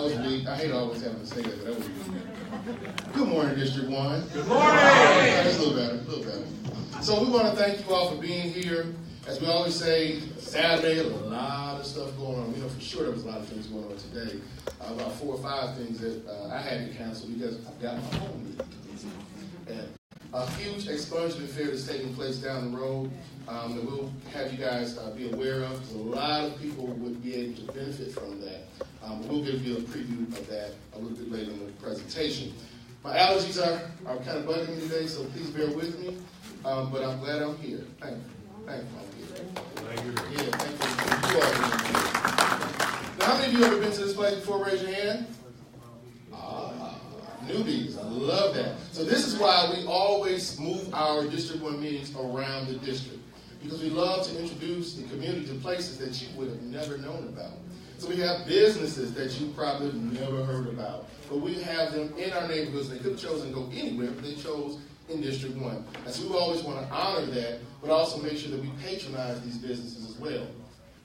I hate always having to say that, but that was weak. Good morning, District 1. Good morning. That's a little better. So we want to thank you all for being here. As we always say, Saturday, a lot of stuff going on. We know for sure there was a lot of things going on today. About 4 or 5 things that I had to cancel because I've got my home meeting. And a huge expungement fair that's taking place down the road that we'll have you guys be aware of, because a lot of people would be able to benefit from that. We'll give you a preview of that a little bit later in the presentation. My allergies are kind of bugging me today, so please bear with me. But I'm glad I'm here. Thank you. I'm here. Yeah, thank you. You all being here. Now, how many of you ever been to this place before? Raise your hand. Newbies. I love that. So this is why we always move our District 1 meetings around the district, because we love to introduce the community to places that you would have never known about. So we have businesses that you probably have never heard about, but we have them in our neighborhoods. They could have chosen to go anywhere, but they chose in District 1. And so we always want to honor that, but also make sure that we patronize these businesses as well.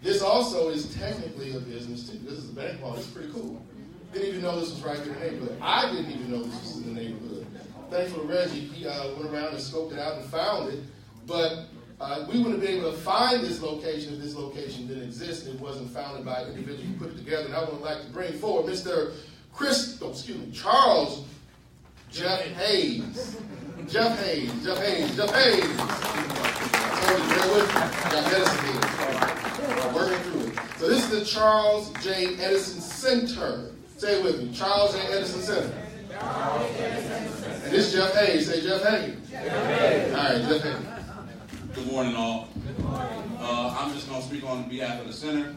This also is technically a business too. This is a bank hall. It's pretty cool. Didn't even know this was right here in the neighborhood. I didn't even know this was in the neighborhood. Thankful to Reggie, he went around and scoped it out and found it, but we wouldn't be able to find this location if this location didn't exist and it wasn't founded by an individual who put it together. And I would like to bring forward Mr. Charles Jeff Hayes. Jeff Hayes. I told you, bear with me. Got medicine here. I'm working through it. So this is the Charles J. Edison Center. Say it with me. Charles J. Edison Center. And this is Jeff Hayes. Say Jeff Hayes. All right, Jeff Hayes. Good morning, all. I'm just going to speak on behalf of the center,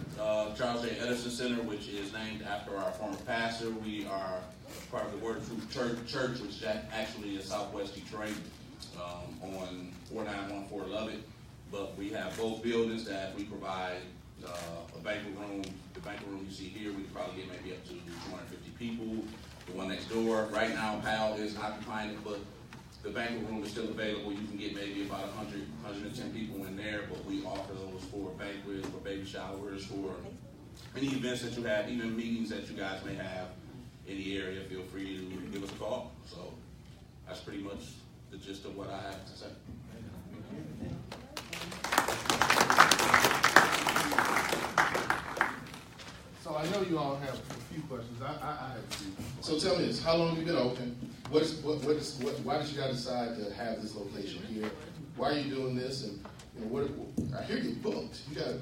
Charles J. Edison Center, which is named after our former pastor. We are part of the Word of Truth Church, which is actually in Southwest Detroit on 4914 Lovett. But we have both buildings that we provide a banquet room. The banquet room you see here, we could probably get maybe up to 250 people. The one next door, right now, PAL is occupying it, but the banquet room is still available. You can get maybe about 100, 110 people in there, but we offer those for banquets, for baby showers, for any events that you have, even meetings that you guys may have in the area. Feel free to give us a call. So that's pretty much the gist of what I have to say. So I know you all have a few questions. I have a few. So tell me this: how long have you been open? Why did you guys decide to have this location here? Why are you doing this? And I hear you booked. You got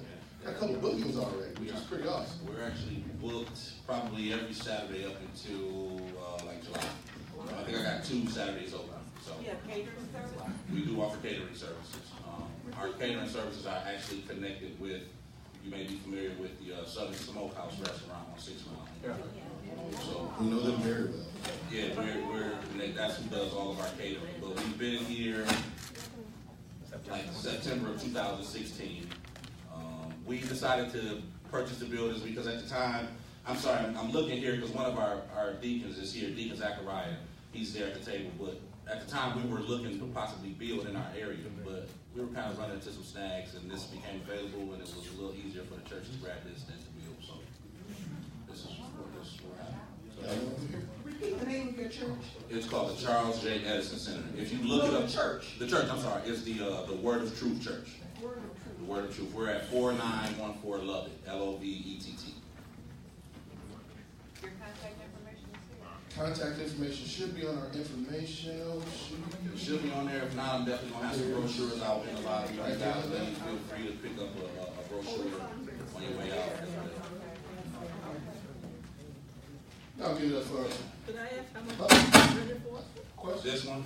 a couple of bookings already, which is pretty awesome. We're actually booked probably every Saturday up until like July. I think I got 2 Saturdays open. So you have catering service? We do offer catering services. Our catering services are actually connected with. You may be familiar with the Southern Smokehouse restaurant on 6 Mile. Yeah. So we know them very well. Yeah, that's who does all of our catering. But we've been here like September of 2016. We decided to purchase the buildings because at the time, I'm looking here because one of our deacons is here, Deacon Zachariah. He's there at the table. But at the time, we were looking to possibly build in our area, but we were kind of running into some snags, and this became available, and it was a little easier for the church to grab this than to build. So this is where we're at. Repeat the name of your church. It's called the Charles J. Edison Center. If you look it up, the church, I'm sorry, is the Word of Truth Church. Word of Truth. The Word of Truth. We're at 4914 Lovett, Lovett. Your contact information is here. Contact information should be on our informational sheet. It should be on there. If not, I'm definitely going to have some brochures out in the lobby. You guys feel free to pick up a brochure on your way out. I'll give it up for us. Could I ask how much it's rented for? Question? This one,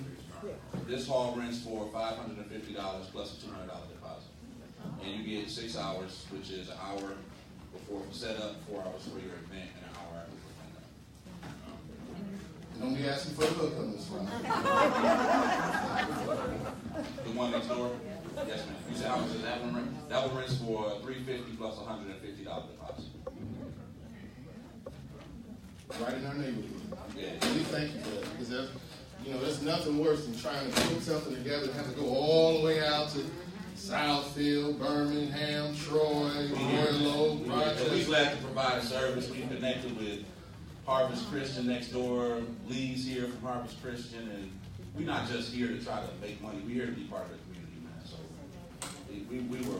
this hall rents for $550 plus a $200 deposit. And you get 6 hours, which is an hour before setup, 4 hours for your event, and an hour after the event. Don't be asking for a hook on this one. The one next door? Yes, ma'am. You said how much does that one rent? That one rents for $350 plus $150 deposit. Right in our neighborhood. Yeah. And we thank you for that, because there's nothing worse than trying to put something together and have to go all the way out to Southfield, Birmingham, Troy, Royal Oak, Rochester. We're glad to provide a service. We've connected with Harvest Christian next door. Lee's here from Harvest Christian, and we're not just here to try to make money. We're here to be part of the community, man. So we were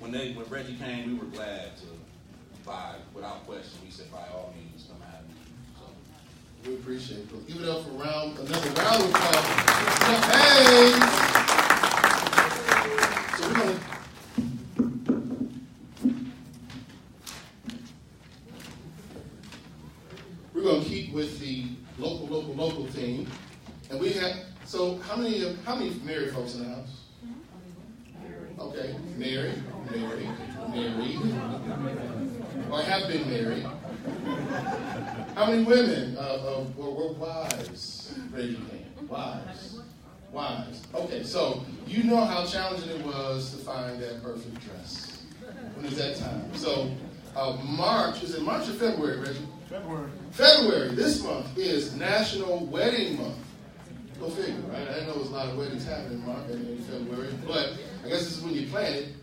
when Reggie came, we were glad to buy without question. We said by all means, come have me. So We appreciate it. Give it up for another round of applause. Hey! So we're gonna keep with the local theme, and we have. So how many married folks in the house? Okay, married, or have been married. How many women were wives? Raise your hand. Wives. Okay, so you know how challenging it was to find that perfect dress. When is that time? So March, is it March or February, Reggie? February, this month is National Wedding Month. Go figure, right? I know there's a lot of weddings happening in March and in February, but I guess this is when you plan it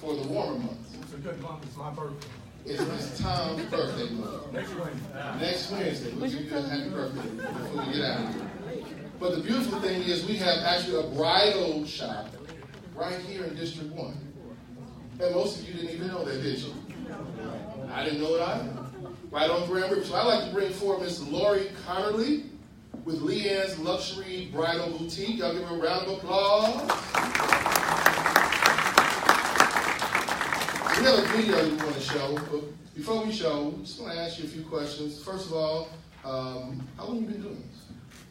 for the warmer months. It's a good month. It's my birthday. It's Tom's birthday month. Next Wednesday. We'll give you a happy birthday before we get out of here. But the beautiful thing is we have actually a bridal shop right here in District 1. And most of you didn't even know that, did you? I didn't know it either. Right on Grand River. So I'd like to bring forward Miss Lori Connerly with Leanne's Luxury Bridal Boutique. Y'all give her a round of applause. We have a video we want to show, but before we show, we just want to ask you a few questions. First of all, how long have you been doing this?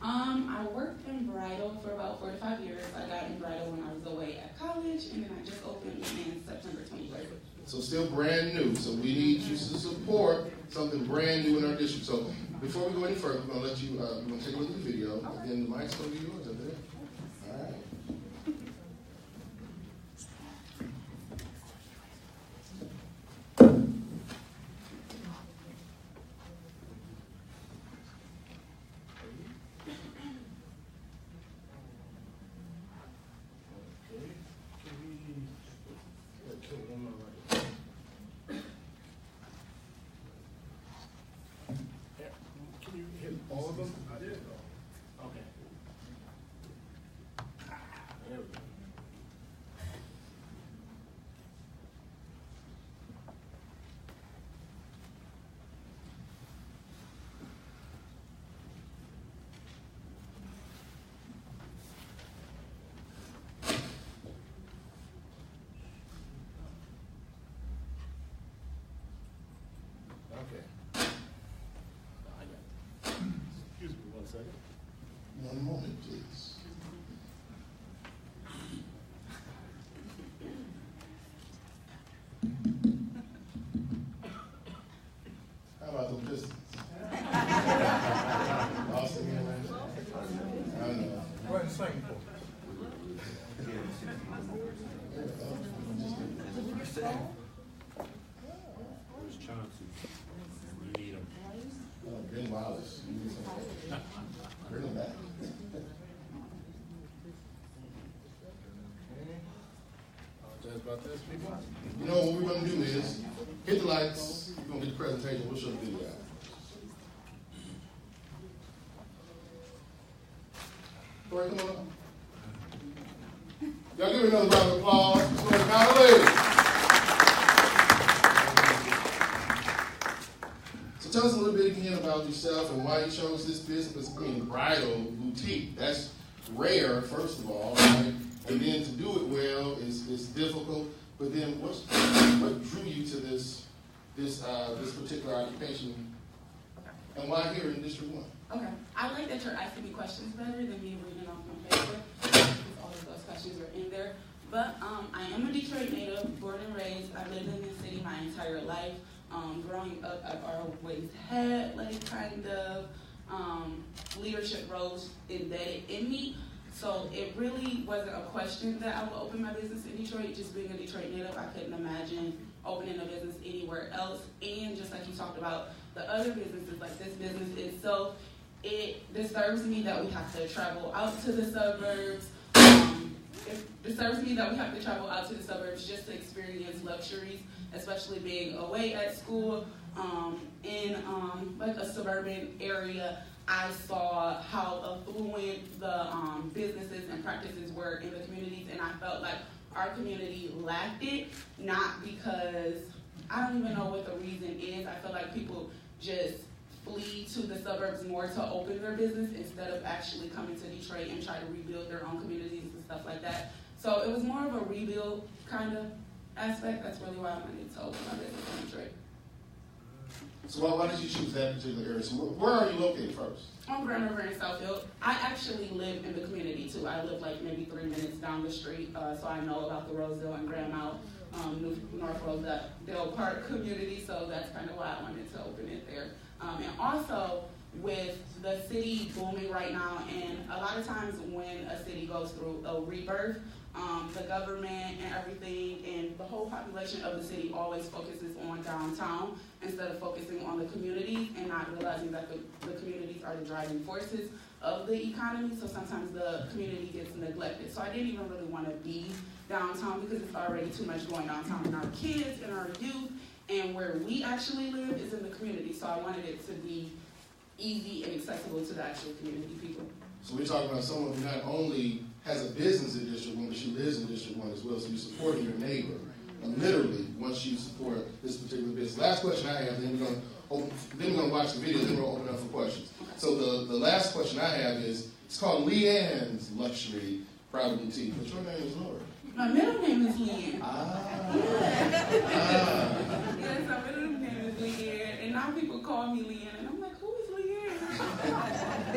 I worked in bridal for about 4 to 5 years. I got in bridal when I was away at college, and then I just opened in September 23rd. So still brand new. So we need you to support something brand new in our district. So before we go any further, we're going to let you, we're going to take a look at the video, and then the mic's going to be yours up there. All right. Can you hit all of them? I did. Okay. There we go. Okay. Excuse me 1 second. One moment, please. How about the distance? Austin, here, right? I know. Go ahead and sing for me. Where's Chauncey? You need him. Ben Wallace. Bring him back. Apologize about this, people. You know what we're going to do is hit the lights. We're going to get the presentation. We'll show the video out. Corey, come on up. Y'all give me another round of applause. Corey Connerly. So tell us a little bit again about yourself and why you chose this business. I mean, bridal boutique. That's rare, first of all, right? And then to do it well is difficult. But then what drew you to this particular occupation, and why here in District 1? Okay. I like that you're asking me questions better than me reading off my paper, because all of those questions are in there. But I am a Detroit native, born and raised. I've lived in this city my entire life. Growing up, I've always had kind of leadership roles embedded in me. So it really wasn't a question that I would open my business in Detroit. Just being a Detroit native, I couldn't imagine opening a business anywhere else. And just like you talked about the other businesses, like this business itself, it disturbs me that we have to travel out to the suburbs. It disturbs me that we have to travel out to the suburbs just to experience luxuries, especially being away at school. In like a suburban area, I saw how affluent the businesses and practices were in the communities, and I felt like our community lacked it, not because, I don't even know what the reason is. I feel like people just flee to the suburbs more to open their business instead of actually coming to Detroit and try to rebuild their own communities and stuff like that. So it was more of a rebuild kind of aspect. That's really why I wanted to open my business in Detroit. So why did you choose that particular area? So where are you located first? On Grand River in Southfield. I actually live in the community too. I live like maybe 3 minutes down the street, so I know about the Rosedale and Grand Mount, North Rosedale Park community, so that's kind of why I wanted to open it there. And also, with the city booming right now, and a lot of times when a city goes through a rebirth, the government and everything and the whole population of the city always focuses on downtown instead of focusing on the communities and not realizing that the communities are the driving forces of the economy. So sometimes the community gets neglected. So I didn't even really want to be downtown because it's already too much going downtown in our kids and our youth. And where we actually live is in the community. So I wanted it to be easy and accessible to the actual community people. So we're talking about someone who not only has a business in District 1, but she lives in District 1 as well. So you're supporting your neighbor. Literally, once you support this particular business. Last question I have, then we're going to watch the video, then we'll open up for questions. So the last question I have is, it's called Leanne's Luxury Private Boutique, but your name is Laura. My middle name is Leanne. Yes, my middle name is Leanne, and now people call me Leanne, and I'm like, who is Leanne?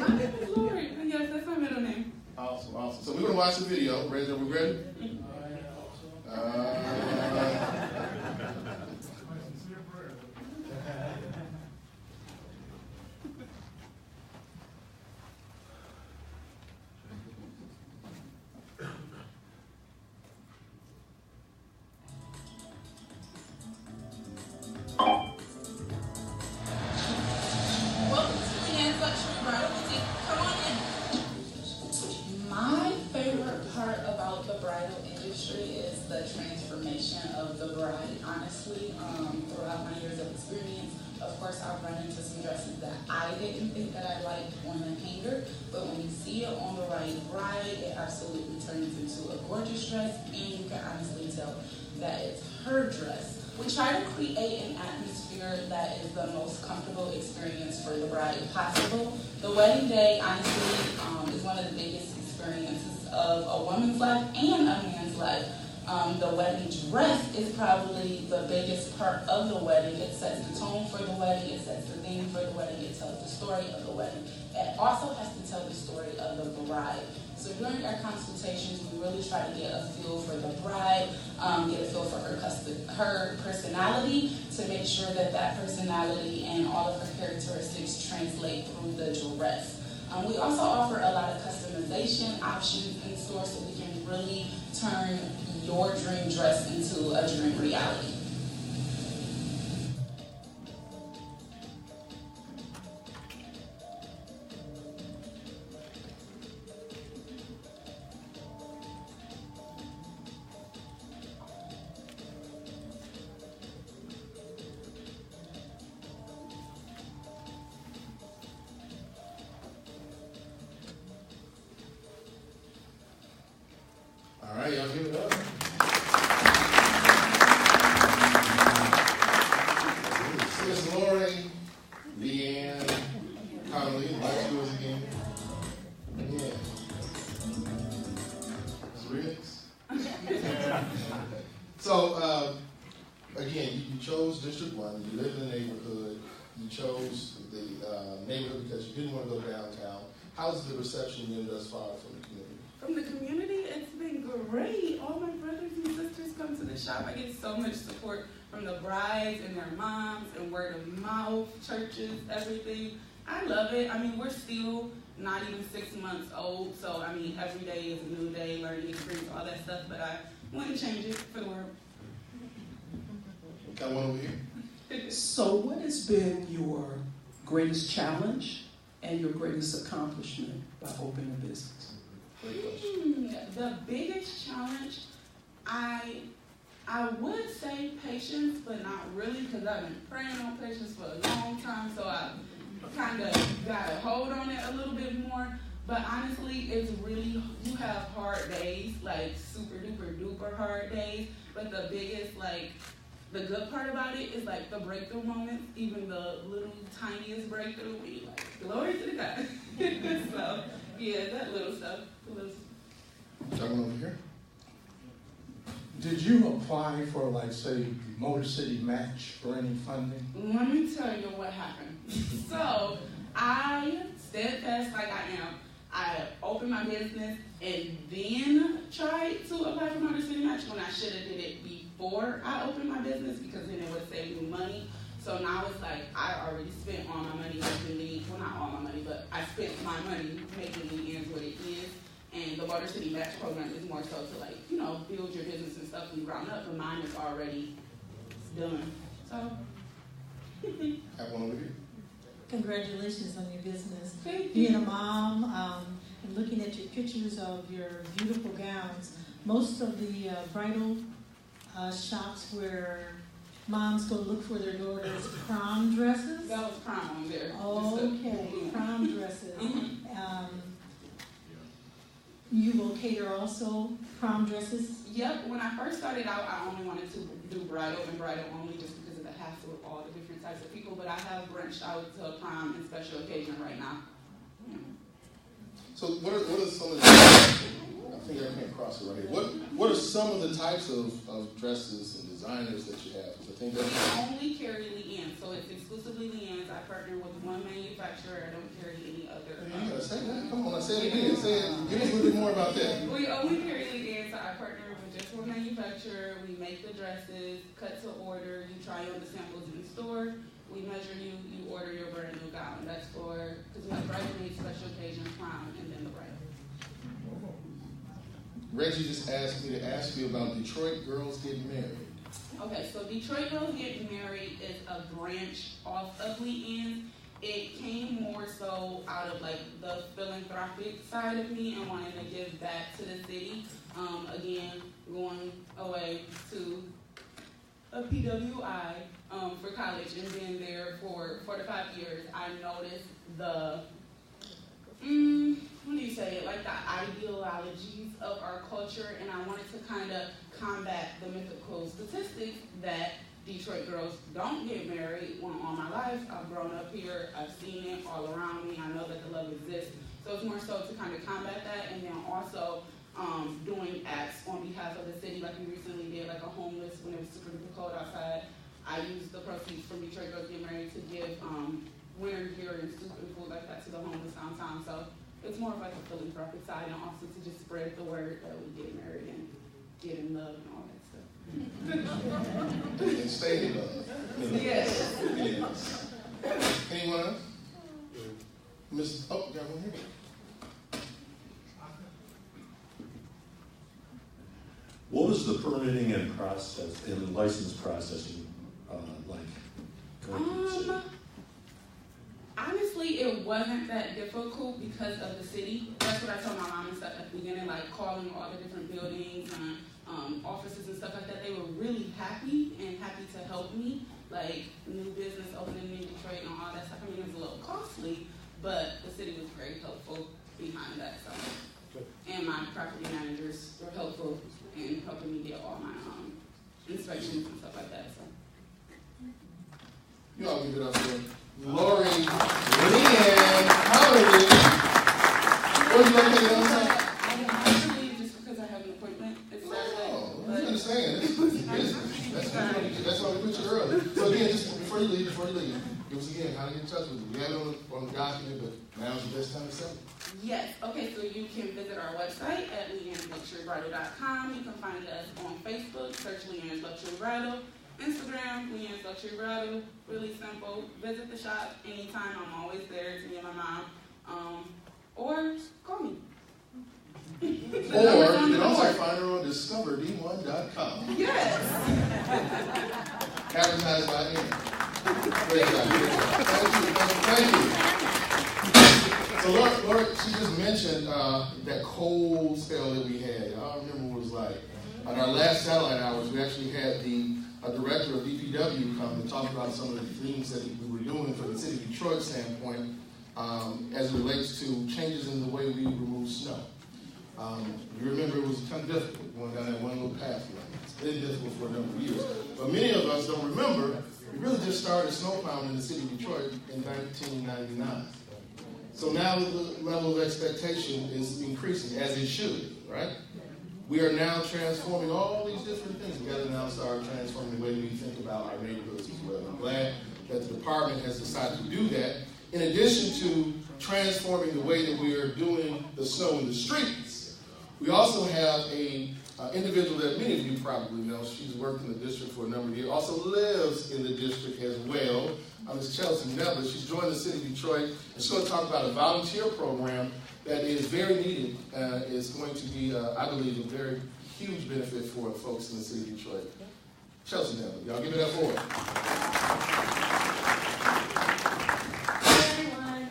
My name is Lori. Yes, that's my middle name. Awesome, awesome. So we're going to watch the video. Ready? Are we ready? Welcome to Leanne's Luxury Bridal Boutique. Come on in. My favorite part about the bridal industry is the transformation of the bride, honestly. Throughout my years of experience, of course, I've run into some dresses that I didn't think that I liked on the hanger, but when you see it on the right bride, it absolutely turns into a gorgeous dress, and you can honestly tell that it's her dress. We try to create an atmosphere that is the most comfortable experience for the bride possible. The wedding day, honestly, is one of the biggest experiences of a woman's life and a man's life. The wedding dress is probably the biggest part of the wedding. It sets the tone for the wedding. It sets the theme for the wedding. It tells the story of the wedding. It also has to tell the story of the bride. So during our consultations, we really try to get a feel for the bride, get a feel for her personality, to make sure that that personality and all of her characteristics translate through the dress. We also offer a lot of customization options in store so we can really turn your dream dress into a dream reality. All right, y'all give it up. Miss Lori, Leanne, Connolly, like yours again. Yeah. It's Riggs. So, again, you chose District 1. You live in the neighborhood. You chose the neighborhood because you didn't want to go downtown. How's the reception been thus far from the community? From the community, it's been great. All my brothers and sisters come to the shop. I get so much support from the brides and their moms and word of mouth, churches, everything. I love it. I mean, we're still not even 6 months old, so I mean, every day is a new day, learning experience, all that stuff, but I wouldn't change it for the world. Got one over here. So what has been your greatest challenge and your greatest accomplishment by opening a business? Great question. The biggest challenge, I I would say patience, but not really, because I've been praying on patience for a long time, so I kind of got a hold on it a little bit more. But honestly, it's really, you have hard days, like super duper duper hard days, but the biggest, like, the good part about it is like the breakthrough moments, even the little tiniest breakthrough, where you're like, glory to the God. So, yeah, that little stuff. Someone over here? Did you apply for, like, say, Motor City Match for any funding? Let me tell you what happened. So, I, steadfast like I am, I opened my business and then tried to apply for Motor City Match when I should have did it before I opened my business, because then it would save me money. So now it's like I already spent all my money making the, well, not all my money, but I spent my money making the ends what it is. And the Motor City Match program is more so to, like, you know, build your business and stuff from the ground up, but mine is already done. So Have one over here. Congratulations on your business. thank you. Being a mom, and looking at your pictures of your beautiful gowns, most of the bridal shops where moms go look for their daughters' prom dresses. That was prom on there. Okay, prom dresses. You will cater also prom dresses? Yep, when I first started out, I only wanted to do bridal and bridal only just because of the hassle of all the different types of people, but I have branched out to prom and special occasion right now. Yeah. So what are some of the, I think I came across it right here. What are some of the types of dresses and designers that you have? Because I think We that's, only carry Leanne's, so it's exclusively Leanne's. I partner with one manufacturer. I don't carry any other. you gotta say that. Come on, I say it again. Say it. Give us a little bit more about that. We only carry Leanne's, so I partner with just one manufacturer. We make the dresses, cut to order. You try on the samples in the store. We measure you. You order your brand new gown. That's for, because we have bridesmaids, special occasion, prom, and then the bridal. Reggie just asked me to ask you about Detroit Girls Getting Married. Okay, so Detroit Girls Getting Married is a branch off of Leanne's. It came more so out of like the philanthropic side of me and wanting to give back to the city. Again, going away to a PWI for college and being there for 4 to 5 years, I noticed the, what do you say, like the ideologies of our culture, and I wanted to kind of combat the mythical statistics that Detroit girls don't get married. When all my life, I've grown up here, I've seen it all around me, I know that the love exists. So it's more so to kind of combat that, and then also doing acts on behalf of the city, like we recently did, like a homeless when it was super duper cold outside. I used the proceeds from Detroit Girls Get Married to give winter gear and soup and food like that to the homeless downtown. So it's more of like a philanthropic side, and also to just spread the word that we get married and get in love and all that stuff. And stay in love. Yes. Yes. Anyone else? Miss, oh, got one here. What was the permitting and process and the license processing like? Honestly, it wasn't that difficult because of the city. That's what I told my mom and stuff at the beginning, like calling all the different buildings and offices and stuff like that. They were really happy to help me, like new business opening in Detroit and all that stuff. I mean, it was a little costly, but the city was very helpful behind that. So, and my property managers were helpful in helping me get all my inspections and stuff like that. So. You all give it up for Lori Leanne Holiday. Where you located on site? I actually, just because I have an appointment, it's Saturday. Oh, you understand. This is business. That's why we put you early. So again, just before you leave, give us again how to get in touch with you. We have it on the document, but now's the best time to sell it. Yes, okay, so you can visit our website at Leanne'sLuxuryBridal.com. You can find us on Facebook, search Leanne's Luxury Bridal. Instagram, Leanne's Luxury Bridal. Really simple. Visit the shop anytime. I'm always there. It's me and my mom. Or call me. Or you can also find her on discoverd1.com. Yes. Advertised by him. Great job. Thank you. So Laura, she just mentioned that cold spell that we had. I remember what it was like. On our last satellite hours, we actually had the director of DPW come and talk about some of the things that we were doing from the city of Detroit standpoint as it relates to changes in the way we remove snow. You remember it was kind of difficult going down that one little pathway. It's been difficult for a number of years. But many of us don't remember, we really just started snow plowing in the city of Detroit in 1999. So now the level of expectation is increasing, as it should, right? We are now transforming all these different things. We've got to now start transforming the way we think about our neighborhoods as well. I'm glad that the department has decided to do that. In addition to transforming the way that we are doing the snow in the streets, we also have a individual that many of you probably know. She's worked in the district for a number of years, also lives in the district as well. Ms. Chelsea Neville. She's joined the city of Detroit, and she's going to talk about a volunteer program that is very needed. Is going to be, I believe, a very huge benefit for folks in the city of Detroit. Chelsea Neville, y'all give it up for her. Hi, everyone.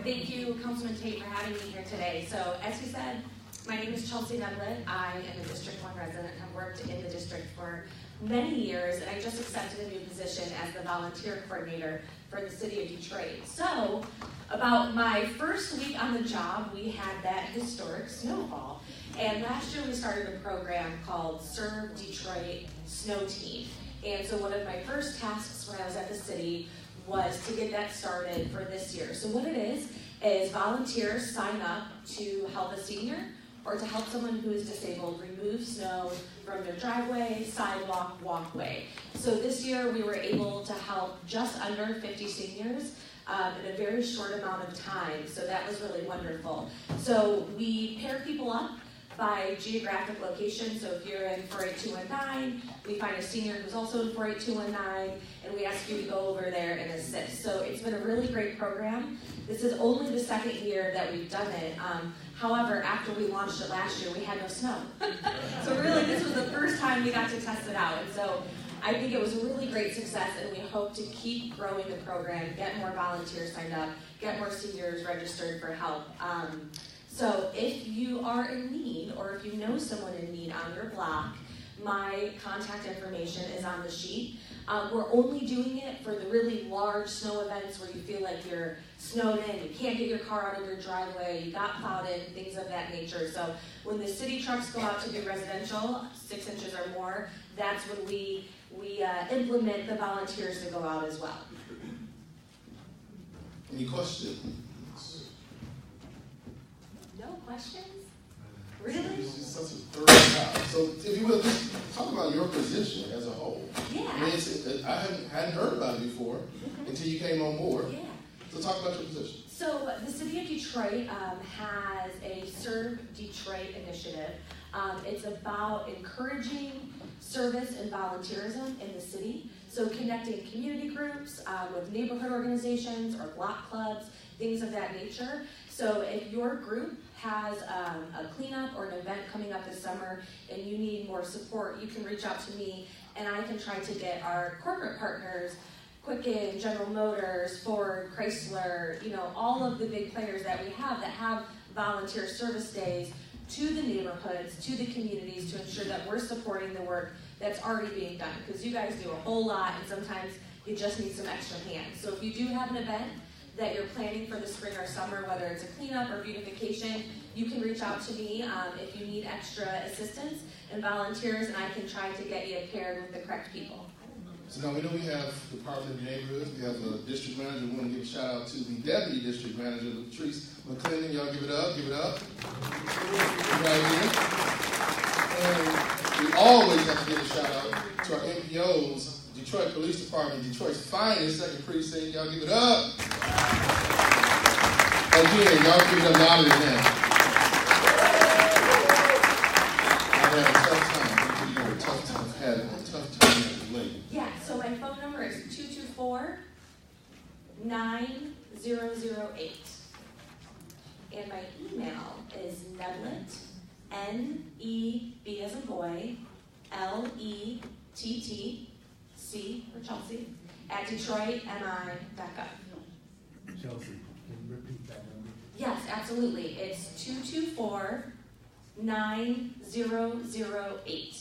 Thank you, Councilman Tate, for having me here today. So, as you said, my name is Chelsea Neville. I am a District 1 resident and have worked in the district for many years, and I just accepted a new position as the volunteer coordinator for the city of Detroit. So, about my first week on the job, we had that historic snowfall. And last year we started a program called Serve Detroit Snow Team. And so one of my first tasks when I was at the city was to get that started for this year. So what it is volunteers sign up to help a senior or to help someone who is disabled remove snow from their driveway, sidewalk, walkway. So this year we were able to help just under 50 seniors in a very short amount of time. So that was really wonderful. So we pair people up by geographic location. So if you're in 48219, we find a senior who's also in 48219, and we ask you to go over there and assist. So it's been a really great program. This is only the second year that we've done it. However, after we launched it last year, we had no snow. So really, this was the first time we got to test it out. And so I think it was a really great success, and we hope to keep growing the program, get more volunteers signed up, get more seniors registered for help. So if you are in need, or if you know someone in need on your block, my contact information is on the sheet. We're only doing it for the really large snow events where you feel like you're snowed in, you can't get your car out of your driveway, you got plowed in, things of that nature. So when the city trucks go out to do residential, 6 inches or more, that's when we implement the volunteers to go out as well. Any questions? No questions? Really? This is such a thorough job. So if you will, just talk about your position as a whole. Yeah. I mean, I hadn't heard about it before until you came on board. Yeah. So talk about your position. So the city of Detroit has a Serve Detroit initiative. It's about encouraging service and volunteerism in the city. So connecting community groups with neighborhood organizations or block clubs, things of that nature. So if your group has a cleanup or an event coming up this summer and you need more support, you can reach out to me and I can try to get our corporate partners, Quicken, General Motors, Ford, Chrysler, all of the big players that we have that have volunteer service days to the neighborhoods, to the communities, to ensure that we're supporting the work that's already being done. Because you guys do a whole lot and sometimes you just need some extra hands. So if you do have an event that you're planning for the spring or summer, whether it's a cleanup or beautification, you can reach out to me if you need extra assistance and volunteers, and I can try to get you paired with the correct people. So now we know we have the Department of Neighborhoods, we have the district manager. We want to give a shout out to the deputy district manager, Latrice McClendon. Y'all give it up, give it up. Right here. And we always have to give a shout out to our MPOs, Detroit Police Department, Detroit's finest second precinct. Y'all give it up. Again, y'all give it up louder than that. I've had a tough time. You know, a tough time having a tough time as late. Yeah, so my phone number is 224-9008. And my email is Neblett, N-E-B as in boy, L-E-T-T, C for Chelsea, at DetroitMI.gov. Chelsea, can you repeat that number? Yes, absolutely. It's 9008.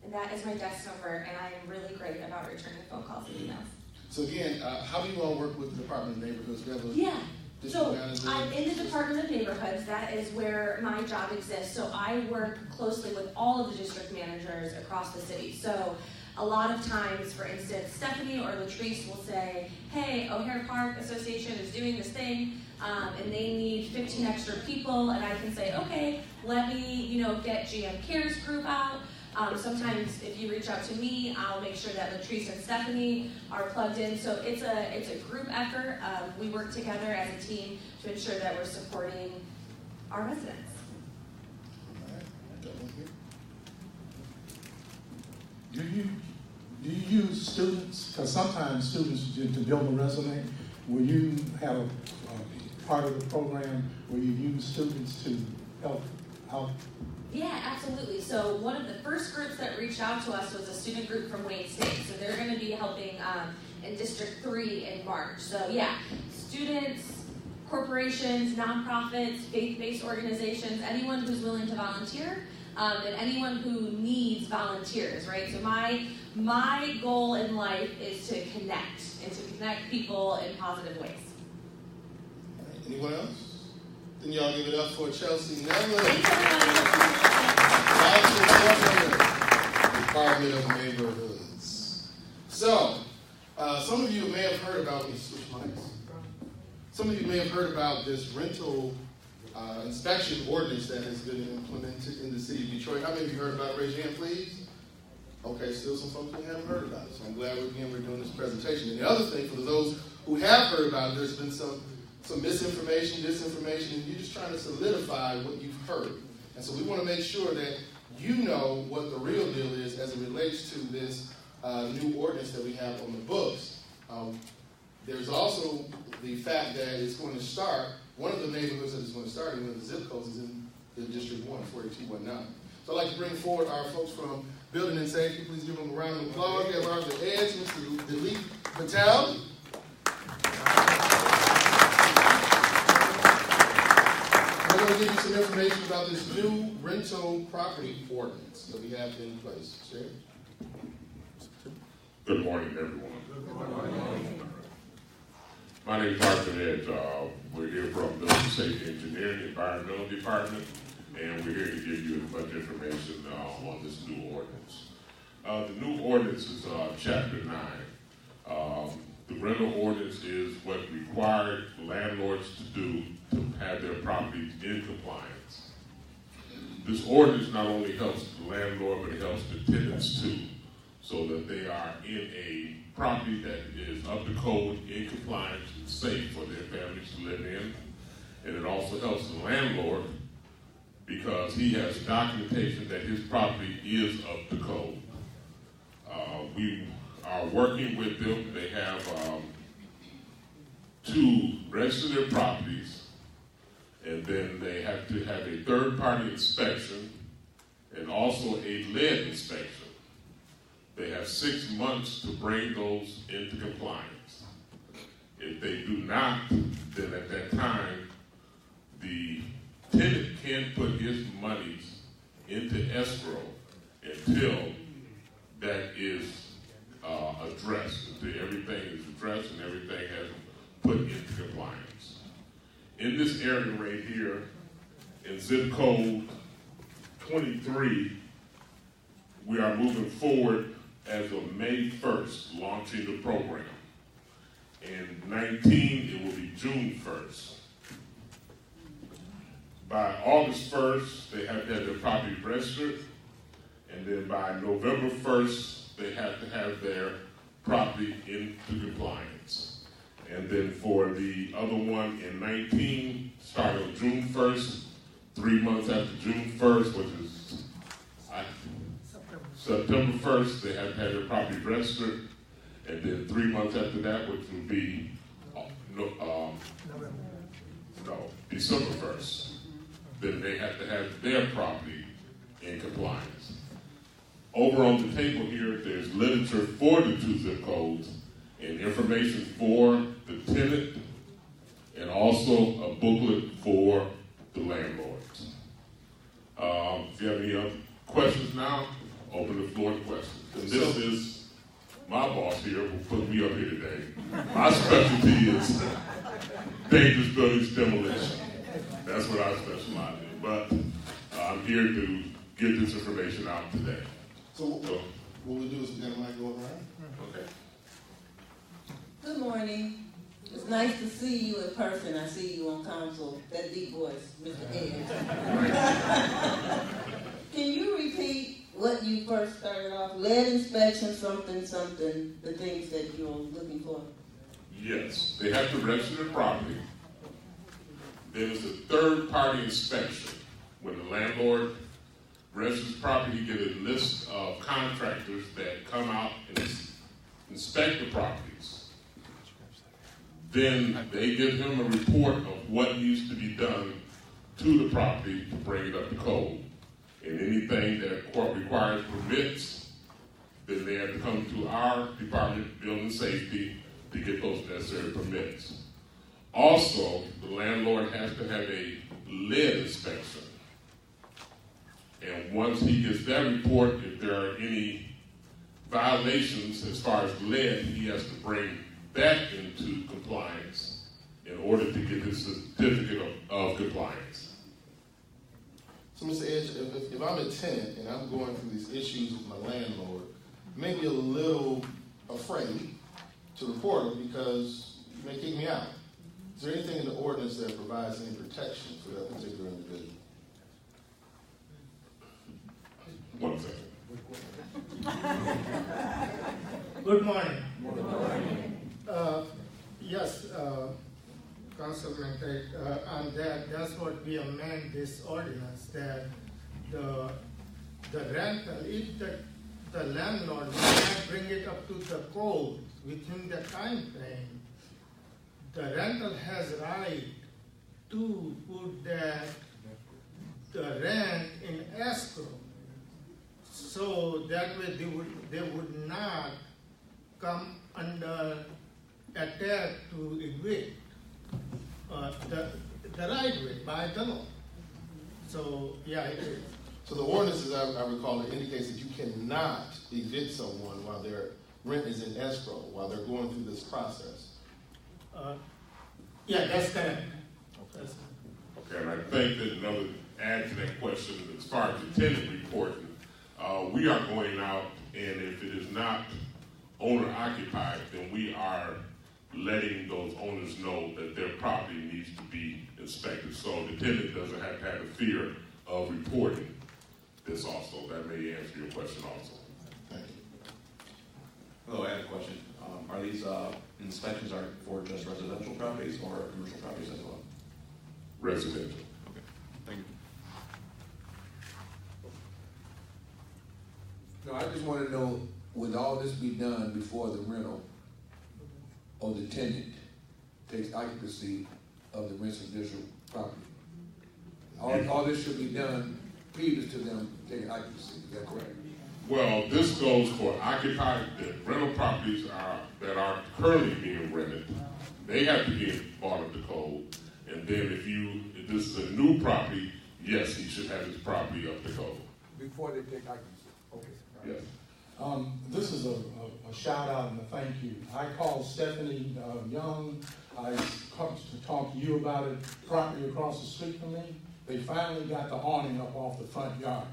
And that is my desk number, and I am really great about returning phone calls and emails. So again, how do you all work with the Department of Neighborhoods? Yeah. District So manager? I'm in the Department of Neighborhoods. That is where my job exists. So I work closely with all of the district managers across the city. So a lot of times, for instance, Stephanie or Latrice will say, hey, O'Hare Park Association is doing this thing, and they need 15 extra people, and I can say, okay, let me, get GM Cares group out. Sometimes if you reach out to me, I'll make sure that Latrice and Stephanie are plugged in. So it's a group effort. We work together as a team to ensure that we're supporting our residents. All right, got one here. Do you use students? Because sometimes students, to build a resume, will you have a part of the program where you use students to help out? Yeah, absolutely. So one of the first groups that reached out to us was a student group from Wayne State. So they're going to be helping in District 3 in March. So yeah, students, corporations, nonprofits, faith-based organizations, anyone who's willing to volunteer, and anyone who needs volunteers, right? So my goal in life is to connect, and to connect people in positive ways. All right, anyone else? Then y'all give it up for Chelsea Neville. Thanks, everybody. Department of Neighborhoods. So, some of you may have heard about these switch mics. Some of you may have heard about this rental inspection ordinance that has been implemented in the city of Detroit. How many of you heard about it? Raise your hand, please. Okay, still some folks who haven't heard about it. So I'm glad we're doing this presentation. And the other thing, for those who have heard about it, there's been some misinformation, disinformation, and you're just trying to solidify what you've heard. And so we want to make sure that you know what the real deal is as it relates to this new ordinance that we have on the books. There's also the fact that it's going to start, one of the neighborhoods that it's going to start in, one of the zip codes is in the District 1, 48219. So I'd like to bring forward our folks from Building and Safety. Please give them a round of applause. We have our Edge, Mr. Dilip Patel. I'm going to give you some information about this new rental property ordinance that we have in place. Sherry? Good morning, everyone. Good morning. My name is Arthur Edge. We're here from Building Safety Engineering, Environmental Department, and we're here to give you as much information on this new ordinance. The new ordinance is Chapter 9. The rental ordinance is what required landlords to do to have their properties in compliance. This ordinance not only helps the landlord, but it helps the tenants too, so that they are in a property that is up to code, in compliance, and safe for their families to live in. And it also helps the landlord because he has documentation that his property is up to code. We are working with them. They have to register their properties, and then they have to have a third-party inspection and also a lead inspection. They have 6 months to bring those into compliance. If they do not, then at that time, the tenant can't put his monies into escrow until that is addressed, until everything is addressed and everything has put into compliance. In this area right here, in zip code 23, we are moving forward as of May 1st, launching the program. In 19, it will be June 1st. By August 1st, they have to have their property registered, and then by November 1st, they have to have their property into compliance. And then for the other one in 19, starting on June 1st, 3 months after June 1st, which is September 1st, they have to have their property registered. And then 3 months after that, which would be December 1st, then they have to have their property in compliance. Over on the table here, there's literature for the 2 zip codes and information for the tenant and also a booklet for the landlords. If you have any other questions now, open the floor to questions. And this is my boss here who put me up here today. My specialty is dangerous buildings demolition. That's what I specialize in. But I'm here to get this information out today. So what we'll do is we're gonna mic going around. Okay. Good morning. It's nice to see you in person. I see you on council. That deep voice, Mr. Ed. Can you repeat what you first started off? Lead inspection, something, the things that you're looking for? Yes, they have to register the property. There's a third-party inspection. When the landlord registers the property, you get a list of contractors that come out and inspect the properties. Then they give him a report of what needs to be done to the property to bring it up to code. And anything that requires permits, then they have to come to our Department of Building Safety to get those necessary permits. Also, the landlord has to have a lead inspection. And once he gets that report, if there are any violations as far as lead, he has to bring that into compliance in order to get his certificate of compliance. So, Mr. Edge, if I'm a tenant and I'm going through these issues with my landlord, maybe a little afraid to report them because you may kick me out. Is there anything in the ordinance that provides any protection for that particular individual? 1 second. Good morning. Good morning. Yes, Councilman Tate, and that's what we amend this ordinance, that the rental, if the landlord cannot bring it up to the code within the time frame, the rental has right to put the rent in escrow. So that way they would not come under attack to evict the right way by the law. So yeah, it is. So the ordinance, as I recall, it indicates that you cannot evict someone while their rent is in escrow, while they're going through this process. Yeah, that's correct. Okay. Okay, and I think that another add to that question, as far as the tenant reporting, we are going out, and if it is not owner occupied, then we are letting those owners know that their property needs to be inspected. So the tenant doesn't have to have the fear of reporting this also. That may answer your question also. Thank you. Hello, I have a question. Are these inspections for just residential properties or commercial properties as well? Residential. Okay, thank you. No, I just want to know, would all this be done before the rental or the tenant takes occupancy of the residential property? All this should be done previous to them taking occupancy, is that correct? Well, this goes for occupied, the rental properties that are currently being rented. They have to be brought up to code. And then if this is a new property, yes, he should have his property up to code. Before they take occupancy, okay. Yes. This is a shout out and a thank you. I called Stephanie Young. I come to talk to you about it. Property across the street from me. They finally got the awning up off the front yard.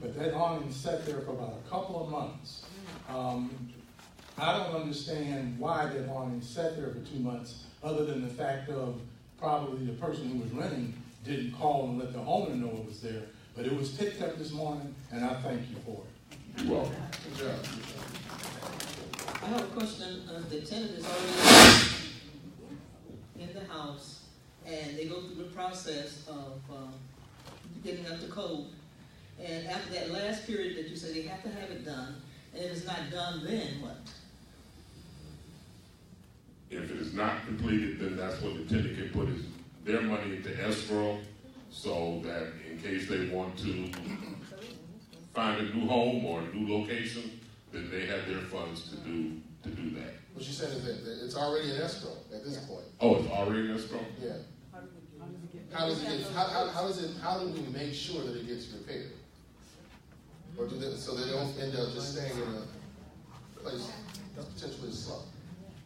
But that awning sat there for about a couple of months. I don't understand why that awning sat there for 2 months, other than the fact of probably the person who was renting didn't call and let the owner know it was there. But it was picked up this morning, and I thank you for it. You're welcome. Good job. I have a question. The tenant is already in the house, and they go through the process of getting up to code. And after that last period that you said they have to have it done, and if it's not done, then what? If it is not completed, then that's when the tenant can put their money into escrow, so that in case they want to find a new home or a new location, then they have their funds to do that. What you're saying is that it's already in escrow at this point. Oh, it's already in escrow? Yeah. How do we make sure that it gets repaired? Or do they, so they don't end up just staying in a place that's potentially slow?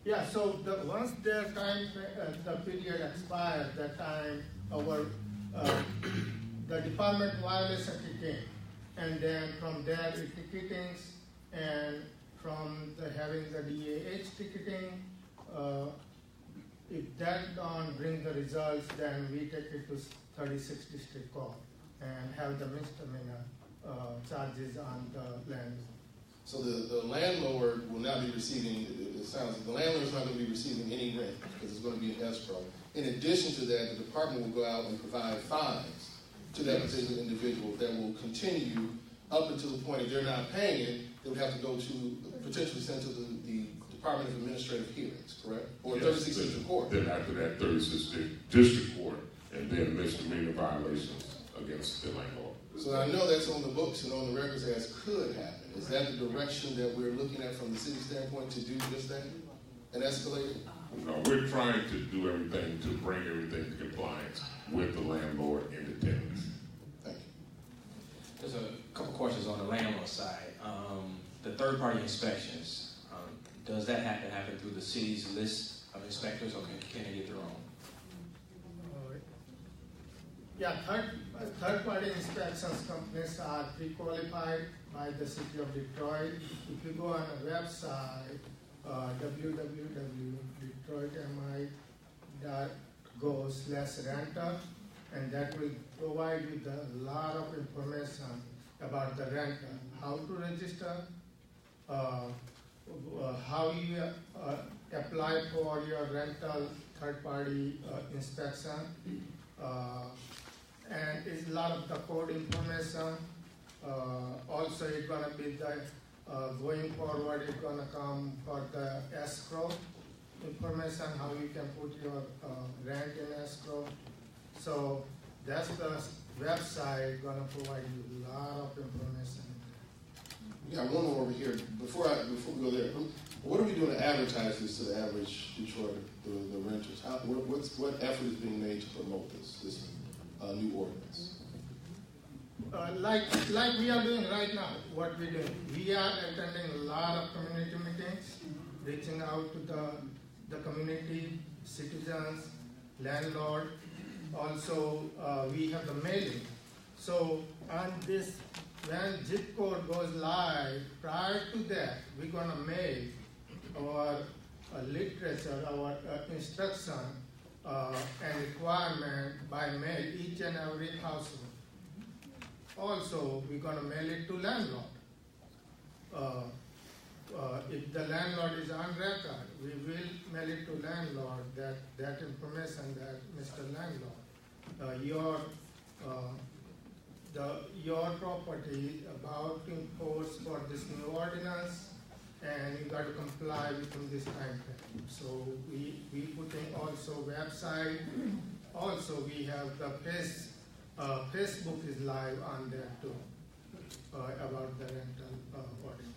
Yeah, so once their time, the period expires, that time the department violation kick in. And then from there, it ticketings, and from having the DAH ticketing, if that don't bring the results, then we take it to 36th District Court and have the misdemeanor charges on the land. So the landlord will not be receiving, it sounds like the landlord is not going to be receiving any rent because it's going to be an escrow. In addition to that, the department will go out and provide fines to that particular individual that will continue up until the point if they're not paying it, they would have to go to, potentially sent to the Department of Administrative Hearings, correct? Or 36th District Court. Then after that, 36th District Court, and then misdemeanor violations against the landlord. So I know that's on the books and on the records as could happen. Is that the direction that we're looking at from the city standpoint to do just that and escalate it? No, we're trying to do everything to bring everything to compliance with the landlord and the tenants. Thank you. There's a couple questions on the landlord side. The third-party inspections, does that have to happen through the city's list of inspectors, or can they get their own? Yeah, third-party inspections companies are pre-qualified by the city of Detroit. If you go on a website, www.detroitmi.go/renter, and that will provide you a lot of information about the renter, how to register, how you apply for your rental third-party inspection, and it's a lot of the code information. Also, it's gonna be the going forward. It's gonna come for the escrow information, how you can put your rent in escrow. So that's the website gonna provide you a lot of information. Yeah, one more over here. Before we go there, what are we doing to advertise this to the average Detroiter, the renters? What effort is being made to promote this new ordinance? Like we are doing right now, what we do, we are attending a lot of community meetings, reaching out to the community, citizens, landlord. Also, we have the mailing. So on this, when zip code goes live, prior to that, we're gonna mail our literature, our instruction and requirement by mail, each and every household. Also, we're gonna mail it to landlord. If the landlord is on record, we will mail it to landlord that information that Mr. Landlord, your property is about to enforce for this new ordinance, and you got to comply within this time frame. So we putting also website. Also, we have the Facebook is live on there too about the rental ordinance.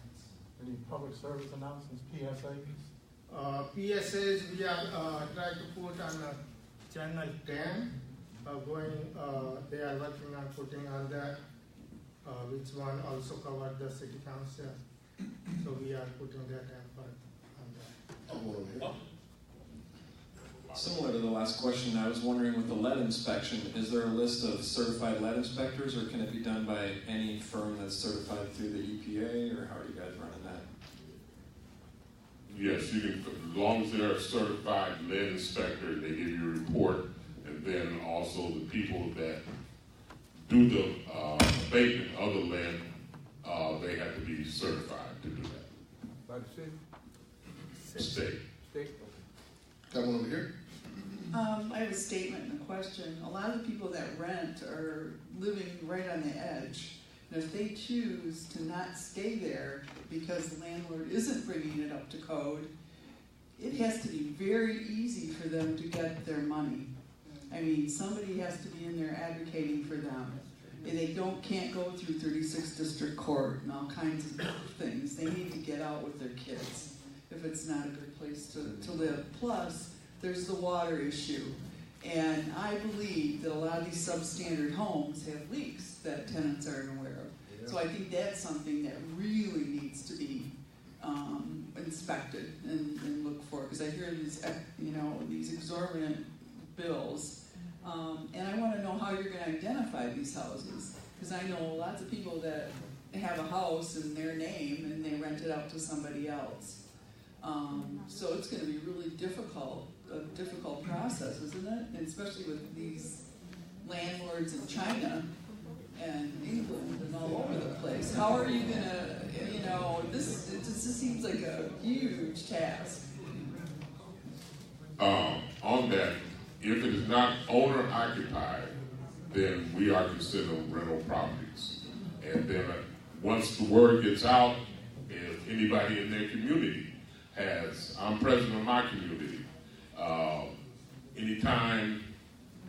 Any public service announcements, PSAs? PSAs we are trying to put on channel 10. They are working on putting on that, which one also covered the city council. So we are putting that effort on that. Similar to the last question, I was wondering with the lead inspection, is there a list of certified lead inspectors, or can it be done by any firm that's certified through the EPA, or how are you guys running that? Yes, you can, as long as they're a certified lead inspector, they give you a report, and then also the people that do the abatement of the lead, they have to be certified to do that. By the city? State. Got one over here? I have a statement and a question. A lot of the people that rent are living right on the edge. And if they choose to not stay there because the landlord isn't bringing it up to code, it has to be very easy for them to get their money. I mean, somebody has to be in there advocating for them. They can't go through 36th District Court and all kinds of things. They need to get out with their kids if it's not a good place to live. Plus, there's the water issue. And I believe that a lot of these substandard homes have leaks that tenants aren't aware of. So I think that's something that really needs to be inspected and looked for, because I hear these, these exorbitant bills, and I want to know how you're going to identify these houses, because I know lots of people that have a house in their name and they rent it out to somebody else. So it's going to be really a difficult process, isn't it? And especially with these landlords in China and England and all over the place. How are you gonna, it just seems like a huge task. On that, if it is not owner occupied, then we are considering rental properties. And then once the word gets out, if anybody in their community I'm president of my community, anytime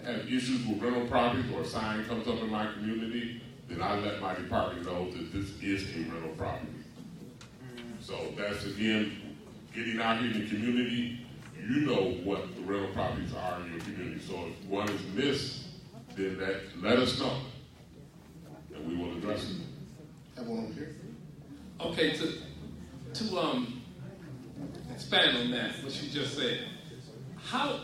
I have issues with rental properties or a sign comes up in my community, then I let my department know that this is a rental property. So that's, again, getting out here in the community, you know what the rental properties are in your community. So if one is missed, then let us know, and we will address it. Have one over here. Okay, to expand on that, what you just said, how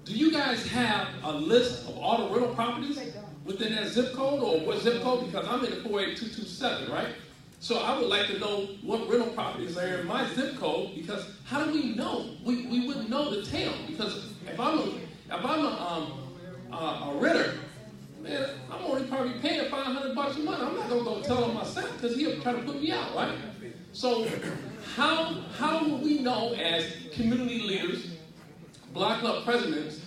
do you guys have a list of all the rental properties within that zip code, or what zip code? Because I'm in the 48227, right? So I would like to know what rental properties are in my zip code, because how do we know? We wouldn't know the tale, because if I'm a renter, man, I'm only probably paying $500 a month. I'm not gonna go tell him myself, because he'll try to put me out, right? So how will we know as community leaders, block club presidents,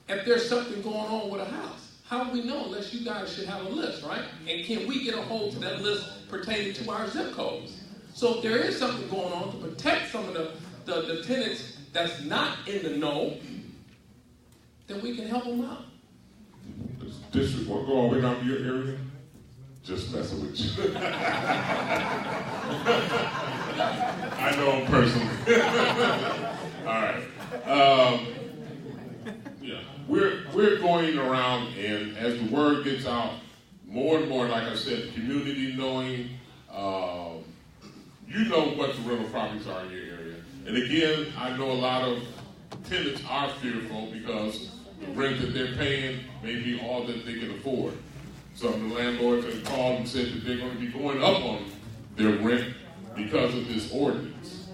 if there's something going on with a house? How do we know unless you guys should have a list, right? And can we get a hold to that list pertaining to our zip codes? So if there is something going on to protect some of the tenants that's not in the know, then we can help them out. Does district want to go all the way down to your area? Just messing with you. I know him personally. All right. Yeah, we're going around, and as the word gets out, more and more, like I said, community knowing, you know what the rental properties are in your area. And again, I know a lot of tenants are fearful because the rent that they're paying may be all that they can afford. Some of the landlords have called and said that they're going to be going up on their rent because of this ordinance.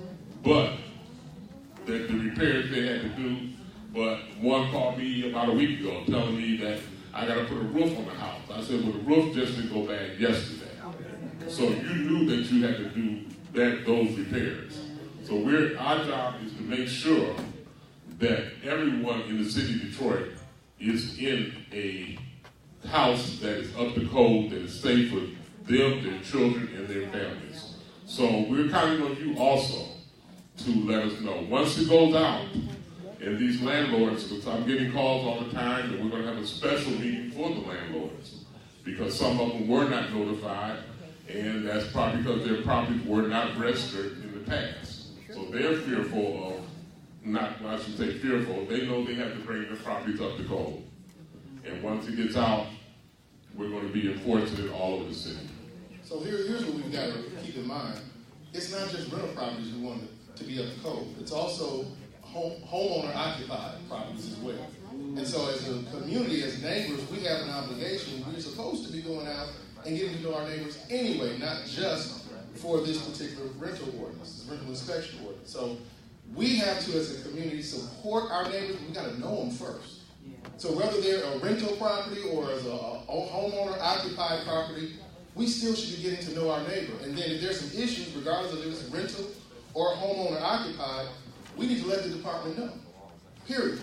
But that the repairs they had to do, but one called me about a week ago telling me that I got to put a roof on the house. I said, well, the roof just didn't go bad yesterday. So you knew that you had to do those repairs. So our job is to make sure that everyone in the city of Detroit is in a house that is up to code, that is safe for them, their children, and their families. So we're counting on you also to let us know. Once it goes out, and these landlords, because I'm getting calls all the time, and we're going to have a special meeting for the landlords, because some of them were not notified, and that's probably because their properties were not registered in the past. So they're fearful of, I should say fearful, they know they have to bring their properties up to code. And once it gets out, we're going to be enforcing it all over the city. So here's what we've got to keep in mind. It's not just rental properties we want to be up to code. It's also homeowner-occupied properties as well. And so as a community, as neighbors, we have an obligation. We're supposed to be going out and getting to know our neighbors anyway, not just for this particular rental ordinance, this rental inspection ordinance. So we have to, as a community, support our neighbors. We got to know them first. So whether they're a rental property or as a homeowner-occupied property, we still should be getting to know our neighbor. And then if there's some issues, regardless of if it's rental or homeowner-occupied, we need to let the department know, period.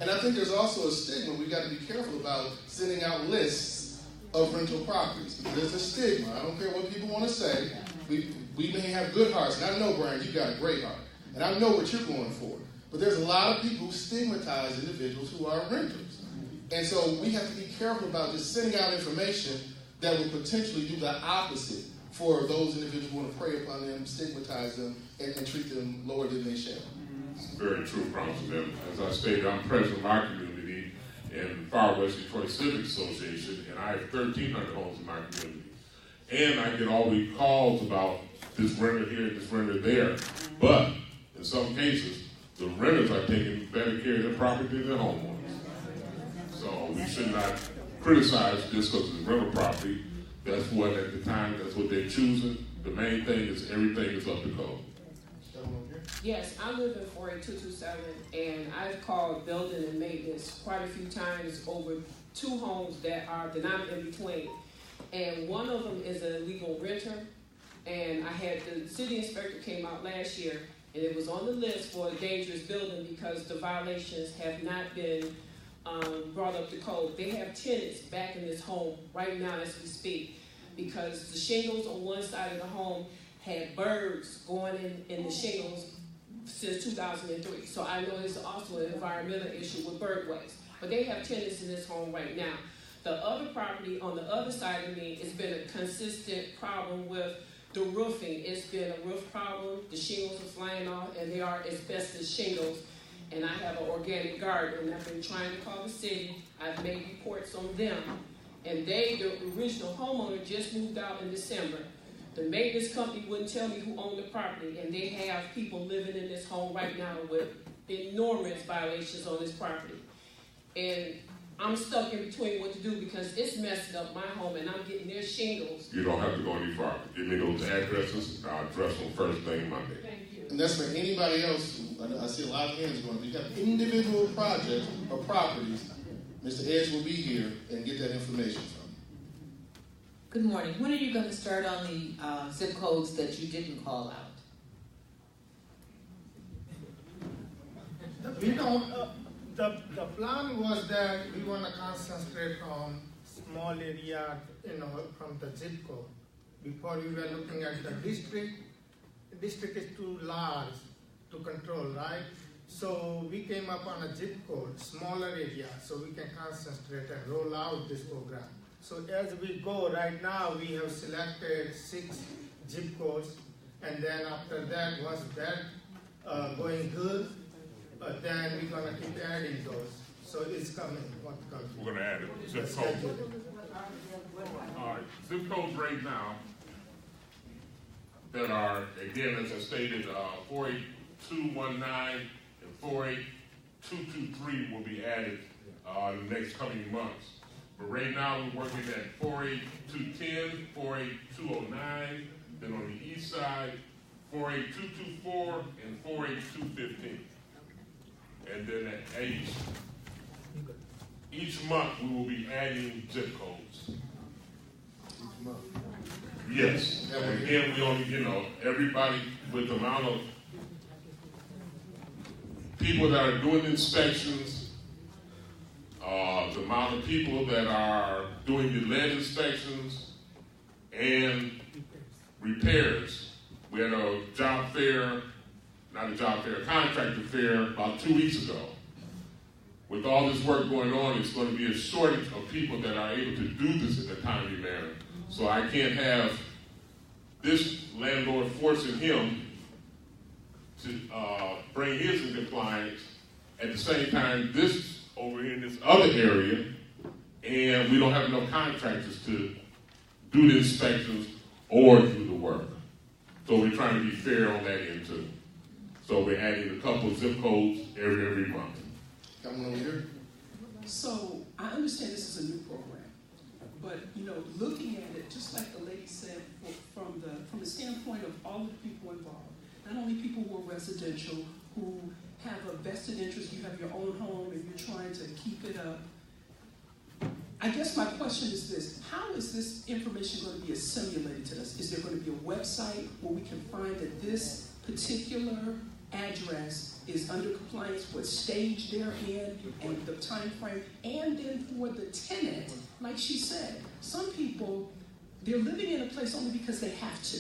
And I think there's also a stigma we've got to be careful about sending out lists of rental properties. There's a stigma. I don't care what people want to say. We may have good hearts, and I know, Brian, you got a great heart. And I know what you're going for. But there's a lot of people who stigmatize individuals who are renters. And so we have to be careful about just sending out information that will potentially do the opposite for those individuals who want to prey upon them, stigmatize them, and treat them lower than they shall. Very true, Councilman. As I stated, I'm president of my community in Far West Detroit Civic Association, and I have 1,300 homes in my community. And I get all the calls about this renter here, this renter there. But in some cases, the renters are taking better care of their property than the homeowners. So we should not criticize just because it's rental property. That's what, at the time, that's what they're choosing. The main thing is everything is up to code. Yes, I live in 48227, and I've called building and maintenance quite a few times over 2 homes that I'm in between. And one of them is a legal renter, and I had the city inspector came out last year, and it was on the list for a dangerous building because the violations have not been brought up to code. They have tenants back in this home right now as we speak because the shingles on one side of the home had birds going in the shingles since 2003. So I know it's also an environmental issue with bird waste. But they have tenants in this home right now. The other property on the other side of me, it's been a consistent problem with the roofing. It's been a roof problem. The shingles are flying off, and they are asbestos shingles. And I have an organic garden, and I've been trying to call the city. I've made reports on them. And the original homeowner just moved out in December. The maintenance company wouldn't tell me who owned the property, and they have people living in this home right now with enormous violations on this property. And I'm stuck in between what to do because it's messing up my home, and I'm getting their shingles. You don't have to go any farther. Give me those addresses, and I'll address them first thing Monday. Thank you. And that's for anybody else. I see a lot of hands going. If you have individual projects or properties, Mr. Edge will be here and get that information from you. Good morning. When are you going to start on the zip codes that you didn't call out? We don't. The plan was that we want to concentrate on small area, from the zip code. Before we were looking at the district. The district is too large to control, right? So we came up on a zip code, smaller area, so we can concentrate and roll out this program. So as we go, right now we have selected 6 zip codes, and then after that, once that going good, then we're gonna keep adding those. So it's coming. We're gonna add it. Zip code. All right, zip codes right now that are, again, as I stated, 48219 and 48223 will be added in the next coming months. But right now we're working at 48210, 48209, then on the east side, 48224 and 48215. And then at each month we will be adding zip codes. Each month. Yes, and again, we only, everybody with the amount of people that are doing inspections, the amount of people that are doing the lead inspections and repairs. We had a job fair, not a job fair, a contractor fair about 2 weeks ago. With all this work going on, it's going to be a shortage of people that are able to do this in a timely manner. So I can't have this landlord forcing him to bring his in compliance at the same time this over here in this other area, and we don't have enough contractors to do the inspections or do the work. So we're trying to be fair on that end too. So we're adding a couple of zip codes every month. Come over here. So I understand this is a new program, but looking at it, just like the lady said, from the standpoint of all of the people involved, not only people who are residential, who have a vested interest, you have your own home and you're trying to keep it up. I guess my question is this: how is this information going to be assimilated to us? Is there going to be a website where we can find that this particular address is under compliance, what stage they're in, and the time frame? And then for the tenant, like she said, some people, they're living in a place only because they have to.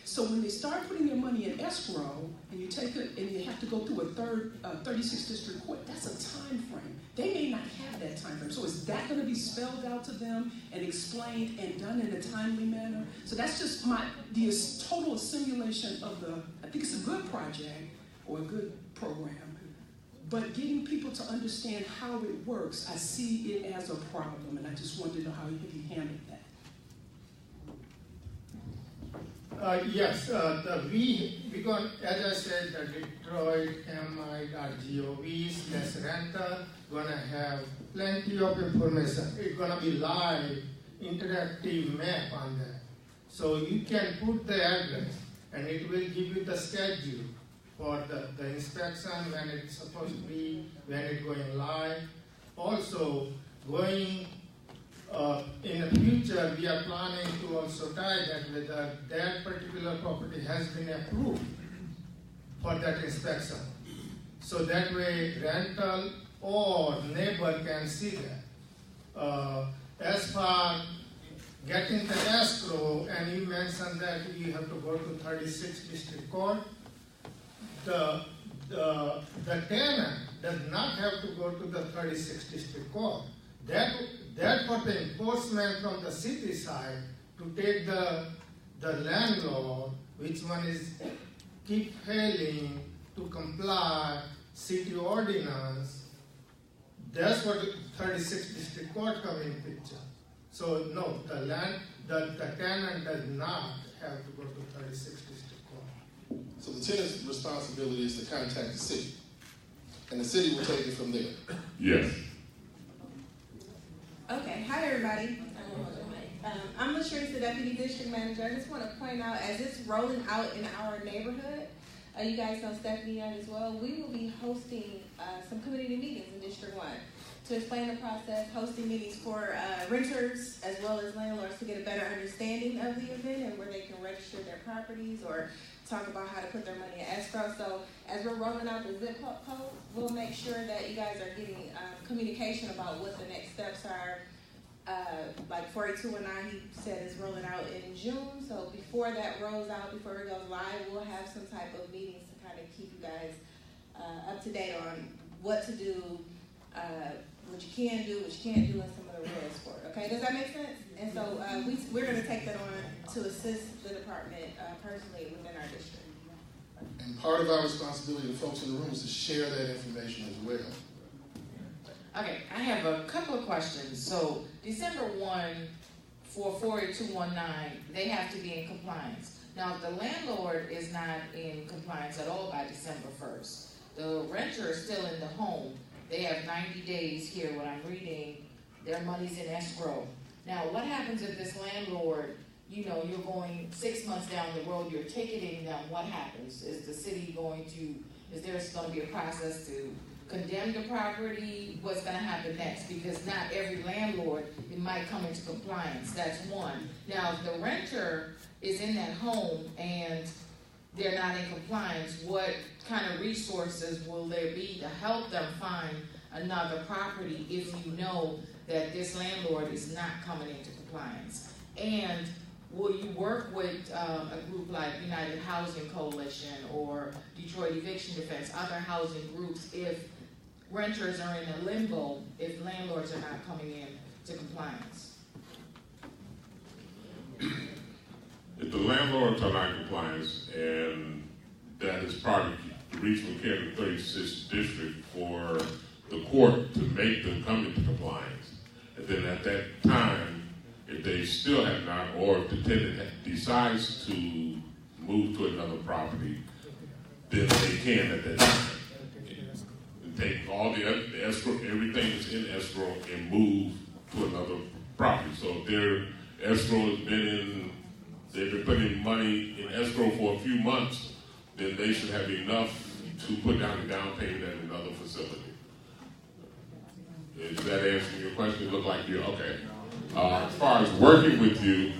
So when they start putting their money in escrow, and you take it, and you have to go through a 36th district court, that's a time frame. They may not have that time frame. So is that going to be spelled out to them and explained and done in a timely manner? So that's just the total assimilation of I think it's a good project or a good program, but getting people to understand how it works, I see it as a problem, and I just wanted to know how you handled that. Yes, we got, as I said, the Detroit mi.gov/rental gonna have plenty of information. It's gonna be live, interactive map on that. So you can put the address and it will give you the schedule for the inspection, when it's supposed to be, when it's going live. Also, going in the future, we are planning to also tie that whether that particular property has been approved for that inspection. So that way, rental or neighbor can see that. As far getting the escrow, and you mentioned that you have to go to 36 District Court, the tenant does not have to go to the 36 District Court. That for the enforcement from the city side to take the landlord, which one is keep failing to comply city ordinance, that's what the 36 District Court come in picture. So no, the tenant does not have to go to 36 District Court. So the tenant's responsibility is to contact the city, and the city will take it from there. Yes. Okay, hi everybody. I'm LaSharice, the Deputy District Manager. I just want to point out, as it's rolling out in our neighborhood, you guys know Stephanie Young as well, we will be hosting some community meetings in District 1 to explain the process, hosting meetings for renters as well as landlords to get a better understanding of the event and where they can register their properties or talk about how to put their money in escrow. So as we're rolling out the zip code, we'll make sure that you guys are getting communication about what the next steps are. Like 48219, he said, is rolling out in June. So before that rolls out, before it goes live, we'll have some type of meetings to kind of keep you guys up to date on what to do, what you can do, what you can't do, and some of the rules for it. Okay, does that make sense? And so we're going to take that on to assist the department personally within our district. And part of our responsibility to folks in the room is to share that information as well. Okay, I have a couple of questions. So December 1 for 48219, they have to be in compliance. Now, if the landlord is not in compliance at all by December 1st, the renter is still in the home. They have 90 days here, what I'm reading, their money's in escrow. Now, what happens if this landlord, you're going 6 months down the road, you're ticketing them, what happens? Is the city is there going to be a process to condemn the property? What's going to happen next? Because not every landlord, it might come into compliance. That's one. Now, if the renter is in that home and they're not in compliance, what kind of resources will there be to help them find another property if you know that this landlord is not coming into compliance? And will you work with a group like United Housing Coalition or Detroit Eviction Defense, other housing groups, if renters are in a limbo, if landlords are not coming in to compliance? If the landlords are not in compliance, and that is probably the reason we came to 36th District for the court to make them come into compliance. And then at that time, if they still have not, or if the tenant decides to move to another property, then they can at that time. And take all the escrow, everything that's in escrow, and move to another property. So if their escrow has been they've been putting money in escrow for a few months, then they should have enough to put down the down payment at another facility. Is that answering your question? It look like you're okay. As far as working with you,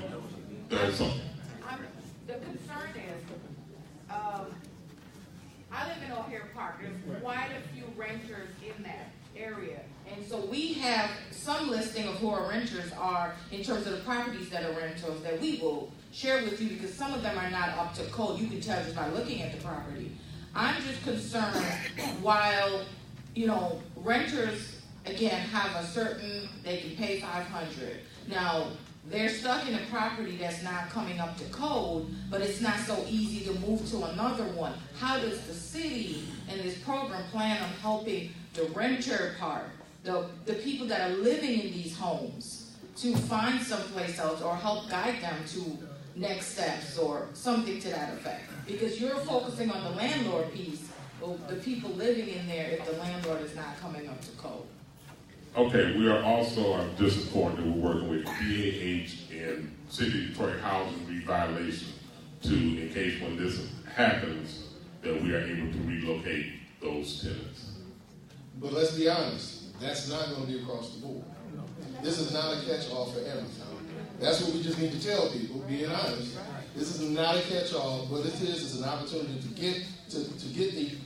that's all. The concern is, I live in O'Hare Park. There's quite a few renters in that area. And so we have some listing of who our renters are in terms of the properties that are rentals that we will share with you, because some of them are not up to code. You can tell just by looking at the property. I'm just concerned while, renters, again, have a certain, they can pay $500. Now, they're stuck in a property that's not coming up to code, but it's not so easy to move to another one. How does the city and this program plan on helping the renter part, the people that are living in these homes, to find someplace else or help guide them to next steps or something to that effect? Because you're focusing on the landlord piece, but the people living in there if the landlord is not coming up to code. Okay, we are also disappointed that we're working with PAH and City of Detroit Housing Revitalization to, in case when this happens, that we are able to relocate those tenants. But let's be honest, that's not going to be across the board. This is not a catch-all for everything. That's what we just need to tell people, being honest. This is not a catch-all. What it is an opportunity to get the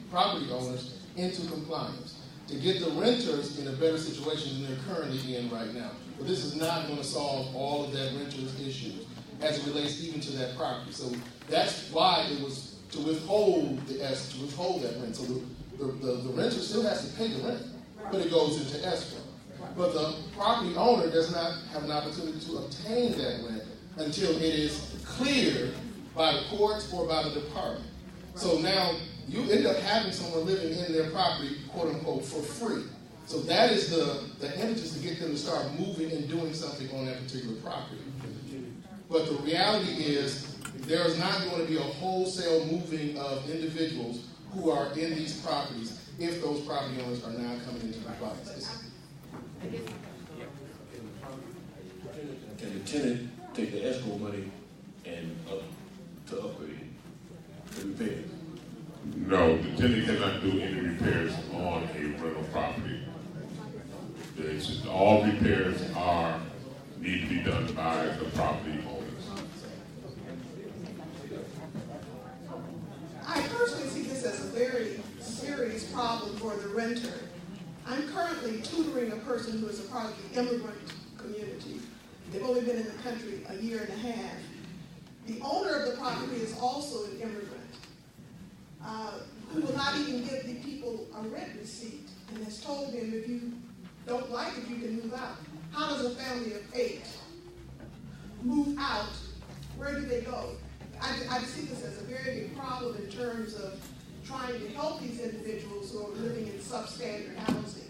property owners into compliance, to get the renters in a better situation than they're currently in right now. But this is not going to solve all of that renters' issues as it relates even to that property. So that's why it was to withhold that rent. So the renter still has to pay the rent, but it goes into escrow. But the property owner does not have an opportunity to obtain that rent until it is cleared by the courts or by the department. So now you end up having someone living in their property, quote unquote, for free. So that is the impetus to get them to start moving and doing something on that particular property. But the reality is there is not going to be a wholesale moving of individuals who are in these properties if those property owners are now coming into compliance. Can the tenant take the escrow money and upgrade the repairs? No, the tenant cannot do any repairs on a rental property. All repairs need to be done by the property owners. I personally see this as a very serious problem for the renter. I'm currently tutoring a person who is a part of the immigrant community. They've only been in the country a year and a half. The owner of the property is also an immigrant who will not even give the people a rent receipt and has told them if you don't like it, you can move out. How does a family of 8 move out? Where do they go? I see this as a very big problem in terms of trying to help these individuals who are living in substandard housing.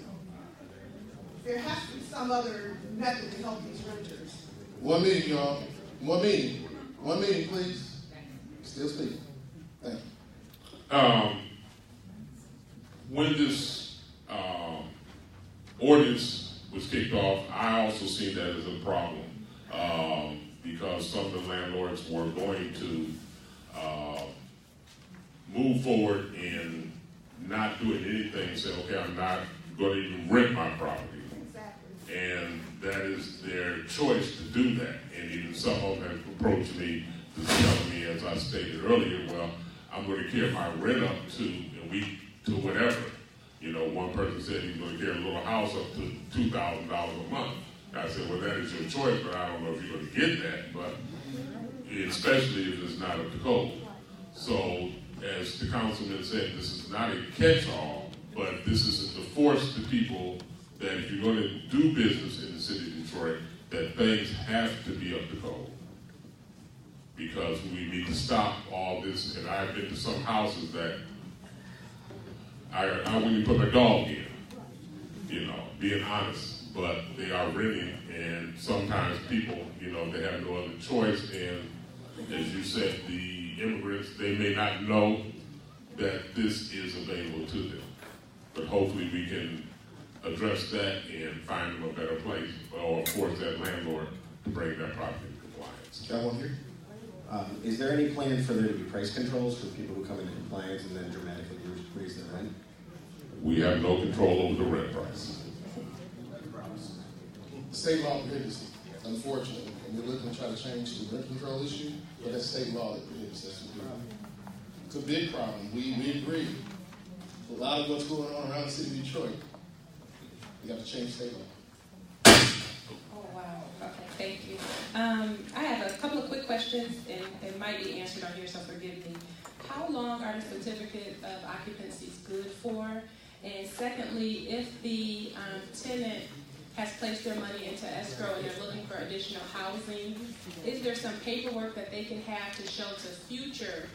There has to be some other method to help these renters. 1 meeting, y'all. 1 meeting. 1 meeting, please. Still speaking. Thank you. When this ordinance was kicked off, I also see that as a problem because some of the landlords were going to move forward and not doing anything, say, okay, I'm not going to even rent my property. Exactly. And that is their choice to do that. And even some of them have approached me to tell me, as I stated earlier, well, I'm going to carry my rent up to a week to whatever. You know, one person said he's going to carry a little house up to $2,000 a month. I said, well, that is your choice, but I don't know if you're going to get that, but especially if it's not up to code. So, as the councilman said, this is not a catch-all, but this is to force the people that if you're going to do business in the city of Detroit, that things have to be up to code. Because we need to stop all this, and I've been to some houses that I wouldn't even put my dog in, you know, being honest, but they are renting, and sometimes people, you know, they have no other choice, and as you said, the immigrants, they may not know that this is available to them, but hopefully we can address that and find them a better place, or force that landlord to bring that property into compliance. Got one here? Is there any plan for there to be price controls for people who come into compliance and then dramatically raise their rent? We have no control over the rent price. State law prohibits it, unfortunately. And we're looking to try to change the rent control issue, but that's state law that prohibits us to do it. It's a big problem. We agree. A lot of what's going on around the city of Detroit, we have to change state law. Oh, wow. Okay, thank you. I have a couple of quick questions, and it might be answered on here, so forgive me. How long are the certificate of occupancies good for? And secondly, if the tenant has placed their money into escrow and they're looking for additional housing, is there some paperwork that they can have to show to future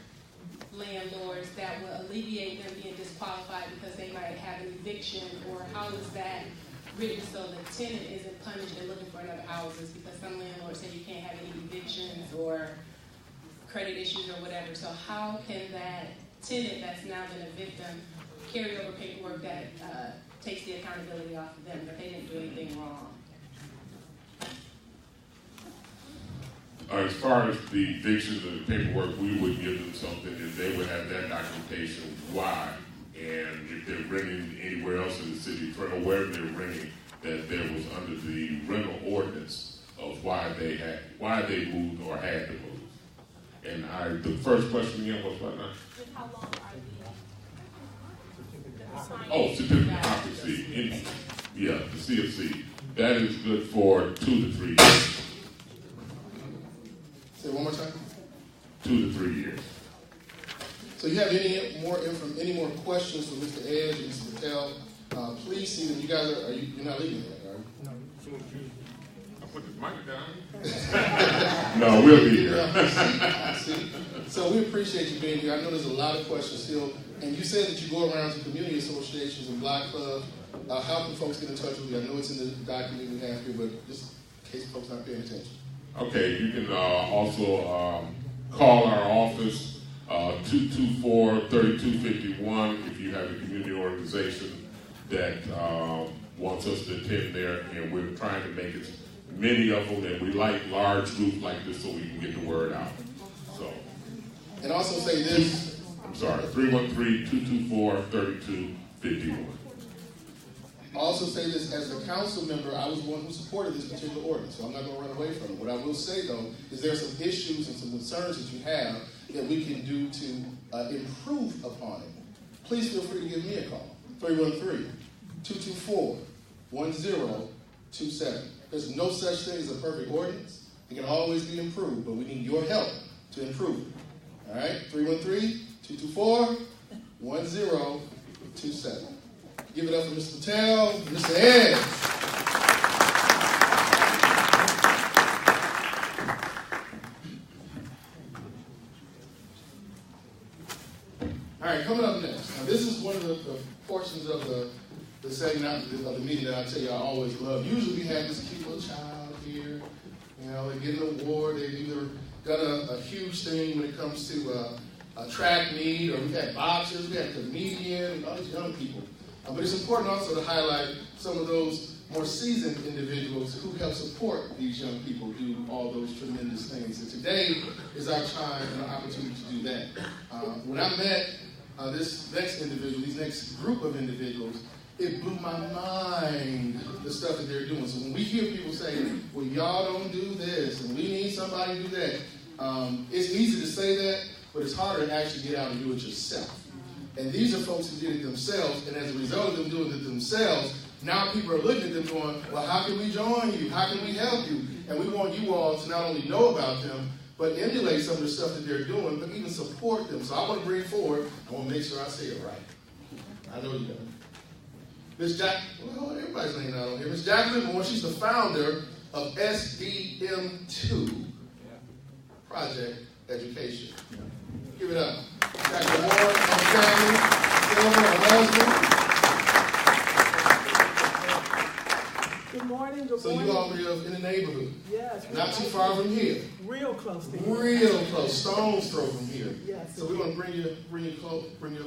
landlords that will alleviate them being disqualified because they might have an eviction, or how is that written so the tenant isn't punished and looking for another houses, because some landlords say you can't have any evictions or credit issues or whatever. So how can that tenant that's now been a victim carry over paperwork that takes the accountability off of them, that they didn't do anything wrong? As far as the evictions and the paperwork, we would give them something and they would have that documentation why. And if they're renting anywhere else in the city, or wherever they're renting, that there was under the rental ordinance of why they moved or had to move. And the first question again was what now? How long are Oh, certificate of occupancy. Yeah, the CFC. That is good for 2 to 3 years. Say it one more time. 2 to 3 years. So you have any more questions for Mr. Edge and Mr. Patel? Please see them. You guys you're not leaving yet, are you? No. I put this mic down. No, we'll be here. See? So we appreciate you being here. I know there's a lot of questions still. And you said that you go around to community associations and block clubs. How can folks get in touch with you? I know it's in the document we have here, but just in case folks aren't paying attention. Okay, you can also call our office, 224-3251, if you have a community organization that wants us to attend there, and we're trying to make as many of them, and we like large groups like this so we can get the word out. So. And also say this. I'm sorry, 313-224-3251. Also say this, as a council member, I was one who supported this particular ordinance, so I'm not going to run away from it. What I will say, though, is there are some issues and some concerns that you have that we can do to improve upon it. Please feel free to give me a call, 313-224-1027. There's no such thing as a perfect ordinance. It can always be improved, but we need your help to improve it. All right, 313-224-1027. Give it up for Mr. Patel, Mr. Edge. All right, coming up next. Now, this is one of the portions of the segment of the meeting that I tell you I always love. Usually we have this cute little child here. You know, they get an award. They've either done a huge thing when it comes to a track meet, or we've had boxers, we had comedians, all these young people. But it's important also to highlight some of those more seasoned individuals who help support these young people do all those tremendous things. And today is our time and our opportunity to do that. When I met this next individual, these next group of individuals, it blew my mind, the stuff that they're doing. So when we hear people say, well, y'all don't do this, and we need somebody to do that, it's easy to say that, but it's harder to actually get out and do it yourself. And these are folks who did it themselves, and as a result of them doing it themselves, now people are looking at them going, well, how can we join you? How can we help you? And we want you all to not only know about them, but emulate some of the stuff that they're doing, but even support them. So I want to bring forward, I want to make sure I say it right. I know you got it. Miss well, everybody's name out on here. Miss Jacqueline Moore, she's the founder of SDM2 Project Education. Give it up. Jacqueline Moore, her family, Silver, her husband. Good morning, So you all live in the neighborhood? Yes. Not too far from here. Real close to here. Real close, stone's throw from here. Yes. So we're going to bring you up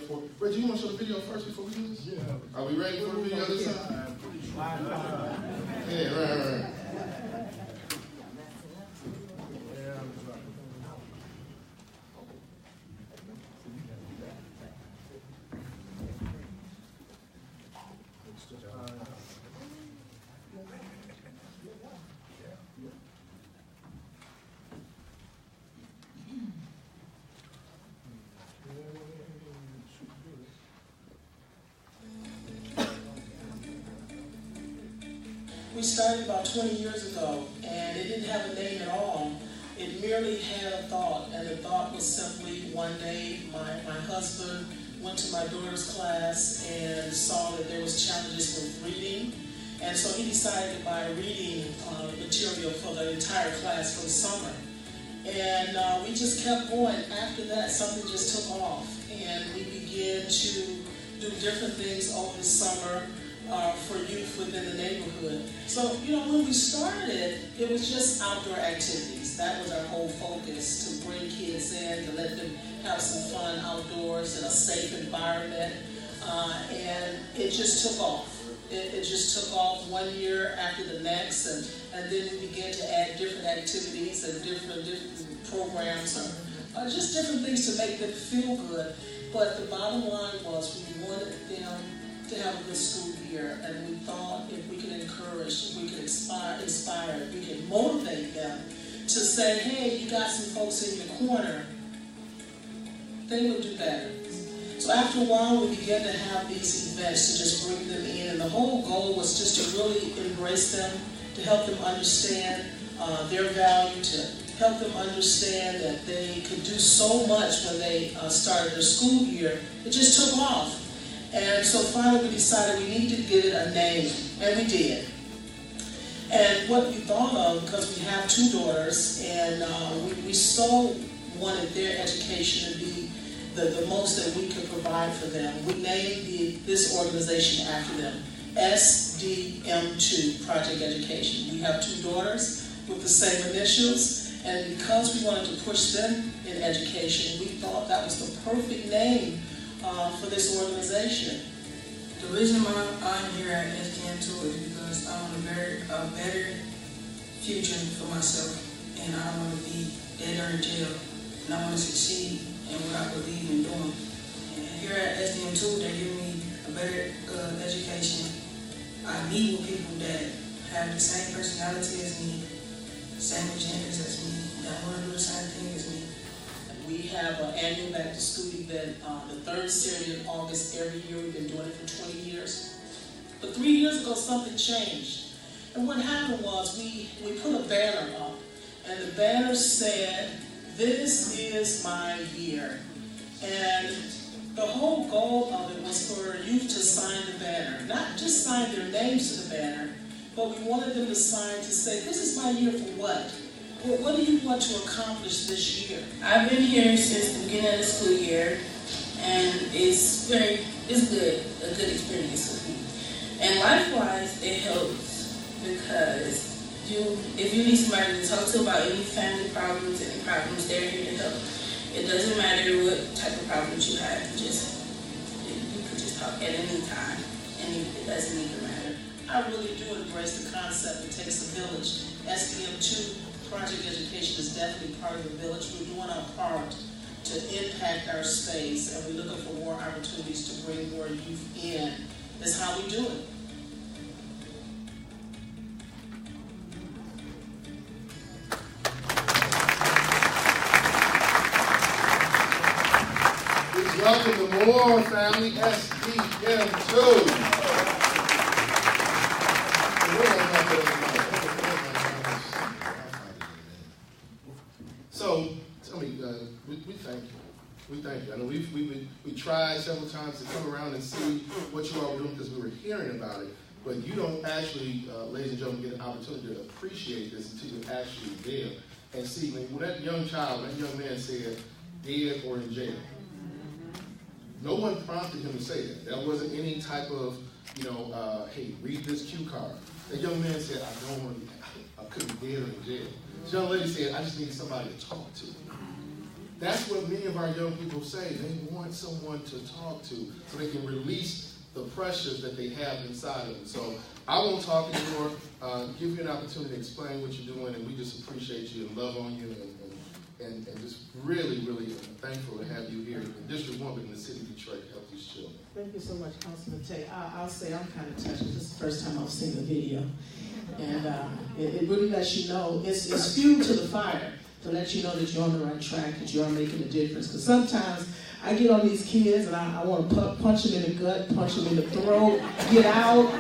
for. Reggie, you want to show the video first before we do this? Yeah. Are we ready for the video this time? Yeah, right. We started about 20 years ago, and it didn't have a name at all. It merely had a thought, and the thought was simply one day my husband went to my daughter's class and saw that there was challenges with reading, and so he decided to buy reading material for the entire class for the summer. And we just kept going. After that, something just took off, and we began to do different things over the summer. for youth within the neighborhood. So, when we started, it was just outdoor activities. That was our whole focus, to bring kids in, to let them have some fun outdoors in a safe environment. And it just took off. It just took off 1 year after the next, and then we began to add different activities and different programs, or just different things to make them feel good. But the bottom line was we wanted them to have a good school year, and we thought if we could encourage, if we could inspire, if we could motivate them to say, hey, you got some folks in your corner, they would do better. So after a while, we began to have these events to just bring them in, and the whole goal was just to really embrace them, to help them understand their value, to help them understand that they could do so much when they started their school year. It just took off. And so finally we decided we needed to give it a name, and we did. And what we thought of, because we have 2 daughters, and we so wanted their education to be the most that we could provide for them, we named this organization after them, SDM2, Project Education. We have 2 daughters with the same initials, and because we wanted to push them in education, we thought that was the perfect name for this organization. The reason why I'm here at SDM2 is because I want a better future for myself, and I don't want to be dead or in jail, and I want to succeed in what I believe in doing. And here at SDM2, they give me a better education. I meet with people that have the same personality as me, same agendas as me, that want to do the same thing as me. We have an annual back to school event, the 3rd Saturday in August every year. We've been doing it for 20 years. But 3 years ago, something changed. And what happened was we put a banner up, and the banner said, "This is my year." And the whole goal of it was for youth to sign the banner. Not just sign their names to the banner, but we wanted them to sign to say, "This is my year for what? What do you want to accomplish this year?" I've been here since the beginning of the school year, and it's good, a good experience with me. And life-wise, it helps because if you need somebody to talk to about any family problems, any problems, they're here to help. It doesn't matter what type of problems you have, you can just talk at any time, and it doesn't even matter. I really do embrace the concept it takes a village. SDM2 Project Education is definitely part of the village. We're doing our part to impact our space, and we're looking for more opportunities to bring more youth in. That's how we do it. Please welcome the Moore family, SDM2. So, tell me, we thank you. We thank you. I know we tried several times to come around and see what you all were doing because we were hearing about it, but you don't actually, ladies and gentlemen, get an opportunity to appreciate this until you're actually there and see. When that young child, that young man said, dead or in jail, no one prompted him to say that. That wasn't any type of, hey, read this cue card. That young man said, I couldn't be dead or in jail. This young lady said, I just need somebody to talk to. That's what many of our young people say. They want someone to talk to so they can release the pressures that they have inside of them. So I won't talk anymore. Give you an opportunity to explain what you're doing, and we just appreciate you and love on you and just really, really thankful to have you here in District 1 in the city of Detroit to help these children. Thank you so much, Councilman Tate. I'll say I'm kind of touched. This is the first time I've seen the video. And it really lets you know, it's fuel to the fire to let you know that you're on the right track, that you are making a difference. Because sometimes I get on these kids and I want to punch them in the gut, punch them in the throat, get out.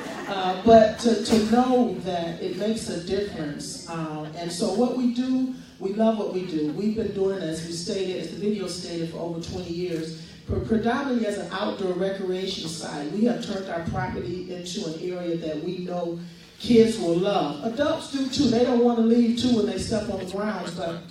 But to know that it makes a difference. And so what we do, we love what we do. We've been doing it, as we stated, as the video stated, for over 20 years. Predominantly as an outdoor recreation site. We have turned our property into an area that we know kids will love. Adults do too. They don't want to leave too when they step on the grounds, but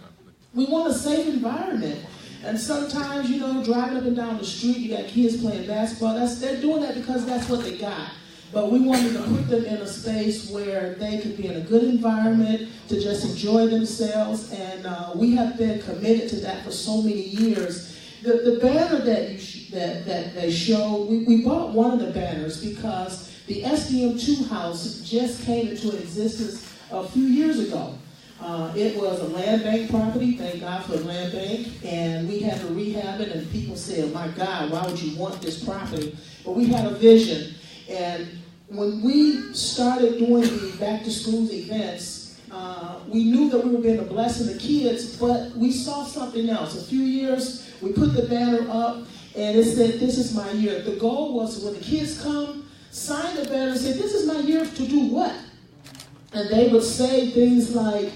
we want a safe environment. And sometimes, driving up and down the street, you got kids playing basketball. They're doing that because that's what they got. But we wanted to put them in a space where they could be in a good environment, to just enjoy themselves, and we have been committed to that for so many years. The banner that they showed, we bought one of the banners because the SDM2 house just came into existence a few years ago. It was a land bank property, thank God for the land bank, and we had to rehab it, and people said, my God, why would you want this property? But we had a vision, and when we started doing the back to school events, we knew that we were being a blessing to kids, but we saw something else. A few years, we put the banner up, and it said, this is my year. The goal was when the kids come, sign the banner and say, this is my year to do what? And they would say things like,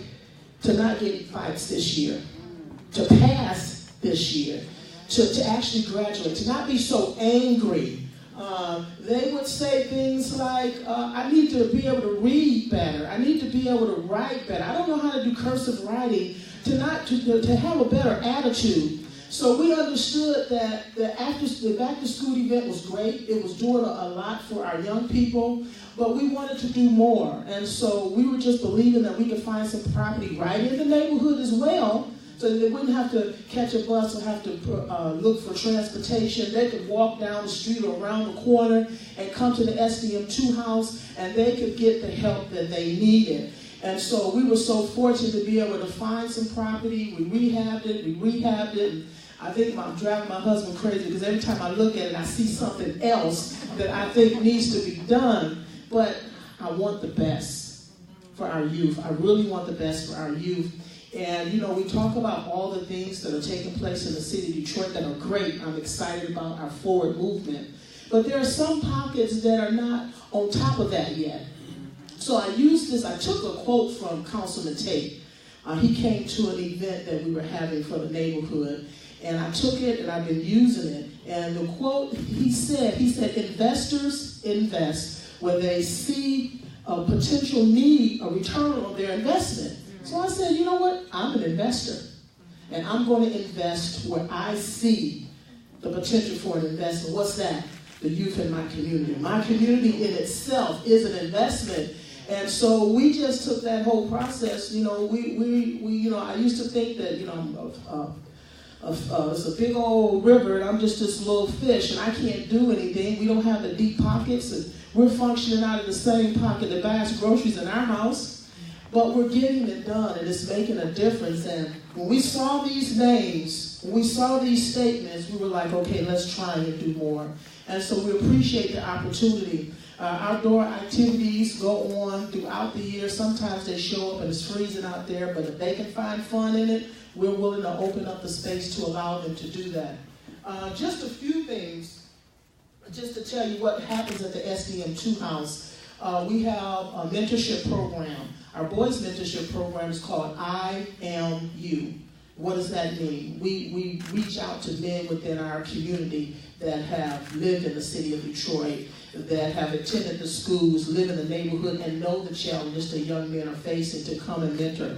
to not get fights this year, to pass this year, to actually graduate, to not be so angry. They would say things like, I need to be able to read better. I need to be able to write better. I don't know how to do cursive writing, to have a better attitude. So we understood that the back to school event was great. It was doing a lot for our young people, but we wanted to do more. And so we were just believing that we could find some property right in the neighborhood as well, so they wouldn't have to catch a bus or have to look for transportation. They could walk down the street or around the corner and come to the SDM2 house, and they could get the help that they needed. And so we were so fortunate to be able to find some property. We rehabbed it. And I think I'm driving my husband crazy because every time I look at it, I see something else that I think needs to be done. But I want the best for our youth. I really want the best for our youth. And, you know, we talk about all the things that are taking place in the city of Detroit that are great. I'm excited about our forward movement. But there are some pockets that are not on top of that yet. So I took a quote from Councilman Tate. He came to an event that we were having for the neighborhood. And I took it and I've been using it. And the quote, he said, investors invest when they see a potential need, a return on their investment. So I said, you know what? I'm an investor. And I'm going to invest where I see the potential for an investment. What's that? The youth in my community. My community in itself is an investment. And so we just took that whole process. You know, I used to think that, it's a big old river and I'm just this little fish and I can't do anything. We don't have the deep pockets and we're functioning out of the same pocket that buys groceries in our house, but we're getting it done and it's making a difference. And when we saw these names, when we saw these statements, we were like, okay, let's try and do more. And so we appreciate the opportunity. Outdoor activities go on throughout the year. Sometimes they show up and it's freezing out there, but if they can find fun in it, we're willing to open up the space to allow them to do that. Just a few things, just to tell you what happens at the SDM2 house. We have a mentorship program. Our boys' mentorship program is called I Am You. What does that mean? We reach out to men within our community that have lived in the city of Detroit, that have attended the schools, live in the neighborhood, and know the challenges that young men are facing to come and mentor.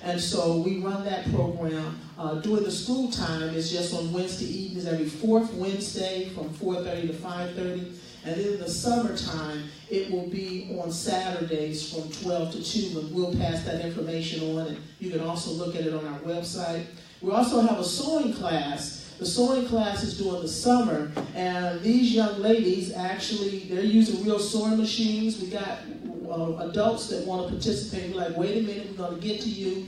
And so we run that program during the school time. It's just on Wednesday evenings, every fourth Wednesday from 4:30 to 5:30. And then in the summertime, it will be on Saturdays from 12 to 2, and we'll pass that information on, and you can also look at it on our website. We also have a sewing class. The sewing class is during the summer, and these young ladies, actually, they're using real sewing machines. We got adults that want to participate. We're like, wait a minute, we're going to get to you.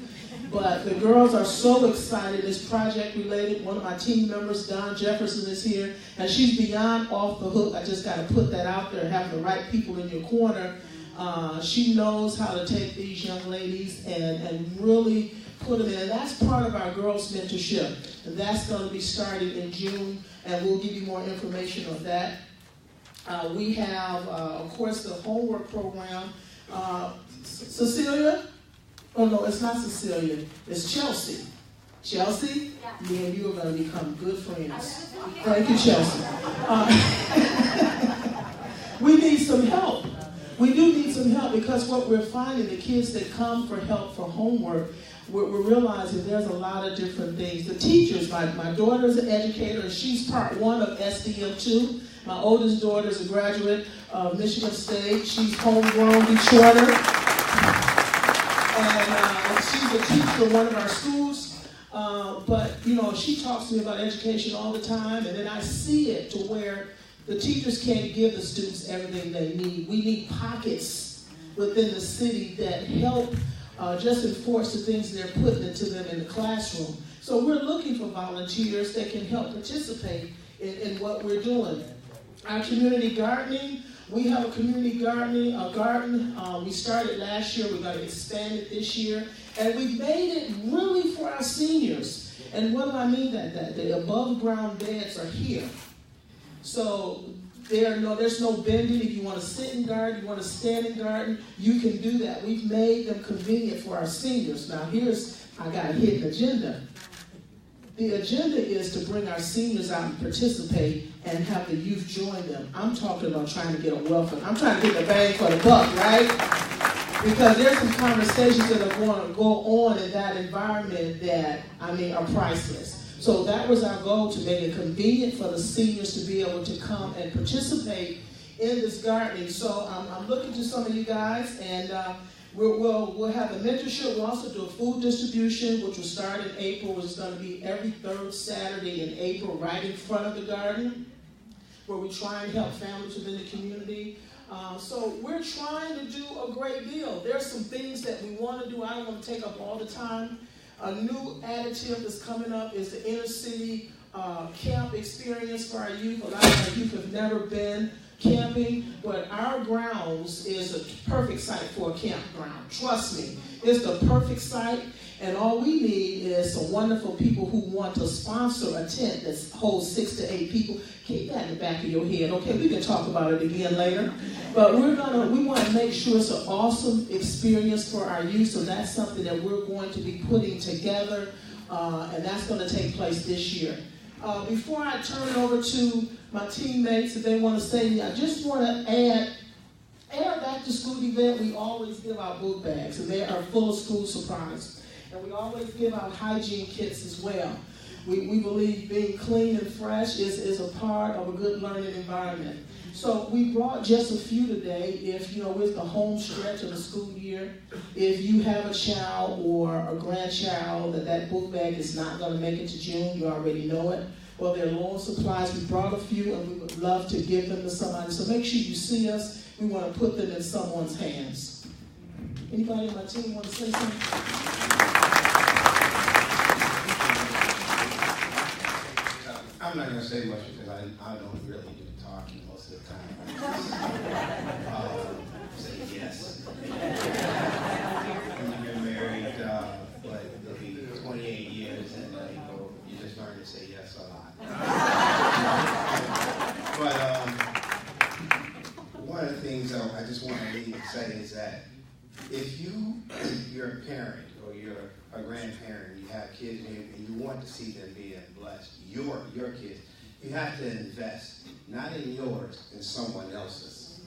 But the girls are so excited. It's project related. One of my team members, Don Jefferson, is here, and she's beyond off the hook. I just got to put that out there, having the right people in your corner. She knows how to take these young ladies and really put them in. And that's part of our girls' mentorship. And that's going to be starting in June, and we'll give you more information on that. We have, of course, the homework program. Cecilia? Oh, no, it's not Cecilia. It's Chelsea. Chelsea? Yeah. Me and you are going to become good friends. Thank you, Chelsea. We need some help. We do need some help because what we're finding, the kids that come for help for homework, we're realizing there's a lot of different things. The teachers, my daughter's an educator, and she's part one of SDM2. My oldest daughter is a graduate of Michigan State. She's homegrown Detroiter. And she's a teacher in one of our schools. But, you know, she talks to me about education all the time, and then I see it to where the teachers can't give the students everything they need. We need pockets within the city that help just enforce the things they're putting into them in the classroom. So we're looking for volunteers that can help participate in what we're doing. Our community gardening, we have a community garden. We started last year, we're going to expand it this year. And we made it really for our seniors. And what do I mean that? The above ground beds are here. So there's no bending. If you want to sit and garden, you want to stand and garden, you can do that. We've made them convenient for our seniors. Now I got a hidden agenda. The agenda is to bring our seniors out and participate and have the youth join them. I'm talking about trying to get a welfare. I'm trying to get the bang for the buck, right? Because there's some conversations that are going to go on in that environment that, are priceless. So that was our goal, to make it convenient for the seniors to be able to come and participate in this gardening. So I'm looking to some of you guys, and we'll have a mentorship. We'll also do a food distribution, which will start in April, which is going to be every third Saturday in April, right in front of the garden, where we try and help families within the community. So we're trying to do a great deal. There's some things that we want to do. I don't want to take up all the time. A new additive that's coming up is the inner city camp experience for our youth. A lot of our youth have never been camping, but our grounds is a perfect site for a campground. Trust me, it's the perfect site, and all we need is some wonderful people who want to sponsor a tent that holds 6 to 8 people. Keep that in the back of your head, okay? We can talk about it again later. But we want to make sure it's an awesome experience for our youth, so that's something that we're going to be putting together, and that's going to take place this year. Before I turn it over to my teammates, if they want to say, I just want to add, at our back to school event, we always give out book bags, and they are full of school supplies. And we always give out hygiene kits as well. We believe being clean and fresh is a part of a good learning environment. So we brought just a few today. If, with the home stretch of the school year, if you have a child or a grandchild that book bag is not going to make it to June, you already know it. Well, they're low on supplies. We brought a few, and we would love to give them to somebody. So make sure you see us. We want to put them in someone's hands. Anybody on my team want to say something? I'm not going to say much because I don't really do the talking most of the time. Say yes. When you've been married, but it'll be 28 years, and you just learn to say yes a lot. But one of the things I just want to leave and say is that if you're a parent or you're a grandparent, you have kids, and you want to see them being blessed, your kids, you have to invest, not in yours, in someone else's.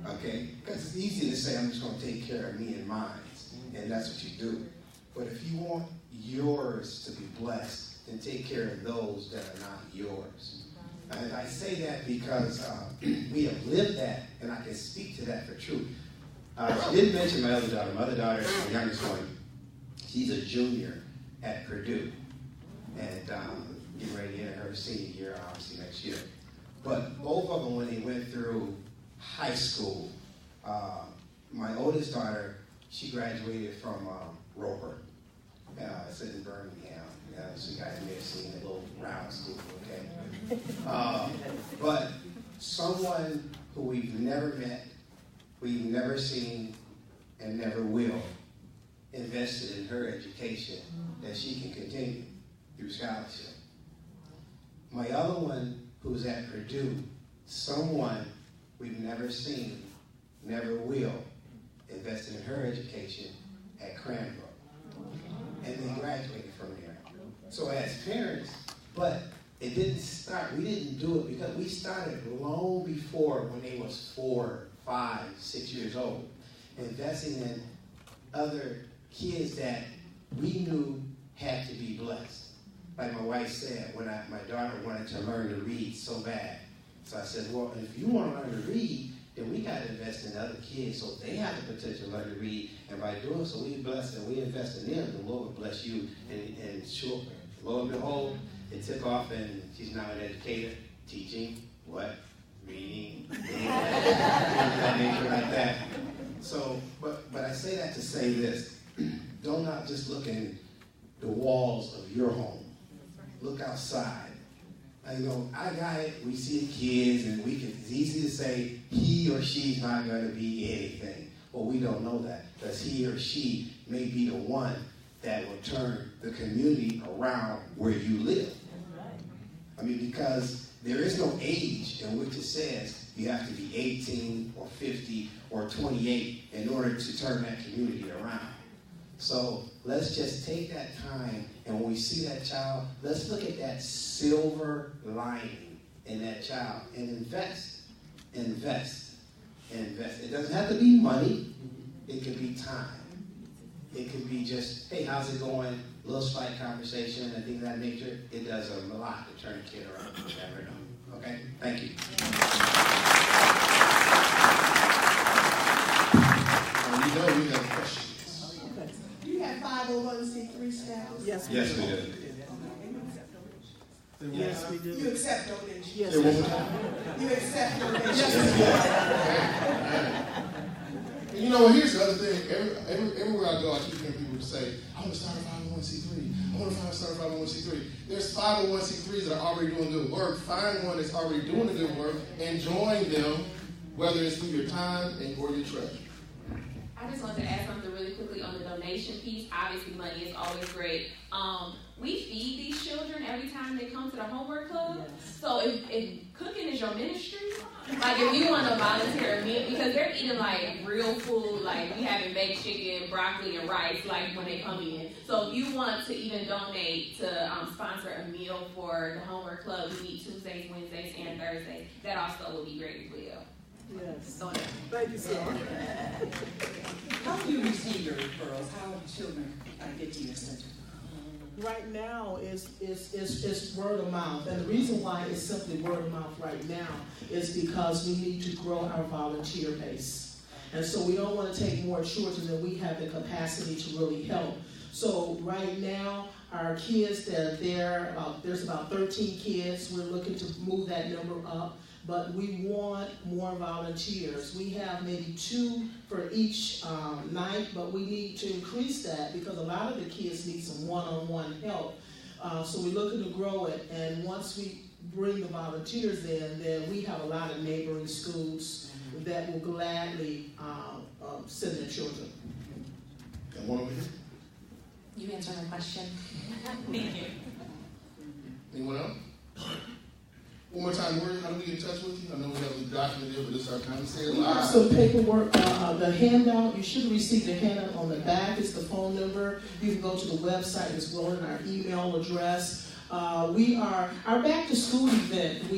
Okay? Because it's easy to say, I'm just going to take care of me and mine, and that's what you do. But if you want yours to be blessed, then take care of those that are not yours. And I say that because we have lived that, and I can speak to that for truth. She didn't mention my other daughter. My other daughter, my youngest one, she's a junior at Purdue, and getting ready to enter her senior year, obviously, next year. But both of them, when they went through high school, my oldest daughter, she graduated from Roper. It's in Birmingham. So you guys may have seen a little round school, okay? But someone who we've never met, we've never seen, and never will, invested in her education that she can continue through scholarship. My other one, who's at Purdue, someone we've never seen, never will, invested in her education at Cranbrook. And they graduated from there. So as parents, but it didn't start, we didn't do it because we started long before when they was 4, 5, 6 years old, investing in other kids that we knew had to be blessed. Like my wife said, when my daughter wanted to learn to read so bad. So I said, well, if you want to learn to read, then we got to invest in other kids so they have the potential to learn to read. And by doing so, we bless and we invest in them, the Lord will bless you. And sure, lo and behold, it took off, and she's now an educator, teaching, what? Reading, things that nature like that. So, but I say that to say this. Don't not just look in the walls of your home. Look outside. I got it. We see the kids, and it's easy to say he or she's not going to be anything. Well, we don't know that, because he or she may be the one that will turn the community around where you live. I mean, because there is no age in which it says you have to be 18 or 50 or 28 in order to turn that community around. So let's just take that time, and when we see that child, let's look at that silver lining in that child and invest. It doesn't have to be money. It could be time. It could be just, hey, how's it going? A little slight conversation and things of that nature. It does a lot to turn a kid around. You never know. Okay? Thank you. You know we have questions. Do you have 501c3 status? Yes, we do. Yes, we do. You accept donations? Yes, we do. You accept donations? Yes. And you know what? Here's the other thing. Everywhere I go, I keep hearing people say, I want to start a 501c3. I want to start a 501c3. There's 501c3s that are already doing good work. Find one that's already doing the good work and join them, whether it's through your time or your treasure. I just wanted to add something really quickly on the donation piece. Obviously, money is always great. We feed these children every time they come to the homework club. Yes. So if cooking is your ministry, like if you want to volunteer a meal, because they're eating like real food, like we having baked chicken, broccoli, and rice, like when they come in. So if you want to even donate to sponsor a meal for the homework club, we meet Tuesdays, Wednesdays, and Thursdays. That also would be great as well. Yes. So, yeah. Thank you so much. How do you receive your referrals? How do children get to your center? Right now, it's word of mouth. And the reason why it's simply word of mouth right now is because we need to grow our volunteer base. And so we don't want to take more children than we have the capacity to really help. So right now, our kids that are there, there's about 13 kids. We're looking to move that number up. But we want more volunteers. We have maybe 2 for each night, but we need to increase that because a lot of the kids need some one-on-one help. So we're looking to grow it, and once we bring the volunteers in, then we have a lot of neighboring schools that will gladly send their children. Got one over here? You answer my question. Thank you. Anyone else? One more time, how do we get in touch with you? I know we have a document there, but this is our time to say it We have live. some paperwork, the handout, you should receive the handout on the back. It's the phone number. You can go to the website as well and our email address. Our back to school event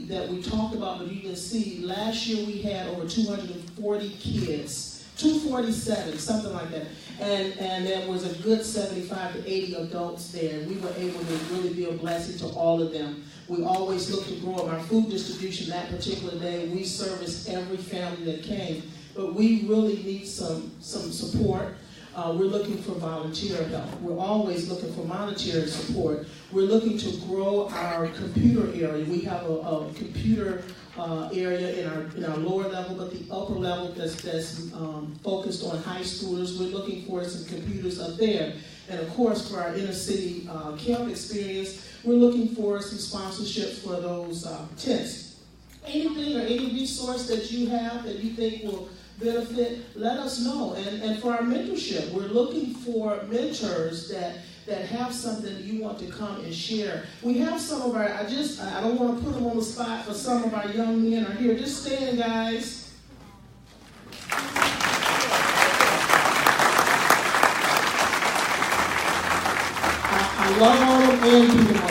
that we talked about, but you can see last year we had over 240 kids, 247, something like that. And there was a good 75 to 80 adults there. We were able to really be a blessing to all of them. We always look to grow our food distribution that particular day. We serviced every family that came, but we really need some support. We're looking for volunteer help. We're always looking for monetary support. We're looking to grow our computer area. We have a computer area in our lower level, but the upper level that's focused on high schoolers. We're looking for some computers up there. And of course, for our inner city camp experience, we're looking for some sponsorships for those tents. Anything or any resource that you have that you think will benefit, let us know. And for our mentorship, we're looking for mentors that have something that you want to come and share. We have some of our, I don't want to put them on the spot, but some of our young men are here. Just stand, guys. I love on them and beat them up.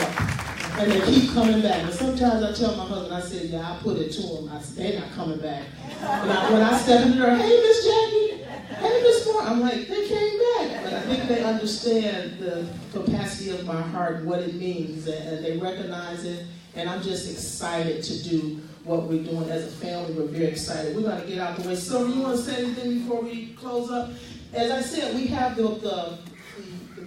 And they keep coming back. And sometimes I tell my husband, I say, yeah, I put it to them. I said, they're not coming back. When I step in there, hey, Miss Jackie, hey, Miss Moore, I'm like, they came back. But I think think they understand the capacity of my heart and what it means, and they recognize it. And I'm just excited to do what we're doing as a family. We're very excited. We're going to get out the way. So, you want to say anything before we close up? As I said, we have the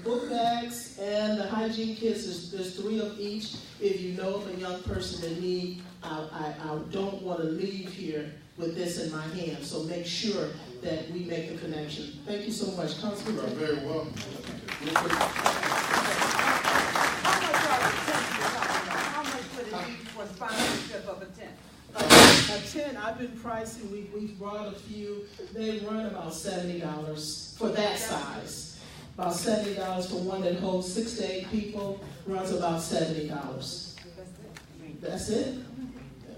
book bags and the hygiene kits. There's 3 of each. If you know of a young person in need, I don't want to leave here with this in my hand. So make sure that we make the connection. Thank you so much. Councilman. You are very welcome. How much would it be for sponsorship of a tent? A tent, I've been pricing, we've brought a few. They run about $70 for that size. About $70 for one that holds 6 to 8 people, runs about $70. That's it.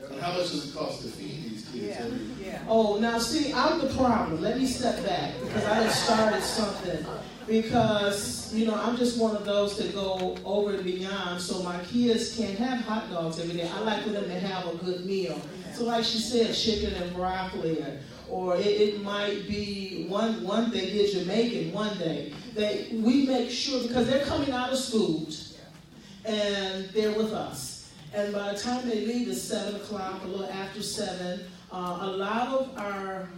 And how much does it cost to feed these kids every year? Oh, now see, I'm the problem. Let me step back because I have started something. Because, you know, I'm just one of those that go over and beyond, so my kids can't have hot dogs every day. I like for them to have a good meal. So like she said, chicken and broccoli, or it might be one they did Jamaican one day. We make sure, because they're coming out of school, and they're with us. And by the time they leave, it's 7 o'clock, a little after 7. A lot of our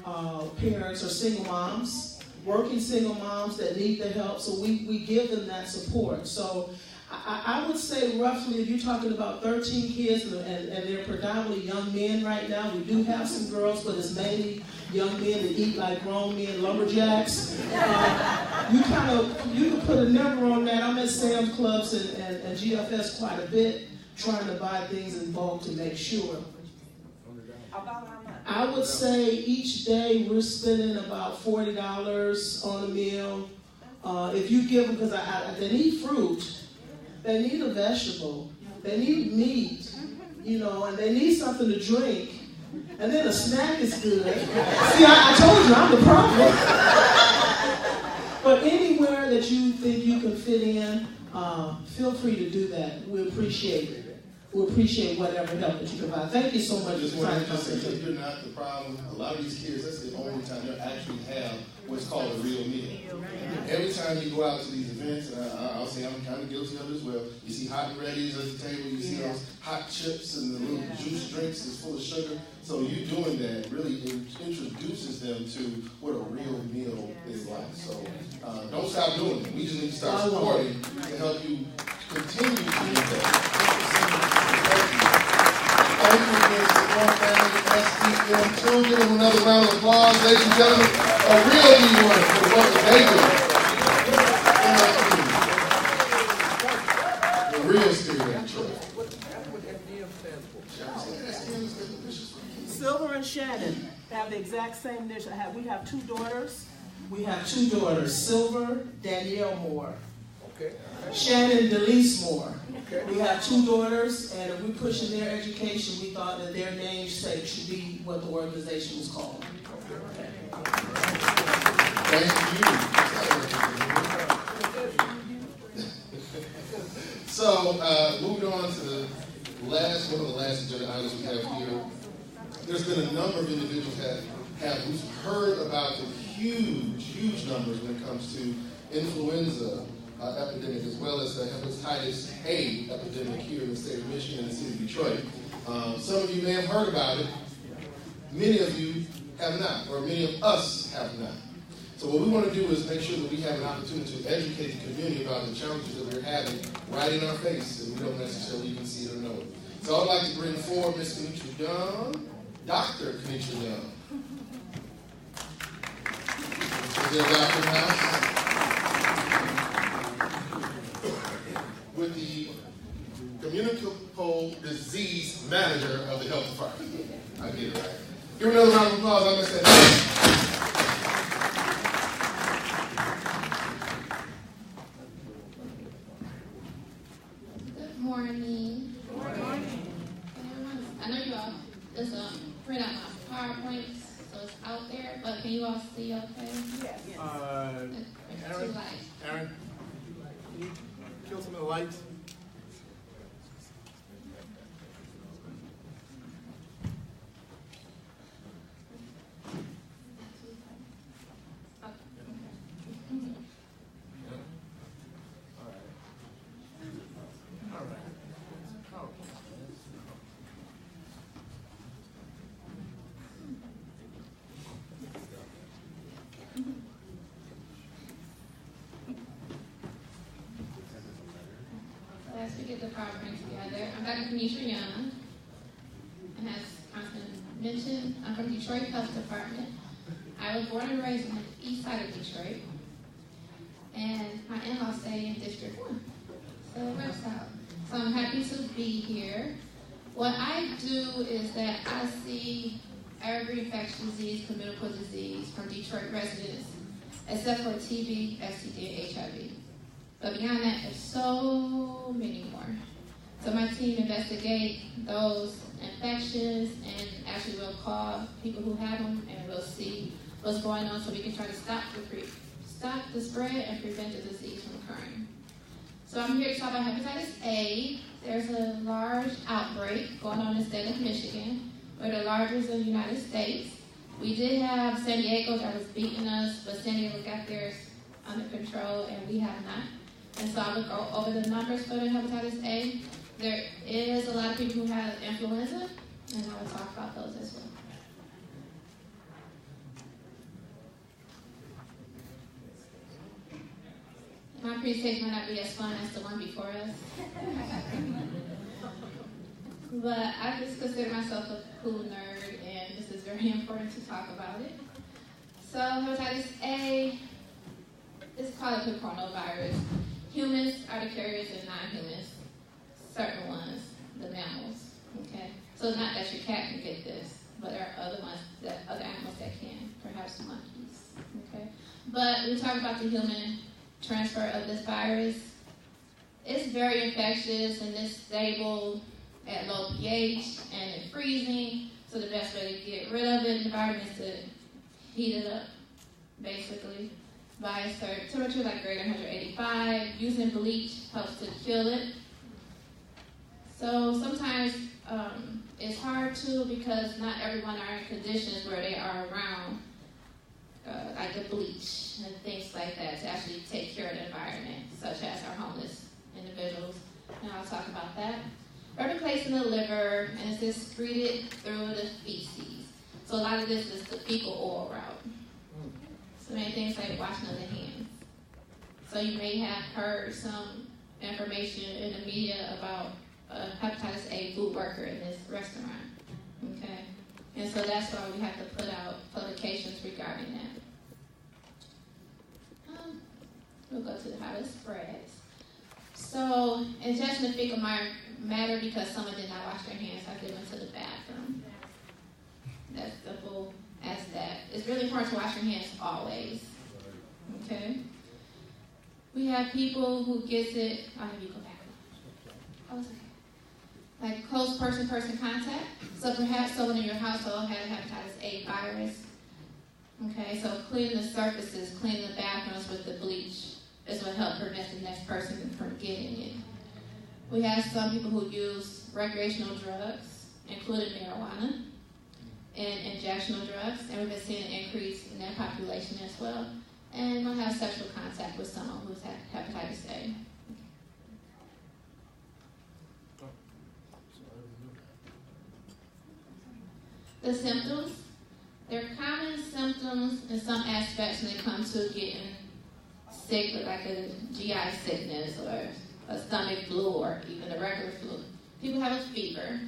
parents are single moms, working single moms that need the help, so we give them that support. So I would say roughly, if you're talking about 13 kids, and they're predominantly young men right now, we do have some girls, but it's mainly young men that eat like grown men, lumberjacks. You can put a number on that. I'm at Sam's Clubs and GFS quite a bit, trying to buy things in bulk to make sure. I would say each day we're spending about $40 on a meal. If you give them, because they need fruit, they need a vegetable, they need meat, you know, and they need something to drink. And then a snack is good. See, I told you I'm the problem. But anywhere that you think you can fit in, feel free to do that. We appreciate it. We appreciate whatever help that you provide. Thank you so much. Just want to say that you're not the problem. A lot of these kids, that's the only time they actually have what's called a real meal. Every time you go out to these events, I'll say I'm kind of guilty of it as well. You see hot and ready's at the table. You see those hot chips and the little juice drinks that's full of sugar. So you doing that really introduces them to what a real meal is like. So don't stop doing it. We just need to start supporting to help you continue to do that. Thank you again to the Warren family, STM children. Give them another round of applause, ladies and gentlemen. A real D1 for the work that they do. The real spirit of Detroit. Silver and Shannon have the exact same dish. We have 2 daughters. We have 2 daughters, Silver Danielle Moore. Okay. Shannon Delise Moore. Okay. We have 2 daughters, and if we're pushing their education, we thought that their namesake should be what the organization was called. Okay. Thank you. So, moving on to the one of the last agenda items we have here. There's been a number of individuals who've heard about the huge numbers when it comes to influenza epidemic, as well as the hepatitis A epidemic here in the state of Michigan and the city of Detroit. Some of you may have heard about it. Many of you have not, or many of us have not. So what we want to do is make sure that we have an opportunity to educate the community about the challenges that we're having right in our face, and we don't necessarily even see it or know it. So I'd like to bring forward Ms. Kenitra Young, Dr. Kenitra Young. Is there a doctor in the house? With the communicable disease manager of the health department. I get it right. Give another round of applause. I'm going to say Good morning. Good morning. I know you all just print out my PowerPoint, so it's out there, but can you all see okay? Yes. Aaron, can you kill some of the lights? as we get the PowerPoint together, I'm Dr. Kenesha Young, and as Councilman mentioned, I'm from Detroit Health Department. I was born and raised on the east side of Detroit, and my in-laws stay in District 1, so it works out. So I'm happy to be here. What I do is that I see every infectious disease, communicable disease from Detroit residents, except for TB, STD, and HIV. But beyond that, there's so many more. So my team investigate those infections and actually we'll call people who have them and we'll see what's going on so we can try to stop the spread and prevent the disease from occurring. So I'm here to talk about hepatitis A. There's a large outbreak going on in the state of Michigan. We're the largest in the United States. We did have San Diego that was beating us, but San Diego got theirs under control and we have not. And so I will go over the numbers for the hepatitis A. There is a lot of people who have influenza, and I will talk about those as well. My presentation might not be as fun as the one before us. But I just consider myself a cool nerd, and this is very important to talk about it. So hepatitis A is called a coronavirus. Humans are the carriers and non-humans, certain ones, the mammals, okay? So it's not that your cat can get this, but there are other ones, other animals that can, perhaps monkeys, okay? But we talk about the human transfer of this virus. It's very infectious and it's stable at low pH and in freezing. So the best way to get rid of it in the environment is to heat it up, basically, by a certain temperature, like greater 185. Using bleach helps to kill it. So sometimes it's hard too because not everyone are in conditions where they are around like the bleach and things like that to actually take care of the environment, such as our homeless individuals. And I'll talk about that. Replicates in the liver and it's excreted through the feces. So a lot of this is the fecal oil route. So many things like washing of the hands. So you may have heard some information in the media about a hepatitis A food worker in this restaurant. Okay? And so that's why we have to put out publications regarding that. We'll go to how it spreads. So ingestion of fecal matter because someone did not wash their hands after they went to the bathroom. That's simple as that. It's really important to wash your hands always. Okay? We have people who gets it. I'll have you go back. Oh, it's okay. Like close person-person contact. So perhaps someone in your household had a hepatitis A virus. Okay, so cleaning the surfaces, cleaning the bathrooms with the bleach is what helps prevent the next person from getting it. We have some people who use recreational drugs, including marijuana, and injectional drugs, and we've been seeing an increase in that population as well. And we'll have sexual contact with someone who's had hepatitis A. The symptoms, they're common symptoms in some aspects when it comes to getting sick with like a GI sickness or a stomach flu or even a regular flu. People have a fever.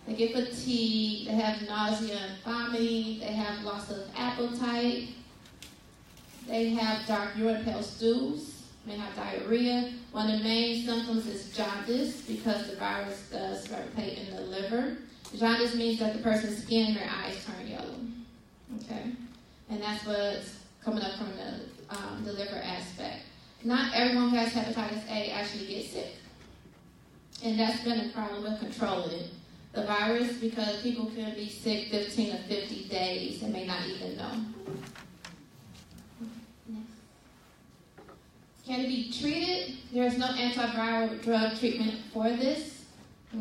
They get fatigue, they have nausea and vomiting, they have loss of appetite, they have dark urine pale stools, they have diarrhea. One of the main symptoms is jaundice because the virus does replicate in the liver. Jaundice means that the person's skin and their eyes turn yellow, okay? And that's what's coming up from the liver aspect. Not everyone who has hepatitis A actually gets sick. And that's been a problem with controlling the virus because people can be sick 15 to 50 days and may not even know. Can it be treated? There's no antiviral drug treatment for this,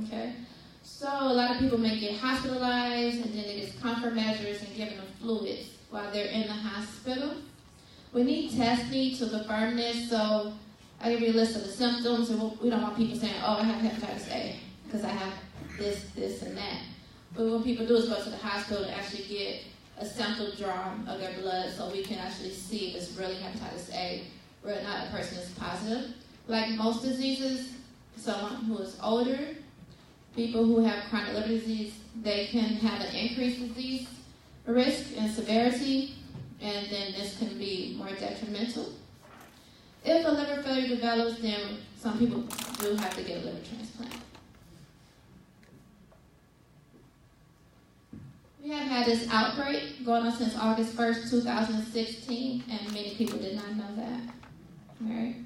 okay? So a lot of people may get hospitalized and then they get comfort measures and given them fluids while they're in the hospital. We need testing to confirm this, so I give you a list of the symptoms, and we don't want people saying, oh, I have hepatitis A because I have this, and that. But what people do is go to the hospital to actually get a sample drawn of their blood so we can actually see if it's really hepatitis A, whether or not a person is positive. like most diseases, someone who is older, people who have chronic liver disease, they can have an increased disease risk and severity, and then this can be more detrimental. If a liver failure develops, then some people do have to get a liver transplant. We have had this outbreak going on since August 1st, 2016, and many people did not know that. All right?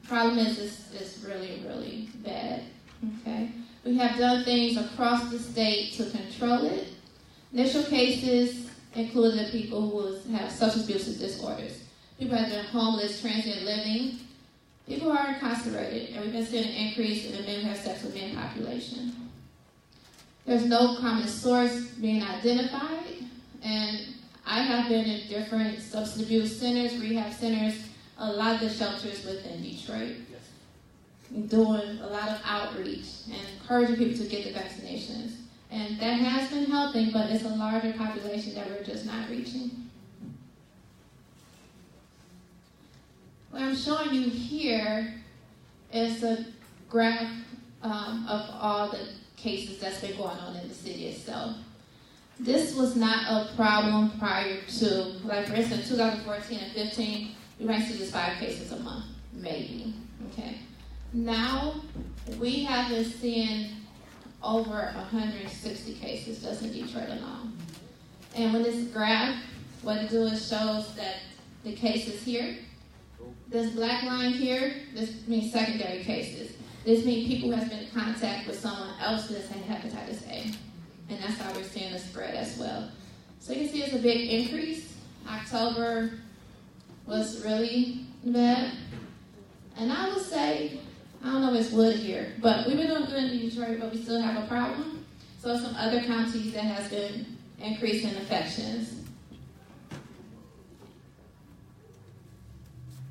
Problem is, it's really, really bad. Okay? We have done things across the state to control it. Initial cases included people who have substance abuse disorders, people that are homeless, transient living, people who are incarcerated, and we've been seeing an increase in the men who have sex with men population. There's no common source being identified, and I have been in different substance abuse centers, rehab centers, a lot of the shelters within Detroit, doing a lot of outreach and encouraging people to get the vaccinations. And that has been helping, but it's a larger population that we're just not reaching. What I'm showing you here is a graph of all the cases that's been going on in the city itself. This was not a problem prior to, like for instance, 2014 and 15, we might see just 5 cases a month, maybe, okay? Now, we have been seeing over 160 cases just in Detroit alone. And with this graph, what it does is shows that the cases here, this black line here, this means secondary cases. This means people who have been in contact with someone else that's had hepatitis A. And that's how we're seeing the spread as well. So you can see it's a big increase. October was really bad. And I would say, I don't know if it's wood here, but we've been doing good in Detroit, but we still have a problem. So some other counties that has been increasing infections.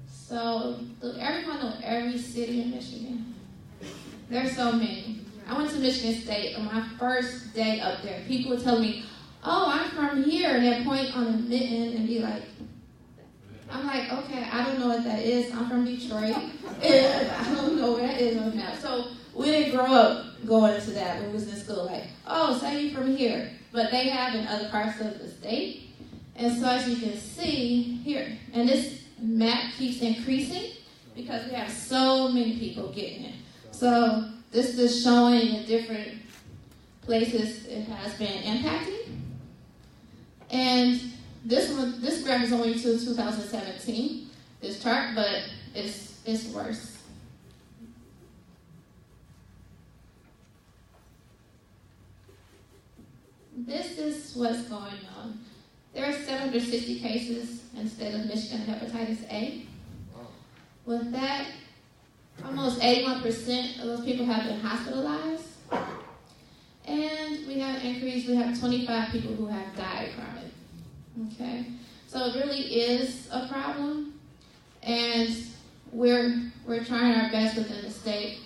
So does everyone know every city in Michigan? There's so many. I went to Michigan State on my first day up there. People would tell me, oh, I'm from here, and they'd point on a mitten and be like, I'm like, okay, I don't know what that is. I'm from Detroit. And I don't know where that is on the map. So we didn't grow up going to that when we was in school. Like, oh, say you're from here. But they have in other parts of the state. And so as you can see here, and this map keeps increasing because we have so many people getting it. So this is showing the different places it has been impacting. And this graph is only to 2017, this chart, but it's worse. This is what's going on. There are 760 cases in the state of Michigan of hepatitis A. With that, almost 81% of those people have been hospitalized. And we have an increase, we have 25 people who have died from it. Okay, so it really is a problem, and we're trying our best within the state.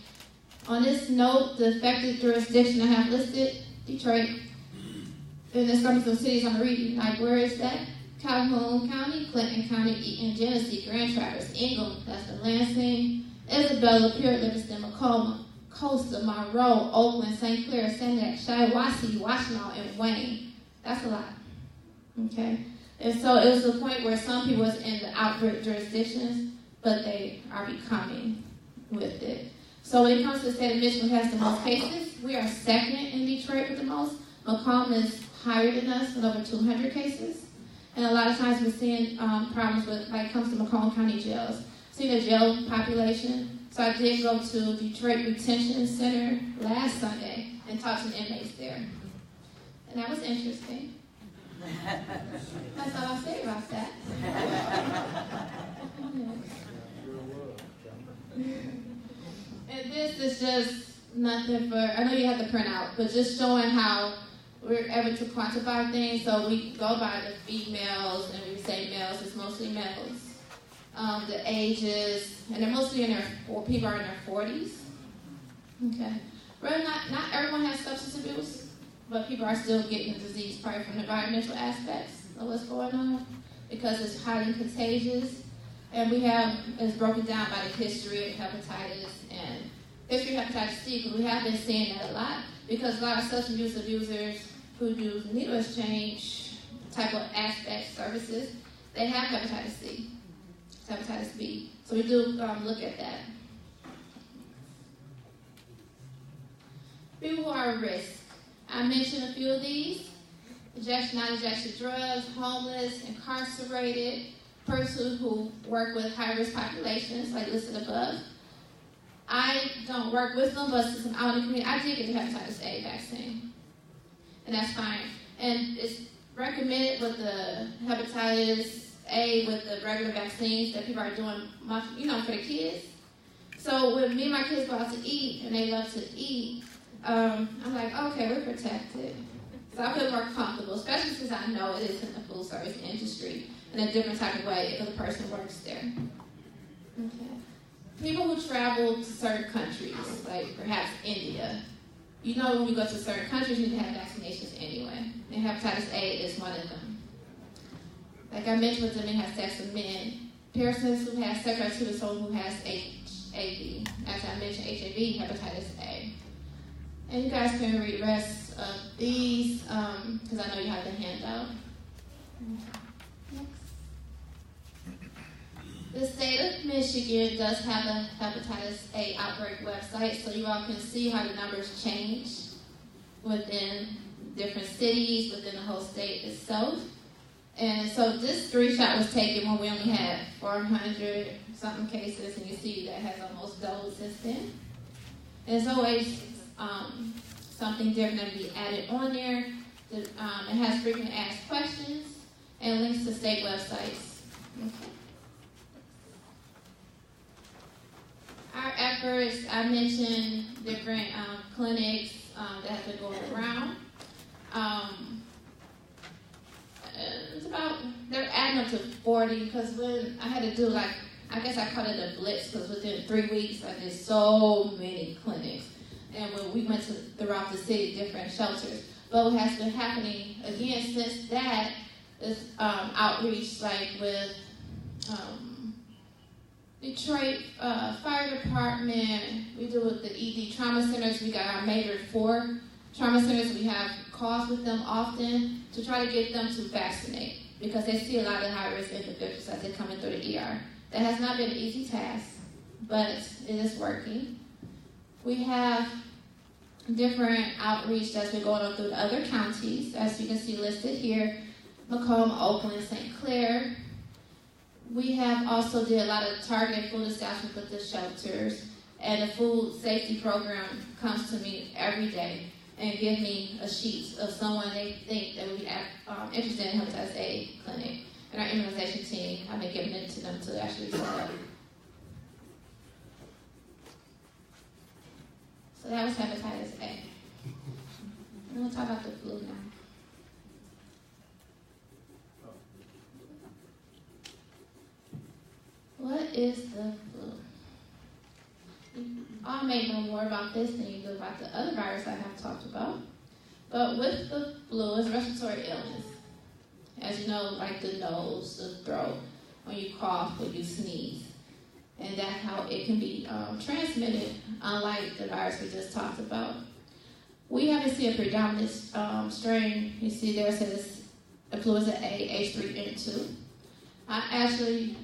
On this note, the affected jurisdiction I have listed, Detroit, and there's some cities I'm reading, like where is that? Calhoun County, Clinton County, Eaton, Genesee, Grand Traverse, Ingham, that's the Lansing, Isabella, Pure, Livingston, Macomb, Costa, Monroe, Oakland, St. Clair, Sendak, Shiawassee, Washtenaw, and Wayne. That's a lot. Okay, and so it was the point where some people was in the outbreak jurisdictions, but they are becoming with it. So when it comes to the state of Michigan, has the most cases. We are second in Detroit with the most. Macomb is higher than us with over 200 cases. And a lot of times we're seeing problems with, like, it comes to Macomb County jails. See the jail population. So I did go to Detroit Retention Center last Sunday and talked to the inmates there. And that was interesting. That's all I'll say about that. And this is just nothing for, I know you have to print out, but just showing how we're able to quantify things. So we go by the females, and we say males, it's mostly males. The ages, and they're mostly in their, or people are in their 40s. Okay. Really not everyone has substance abuse, but people are still getting the disease probably from the environmental aspects of what's going on because it's highly contagious. And we have, it's broken down by the history of hepatitis and history of hepatitis C, because we have been seeing that a lot, because a lot of substance use abusers who do needle exchange type of aspect services, they have hepatitis C, hepatitis B. So we do look at that. People who are at risk. I mentioned a few of these. Injection, non-injection drugs, homeless, incarcerated, persons who work with high-risk populations, like listed above. I don't work with them, but since I'm out in the community, I did get the hepatitis A vaccine. And that's fine. And it's recommended with the hepatitis A with the regular vaccines that people are doing, for the kids. So when me and my kids go out to eat, and they love to eat, I'm like, okay, we're protected. So I feel more comfortable, especially since I know it is in the food service industry in a different type of way if the person works there. Okay. People who travel to certain countries, like perhaps India, when you go to certain countries, you need to have vaccinations anyway. And hepatitis A is one of them. Like I mentioned with the men have sex with men, persons who have sexual activity with someone who has HIV. As I mentioned, HIV, hepatitis A. And you guys can read the rest of these, because I know you have the handout. Next. The state of Michigan does have a hepatitis A outbreak website, so you all can see how the numbers change within different cities, within the whole state itself. And so this screenshot was taken when we only had 400 something cases, and you see that has almost doubled since then. And it's always something different that be added on there. It has frequently asked questions and links to state websites. Okay. Our efforts, I mentioned different clinics that have been going around. It's about, they're adding up to 40, because when I had to do I guess I called it a blitz, because within 3 weeks I did so many clinics. And when we went throughout the city, different shelters. But what has been happening, again, since that, is outreach, like with Detroit Fire Department. We do with the ED trauma centers. We got our major 4 trauma centers. We have calls with them often to try to get them to vaccinate, because they see a lot of high-risk individuals as they're coming through the ER. That has not been an easy task, but it is working. We have different outreach that's been going on through the other counties, as you can see listed here: Macomb, Oakland, St. Clair. We have also did a lot of targeted food establishments with the shelters, and the food safety program comes to me every day and give me a sheet of someone they think that would be interested in hepatitis A clinic. And our immunization team, I've been giving it to them to actually set up. So that was hepatitis A. I'm going to talk about the flu now. What is the flu? You all may know more about this than you do about the other virus I have talked about. But with the flu, it's a respiratory illness. As you know, like the nose, the throat, when you cough, when you sneeze. And that's how it can be transmitted, unlike the virus we just talked about. We haven't seen a predominant strain. You see there it says influenza A, H3N2. I actually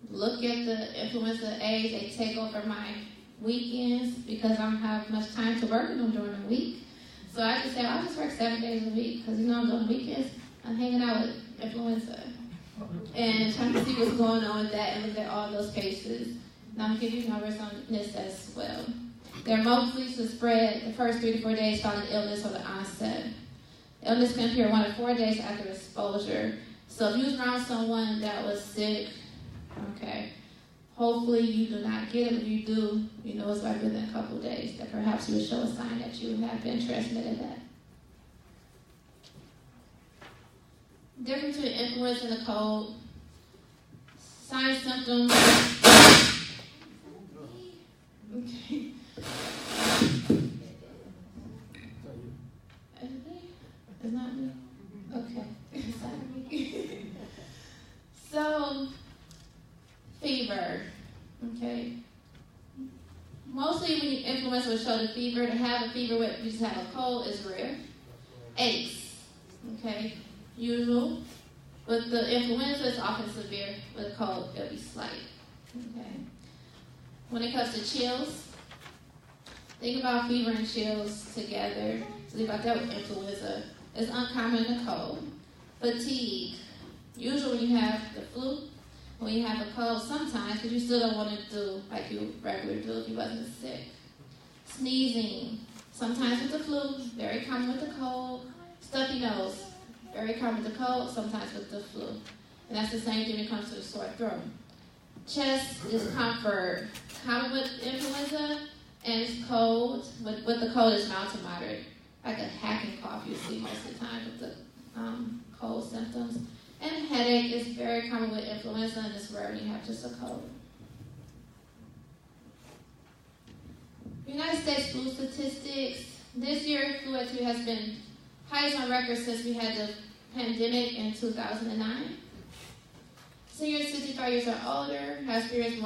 look at the influenza A, they take over my weekends because I don't have much time to work with them during the week. So I just say, I'll just work 7 days a week, because I'm doing weekends, I'm hanging out with influenza and trying to see what's going on with that and look at all those cases. And I'm giving you numbers on this as well. They're mostly to spread the first 3 to 4 days following illness or the onset. Illness can appear 1 to 4 days after exposure. So if you was around someone that was sick, okay, hopefully you do not get it. If you do, you know it's like within a couple of days that perhaps you would show a sign that you have been transmitted that. Difference between influenza and the cold. Signs, symptoms. Okay. It's not me? Okay. Sorry. So, Okay. Mostly when influenza will show the fever, to have a fever with you just have a cold is rare. Aches, okay, usual. With the influenza, it's often severe. With a cold, it'll be slight. Okay. When it comes to chills, think about fever and chills together. Think about that with influenza. It's uncommon in the cold. Fatigue. Usually when you have the flu, when you have a cold sometimes, because you still don't want to do like you regularly do if you wasn't sick. Sneezing. Sometimes with the flu, very common with the cold. Stuffy nose. Very common with the cold, sometimes with the flu. And that's the same thing when it comes to the sore throat. Chest discomfort. Common with influenza, and it's cold. With the cold, it's mild to moderate. Like a hacking cough you see most of the time with the cold symptoms. And headache is very common with influenza, and it's rare when you have just a cold. United States flu statistics. This year, flu activity has been highest on record since we had the pandemic in 2009. Seniors 65 years or older have experienced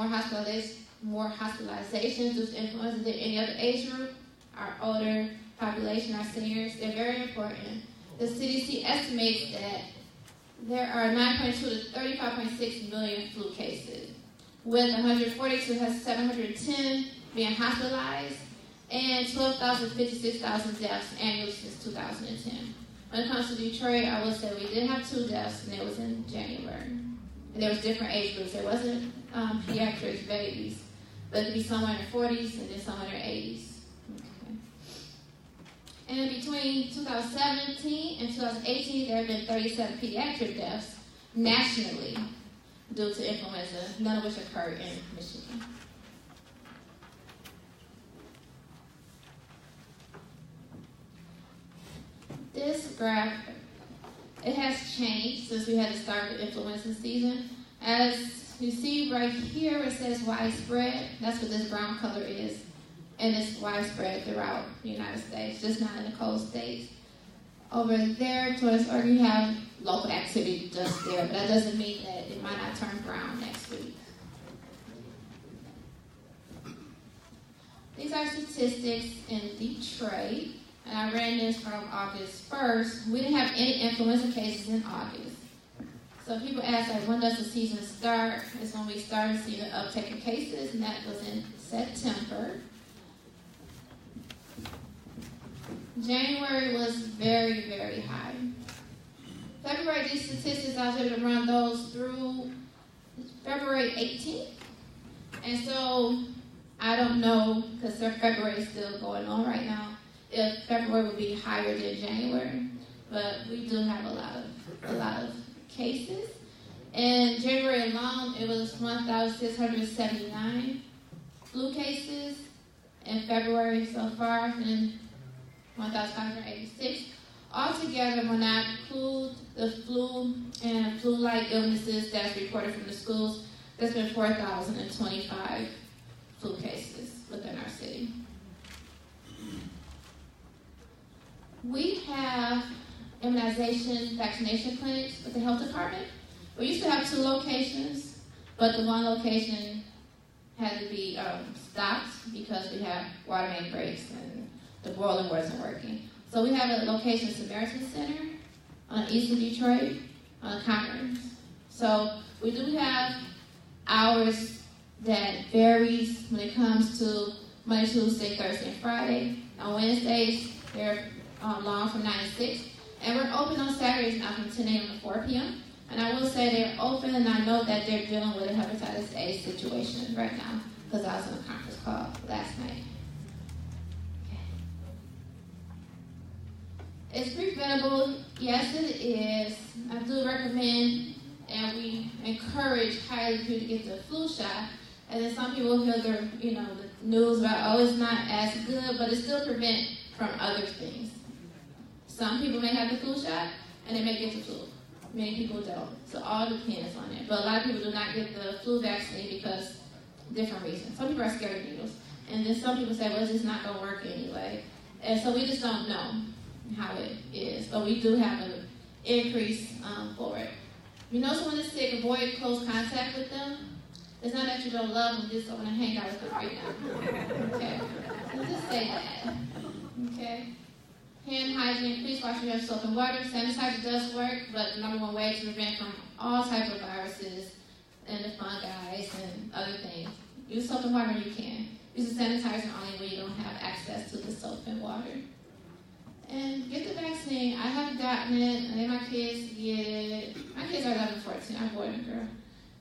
more hospitalizations due to influenza than any other age group. Our older population, our seniors, they're very important. The CDC estimates that there are 9.2 to 35.6 million flu cases, with 142,710 being hospitalized and 12,000 to 56,000 deaths annually since 2010. When it comes to Detroit, I will say we did have 2 deaths, and it was in January. And there was different age groups. There wasn't pediatrics, babies, but it could be somewhere in their 40s and then somewhere in their 80s. Okay. And between 2017 and 2018, there have been 37 pediatric deaths nationally due to influenza, none of which occurred in Michigan. This graph, it has changed since we had to start the influenza season. As you see right here, it says widespread. That's what this brown color is. And it's widespread throughout the United States, just not in the cold states. Over there towards Oregon, you have local activity just there, but that doesn't mean that it might not turn brown next week. These are statistics in Detroit. And I ran this from August 1st. We didn't have any influenza cases in August. So people ask, like, when does the season start? It's when we started seeing an uptick in cases, and that was in September. January was very, very high. February, these statistics, I was able to run those through February 18th. And so I don't know, because February is still going on right now, if February would be higher than January, but we do have a lot of cases. In January alone, it was 1,679 flu cases. In February so far, and 1,586. Altogether, when I include the flu and flu-like illnesses that's reported from the schools, there's been 4,025 flu cases within our city. We have immunization, vaccination clinics with the health department. We used to have 2 locations, but the one location had to be stopped because we had water main breaks and the boiler wasn't working. So we have a location, Samaritan Center, on east of Detroit, on Commerce. So we do have hours that varies when it comes to Monday, Tuesday, Thursday, and Friday. On Wednesdays, they're long from 9 to 6. And we're open on Saturdays now from 10 a.m. to 4 p.m. And I will say they're open, and I know that they're dealing with a hepatitis A situation right now because I was on a conference call last night. Okay. It's preventable. Yes, it is. I do recommend, and we encourage highly people to get the flu shot. And then some people hear the news about, oh, it's not as good, but it still prevents from other things. Some people may have the flu shot, and they may get the flu. Many people don't. So all depends on it. But a lot of people do not get the flu vaccine because of different reasons. Some people are scared of needles. And then some people say, well, it's just not going to work anyway. And so we just don't know how it is. But we do have an increase for it. You know someone is sick, avoid close contact with them. It's not that you don't love them, just don't want to hang out with them right now. Okay? So just say that. Okay? Hand hygiene, please wash your hands with soap and water. Sanitizer does work, but the number one way to prevent from all types of viruses and the fungi and other things. Use soap and water when you can. Use the sanitizer only when you don't have access to the soap and water. And get the vaccine. I haven't gotten it. I need my kids to get it. My kids are 11 and 14. I'm a boy and a girl.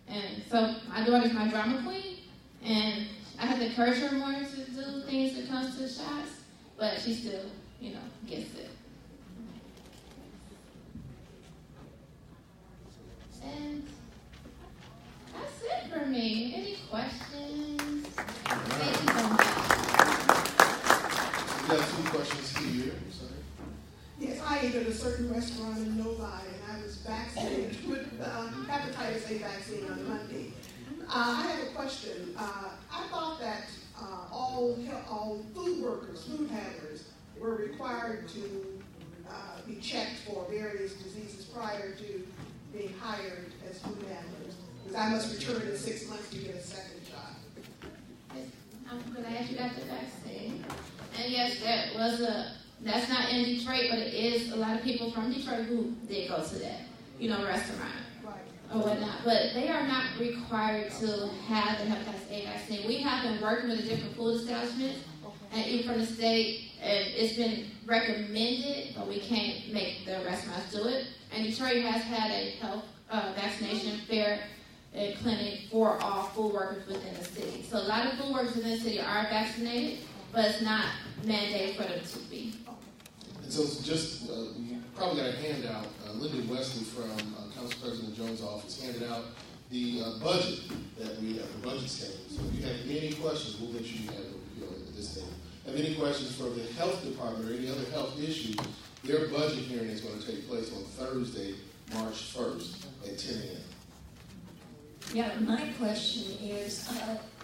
And so my daughter's my drama queen. And I have to encourage her more to do things when it comes to the shots. But she still, gets it. And that's it for me. Any questions? Thank you so much. We got 2 questions here. I'm sorry. Yes, I ate at a certain restaurant in Novi, and I was vaccinated with hepatitis A vaccine on Monday. I have a question. I thought that all food workers, food handlers, were required to be checked for various diseases prior to being hired as food handlers. Because I must return in 6 months to get a second shot. I'm glad you got the vaccine. And yes, that's not in Detroit, but it is a lot of people from Detroit who did go to that, restaurant or whatnot. But they are not required to have the hepatitis A vaccine. We have been working with the different food establishments, and even from the state, and it's been recommended, but we can't make the restaurants do it. And Detroit has had a health vaccination fair clinic for all food workers within the city. So a lot of food workers within the city are vaccinated, but it's not mandated for them to be. And so just, you probably got a handout. Linda Wesley from Council President Jones' office handed out the budget that we have, the budget schedule. So if you have any questions, we'll make sure you have it at this table. Have any questions for the health department or any other health issue? Their budget hearing is going to take place on Thursday, March 1st at 10 a.m. Yeah, my question is,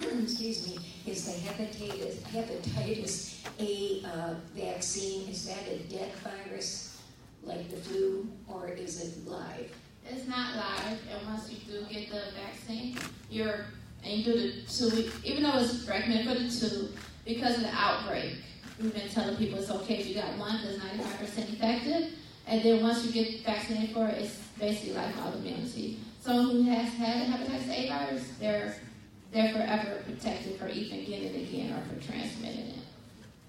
excuse me, is the hepatitis A vaccine, is that a dead virus like the flu, or is it live? It's not live, and once you do get the vaccine, you do the 2 week, even though it's recommended for the 2, because of the outbreak, we've been telling people it's okay if you got 1 because 95% effective, and then once you get vaccinated for it, it's basically lifelong immunity. Someone who has had the hepatitis A virus, they're forever protected for even getting it again or for transmitting it.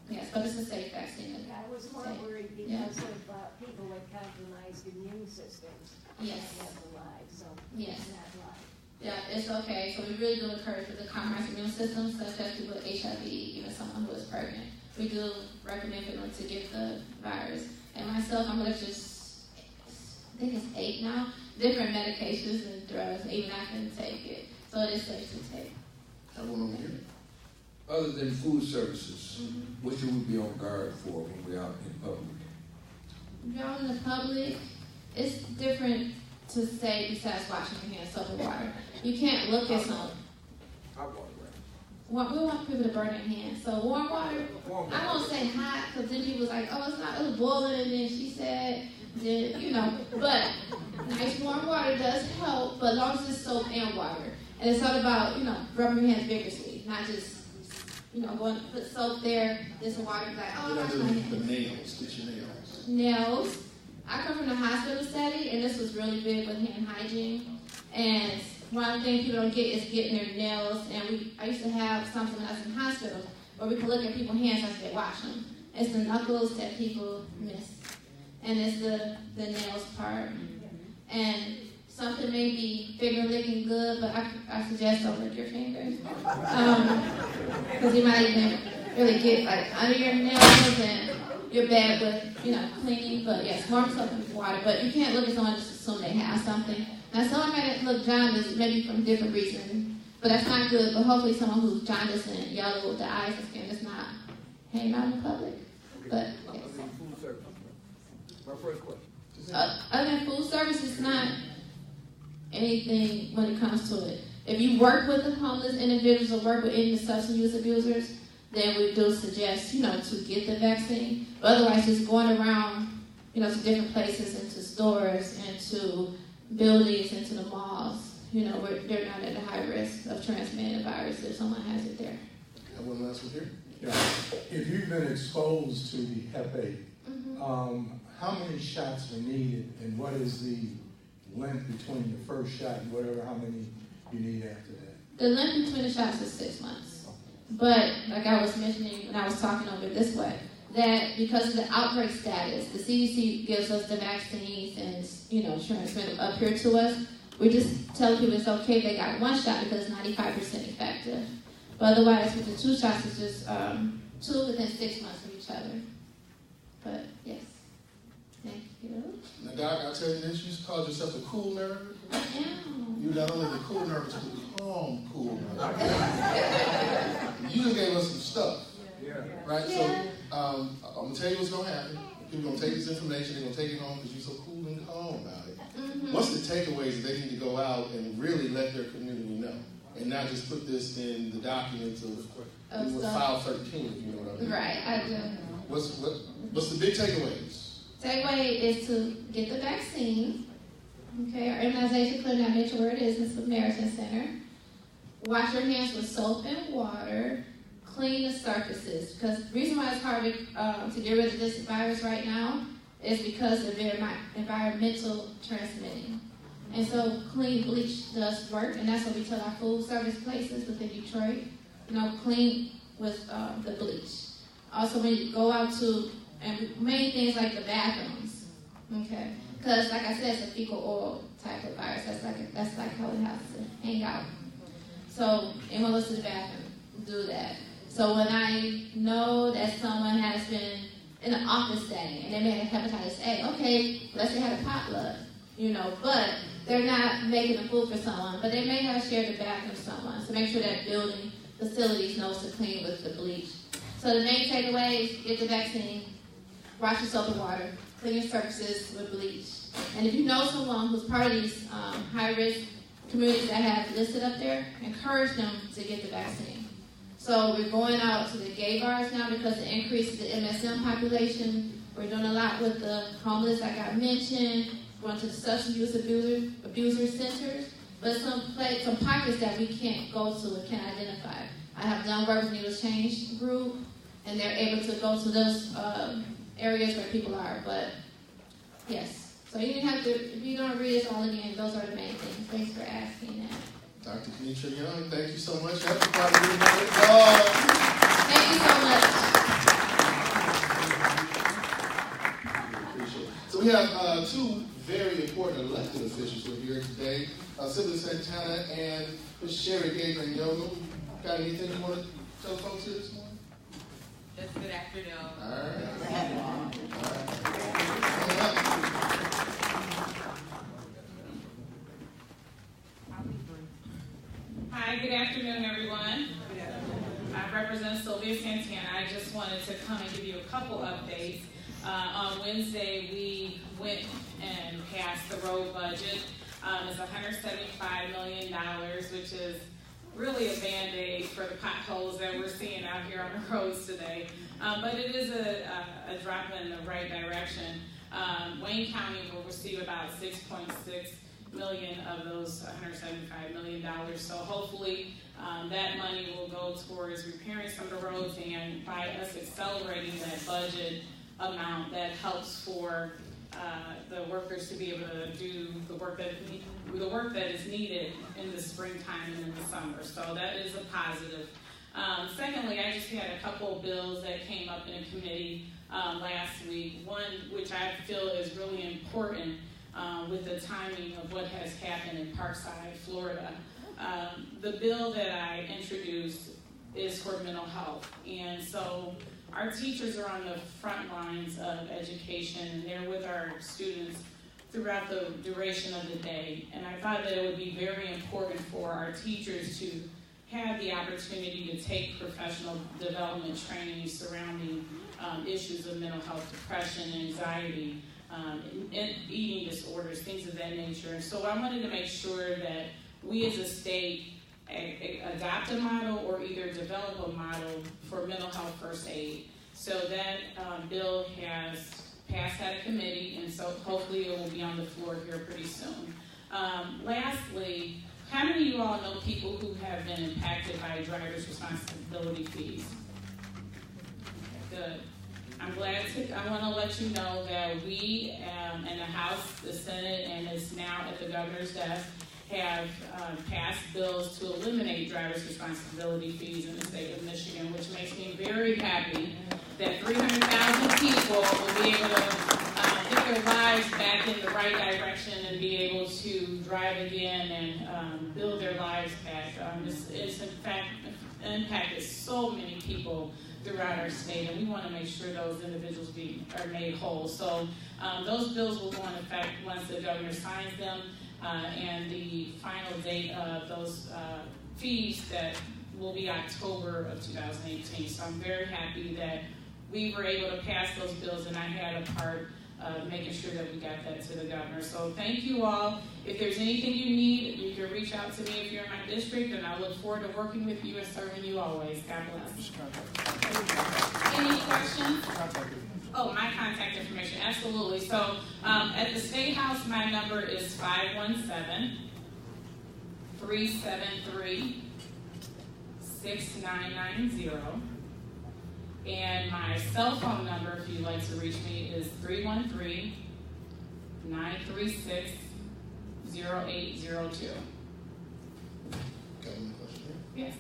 Yes, but it's a safe vaccine. I was more worried because of people with compromised immune systems. Yes. Have the live, so yes. It's not live. Yeah, it's okay. So we really do encourage with the compromised immune system, such as people with HIV, even someone who is pregnant. We do recommend for them to get the virus. And myself, I'm allergic to, I think it's 8 now, different medications and drugs, even I can take it. So it is safe to take. That one over here. Other than food services, what should we be on guard for when we're out in public? If you're out in the public, it's different to say besides washing your hands, soap and water. You can't look at something. We want people to burn their hands. So warm water, I won't say hot, because then people's like, oh, it's not, it was boiling, and then she said, but nice warm water does help, but as long as it's soap and water. And it's all about, rubbing your hands vigorously, not just, going to put soap there, this water, like, oh, I wash my hands. The nails, get your nails. Nails. I come from the hospital setting, and this was really big with hand hygiene. And one of the things people don't get is getting their nails. And I used to have something when I was in hospital where we could look at people's hands as they wash them. It's the knuckles that people miss. And it's the nails part. And something may be finger licking good, but I suggest don't lick your fingers. Because you might even really get under your nails and you're bad with, cleaning. But yes, warm soap and water. But you can't look at someone and just assume they have something. Now, someone might look jaundiced, maybe from different reasons, but that's not good. But hopefully someone who's jaundiced and yellow with the eyes and skin is not hanging out in public. But, yes. Food service. My first question. Other than food service, it's not anything when it comes to it. If you work with the homeless individuals or work with any substance use abusers, then we do suggest, to get the vaccine. But otherwise, just going around, to different places, into stores, into buildings, into the malls, they're not at a high risk of transmitting the virus if someone has it there. Have one last one here. Yeah. If you've been exposed to the Hep A, how many shots are needed, and what is the length between your first shot and how many you need after that? The length between the shots is 6 months. But like I was mentioning when I was talking over it this way, that because of the outbreak status, the CDC gives us the vaccines and transmit them up here to us. We just tell people it's okay if they got one shot because it's 95% effective. But otherwise, with the 2 shots, it's just 2 within 6 months of each other. But yes, thank you. Now, Doc, I'll tell you this: you called yourself a cool nerd. I am. You're not only the cool nerd, but you're the calm cool nerd. You just gave us some stuff, right? Yeah. So I'm gonna tell you what's gonna happen. People are gonna take this information, they're gonna take it home because you're so cool and calm about it. What's the takeaways that they need to go out and really let their community know, and not just put this in the documents of file 13, if you know what I mean? Right, I do. What's the big takeaways? Takeaway is to get the vaccine. Okay, our immunization clinic, I mentioned where it is, in Samaritan Center. Wash your hands with soap and water. Clean the surfaces, because the reason why it's hard to get rid of this virus right now is because of environmental transmitting. And so clean bleach does work, and that's what we tell our food service places within Detroit. Clean with the bleach. Also, when you go out to, and main things like the bathrooms, okay? Because like I said, it's a fecal oil type of virus. That's like how it has to hang out. So anyone goes to the bathroom, do that. So when I know that someone has been in an office setting and they may have hepatitis A, okay, let's say they had a potluck, but they're not making the food for someone, but they may have shared the bathroom with someone. So make sure that building facilities knows to clean with the bleach. So the main takeaway is get the vaccine, wash your soap and water, clean your surfaces with bleach. And if you know someone who's part of these high-risk communities that have listed up there, encourage them to get the vaccine. So we're going out to the gay bars now because the increase in the MSM population. We're doing a lot with the homeless, like I mentioned. Going to the substance use abuser centers. But some pockets that we can't go to and can't identify. I have done work with Needles Change group, and they're able to go to those areas where people are. But yes, so you didn't have to. If you don't read this all again, those are the main things. Thanks for asking that. Dr. Kenitra Young, thank you so much. Everybody, give a round of applause. Thank you so much. Appreciate it. So we have 2 very important elected officials who are here today, Sylvia Santana and Ms. Sherry Gabriel Yoga. Got anything you want to tell folks here this morning? Just good afternoon. All right. Hi, good afternoon, everyone. I represent Sylvia Santana. I just wanted to come and give you a couple updates. On Wednesday, we went and passed the road budget. It's $175 million, which is really a Band-Aid for the potholes that we're seeing out here on the roads today. But it is a drop in the right direction. Wayne County will receive about $6.6 million of those $175 million. So hopefully that money will go towards repairing some of the roads, and by us accelerating that budget amount, that helps for the workers to be able to do the work that is needed in the springtime and in the summer. So that is a positive. Secondly, I just had a couple of bills that came up in a committee last week. One which I feel is really important with the timing of what has happened in Parkside, Florida. The bill that I introduced is for mental health. And so our teachers are on the front lines of education, and they're with our students throughout the duration of the day. And I thought that it would be very important for our teachers to have the opportunity to take professional development training surrounding issues of mental health, depression, anxiety, and eating disorders, things of that nature. And so I wanted to make sure that we as a state adopt a model or either develop a model for mental health first aid. So that bill has passed out of committee, and so hopefully it will be on the floor here pretty soon. Lastly, How many of you all know people who have been impacted by driver's responsibility fees? Good. I'm glad I want to let you know that we in the House, the Senate, and it's now at the governor's desk, have passed bills to eliminate driver's responsibility fees in the state of Michigan, which makes me very happy that 300,000 people will be able to get their lives back in the right direction and be able to drive again and build their lives back. It's in fact impacted so many people throughout our state, and we want to make sure those individuals are made whole. So those bills will go into effect once the governor signs them, and the final date of those fees that will be October of 2018. So I'm very happy that we were able to pass those bills, and I had a part of making sure that we got that to the governor. So thank you all. If there's anything you need, you can reach out to me if you're in my district, and I look forward to working with you and serving you always. God bless. Any questions? Oh, my contact information, absolutely. So at the State House, my number is 517-373-6990. And my cell phone number, if you'd like to reach me, is 313-936-0802. Yes.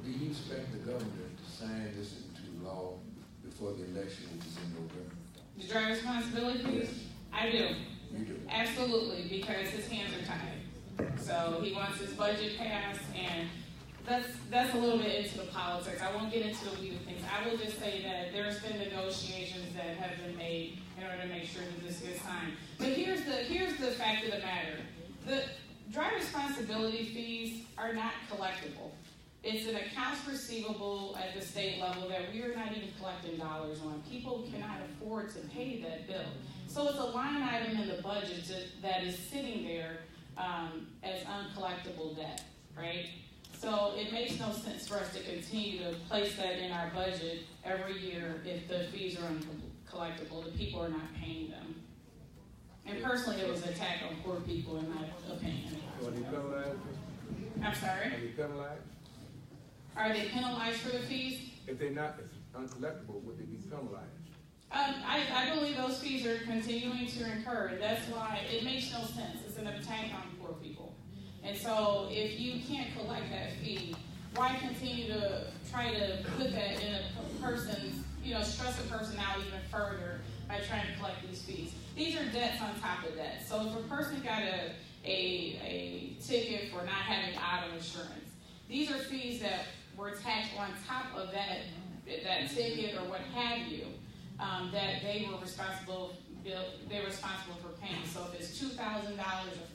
Do you expect the governor to sign this into law before the election, which is in November? The driver responsibility fees? Yes. I do. You do? Absolutely, because his hands are tied. So he wants his budget passed, and that's a little bit into the politics. I won't get into the weed of things. I will just say that there's been negotiations that have been made in order to make sure that this gets signed. But here's the fact of the matter. The driver responsibility fees are not collectible. It's an accounts receivable at the state level that we are not even collecting dollars on. People cannot afford to pay that bill. So it's a line item in the budget that is sitting there as uncollectible debt, right? So it makes no sense for us to continue to place that in our budget every year if the fees are uncollectible. The people are not paying them. And personally, it was an attack on poor people, in my opinion. Are they penalized? I'm sorry? Are they penalized? Are they penalized for the fees? If they're not uncollectible, would they be penalized? I believe those fees are continuing to incur. That's why it makes no sense. It's an attack on poor people. And so if you can't collect that fee, why continue to try to put that in a person's, stress a person out even further by trying to collect these fees? These are debts on top of that. So if a person got a ticket for not having auto insurance, these are fees that were taxed on top of that ticket or what have you, that they were responsible for paying. So if it's $2,000 or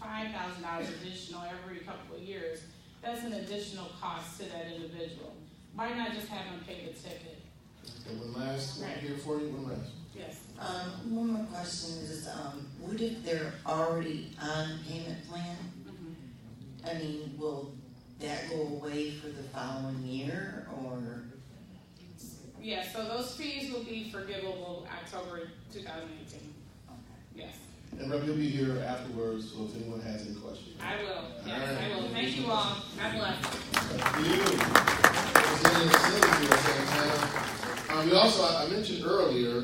$5,000 additional every couple of years, that's an additional cost to that individual. Why not just have them pay the ticket? And one last one here for you. One last. Yes. One more question is, what if they're already on payment plan? Mm-hmm. I mean, will that go away for the following year, or? Yeah, so those fees will be forgivable October 2018. Okay. Yes. And Rep, you'll be here afterwards, so if anyone has any questions. I will. Yes, right. I will. Thank you all. God bless. Thank you. We also, I mentioned earlier,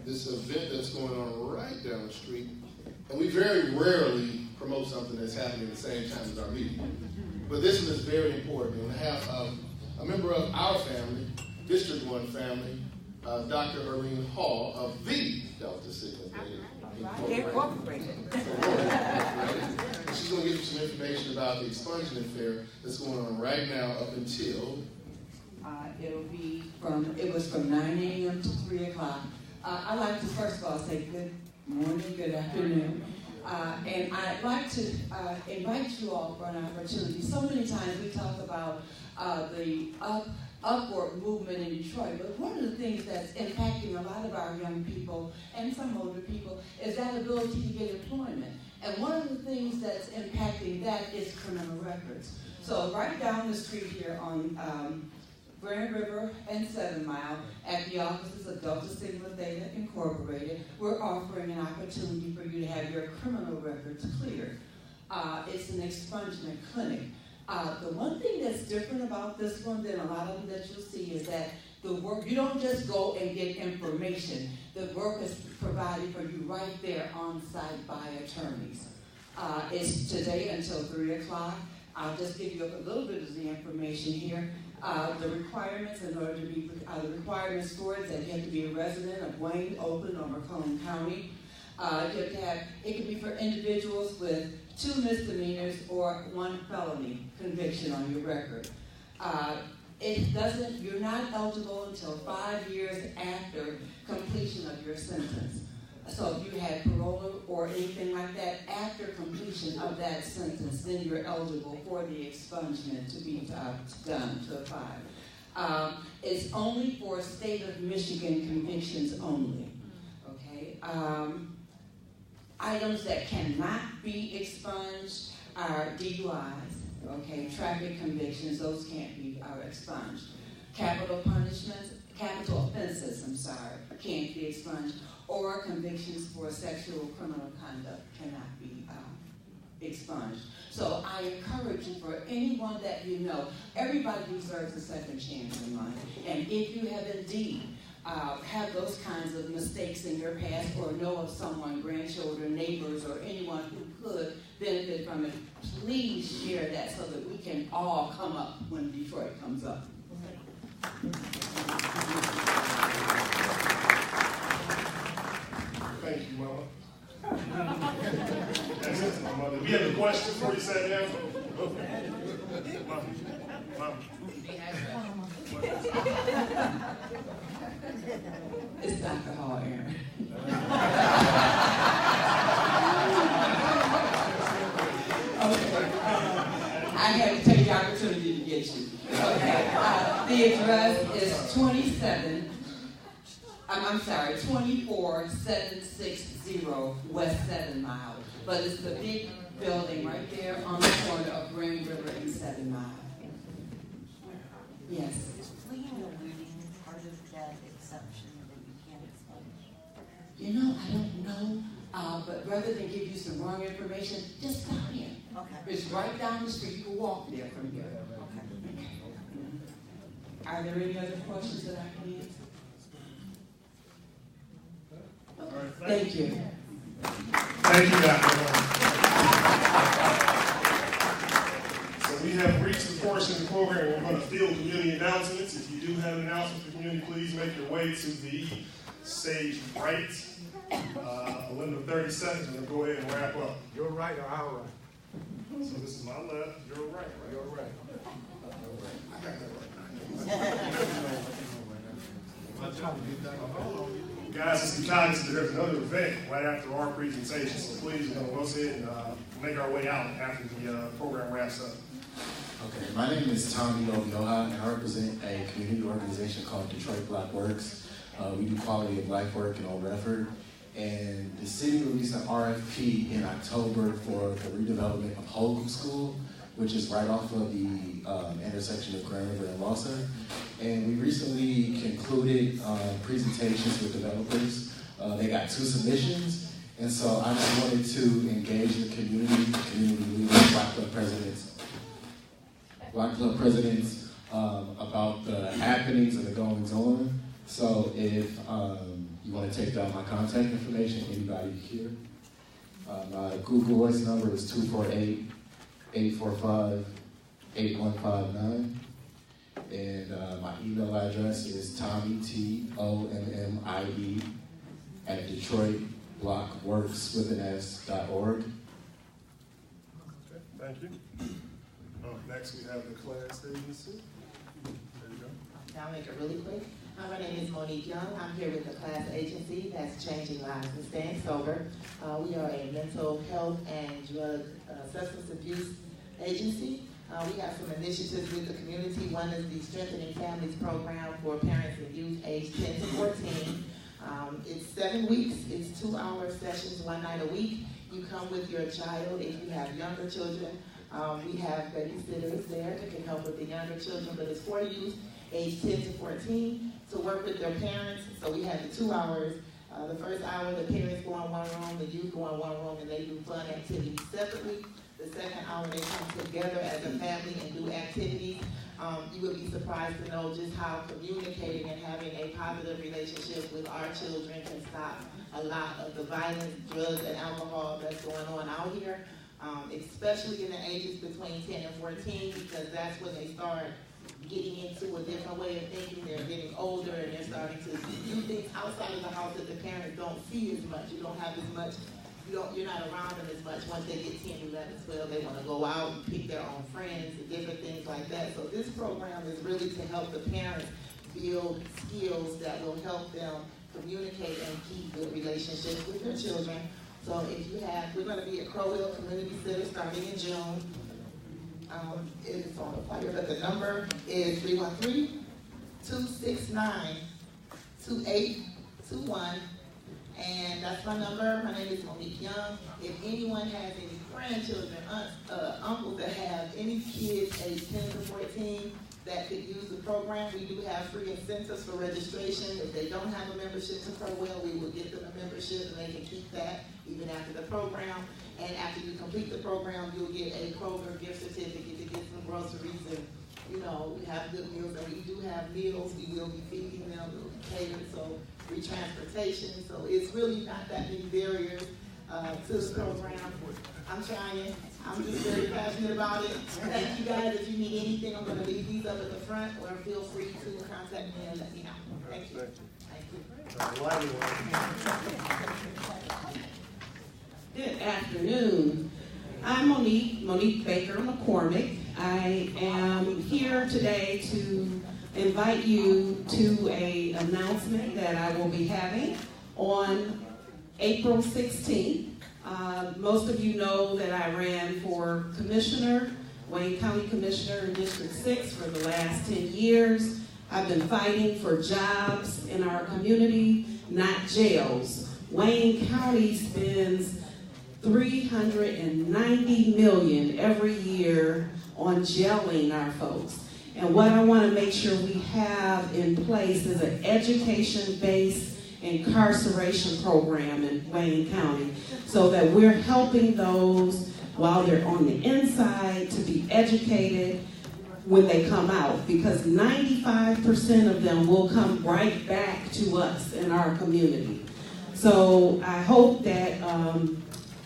this event that's going on right down the street, and we very rarely promote something that's happening at the same time as our meeting. But this one is very important. And we have a member of our family, District 1 family, Dr. Erlene Hall of the Delta Sigma Incorporated. She's going to give you some information about the expungement fair that's going on right now up until. It was from 9 a.m. to 3 o'clock. I'd like to first of all say good morning, good afternoon. And I'd like to invite you all for an opportunity. So many times we talk about the upward movement in Detroit, but one of the things that's impacting a lot of our young people and some older people is that ability to get employment. And one of the things that's impacting that is criminal records. So right down the street here on Grand River and 7 Mile at the offices of Delta Sigma Theta Incorporated, we're offering an opportunity for you to have your criminal records cleared. It's an expungement clinic. The one thing that's different about this one than a lot of them that you'll see is that the work, you don't just go and get information. The work is provided for you right there on site by attorneys. It's today until 3 o'clock. I'll just give you a little bit of the information here. The requirements in order to be, the requirements for it, that you have to be a resident of Wayne, Oakland, or Macomb County. You have to have, it can be for individuals with 2 misdemeanors or 1 felony conviction on your record. You're not eligible until 5 years after completion of your sentence. So if you had parole or anything like that after completion of that sentence, then you're eligible for the expungement to be done to apply. It's only for state of Michigan convictions only. Okay. Items that cannot be expunged are DUIs. Okay, traffic convictions, those can't be expunged. Capital punishments, capital offenses, can't be expunged, or convictions for sexual criminal conduct cannot be expunged. So I encourage you, for anyone that you know, everybody deserves a second chance in life. And if you have indeed have those kinds of mistakes in your past, or know of someone, grandchildren, neighbors, or anyone who could benefit from it, please share that so that we can all come up when Detroit comes up. Thank you, Mama. That's it, my mother. We have a question before you sat down? Mama. It's Dr. Hall, Aaron. I had to take the opportunity to get you. Okay. The address is 24760 West 7 Mile. But it's the big building right there on the corner of Green River and 7 Mile. Yes. Is fleeing or looting part of that exception that you can't expunge? You know, I don't know. But rather than give you some wrong information, just stop in. Okay. It's right down the street. You can walk there from here. Okay. Are there any other questions that I can answer? All right, Thank you. Thank you, Dr. So we have reached the portion of the program where we're going to field community announcements. If you do have an announcement for the community, please make your way to the stage right. A limit of 30 seconds, and we'll go ahead and wrap up. Your right or our right? So this is my left, your right, right? Your right. I got that right. Guys, just be cognizant that there's another event right after our presentation, so please, we'll sit and make our way out after the program wraps up. Okay, my name is Tommy Ovioha, and I represent a community organization called Detroit Black Works. We do quality of life work in Old Redford, and the city released an RFP in October for the redevelopment of Holcomb School, which is right off of the intersection of Grand River and Lawson. And we recently concluded presentations with developers. They got 2 submissions, and so I just wanted to engage the community leaders, Black Club presidents, about the happenings and the goings on. So if you want to take down my contact information, anybody here. My Google Voice number is 248-845-8159. And my email address is Tommy, TOMMIE, at DetroitBlockWorks.org. Okay, thank you. Next, we have the class agency. There you go. I'll make it really quick. My name is Monique Young. I'm here with the class agency that's changing lives and staying sober. We are a mental health and drug substance abuse agency. We have some initiatives with the community. One is the Strengthening Families program for parents and youth aged 10 to 14. It's 7 weeks. It's 2-hour sessions, 1 night a week. You come with your child. If you have younger children, we have babysitters there that can help with the younger children, but it's for youth aged 10 to 14 to work with their parents. So we have the 2 hours. The first hour, the parents go in one room, the youth go in one room, and they do fun activities separately. The The second hour, they come together as a family and do activities. You would be surprised to know just how communicating and having a positive relationship with our children can stop a lot of the violence, drugs, and alcohol that's going on out here, especially in the ages between 10 and 14, because that's when they start getting into a different way of thinking. They're getting older and they're starting to do things outside of the house that the parents don't see as much. You don't have as much, you're not around them as much. Once they get 10, 11, 12, they want to go out and pick their own friends and different things like that. So this program is really to help the parents build skills that will help them communicate and keep good relationships with their children. So if you have, we're going to be at Crow Hill Community Center starting in June. It's on the flyer, but the number is 313-269-2821. And that's my number. My name is Monique Young. If anyone has any grandchildren, uncles that have any kids aged 10 to 14 that could use the program, we do have free incentives for registration. If they don't have a membership to Crowell, we will get them a membership and they can keep that even after the program. And after you complete the program, you'll get a Kroger gift certificate to get some groceries and, we have good meals. And we do have meals. We will be feeding them. We'll be catered. So free transportation. So it's really not that many barriers to the program. I'm trying. I'm just very passionate about it. Thank you guys. If you need anything, I'm going to leave these up at the front, or feel free to contact me and let me know. Thank you. Good afternoon. I'm Monique Baker McCormick. I am here today to invite you to an announcement that I will be having on April 16th. Most of you know that I ran for commissioner, Wayne County Commissioner in District 6 for the last 10 years. I've been fighting for jobs in our community, not jails. Wayne County spends $390 million every year on jailing our folks. And what I want to make sure we have in place is an education-based incarceration program in Wayne County so that we're helping those while they're on the inside to be educated when they come out, because 95% of them will come right back to us in our community. So I hope that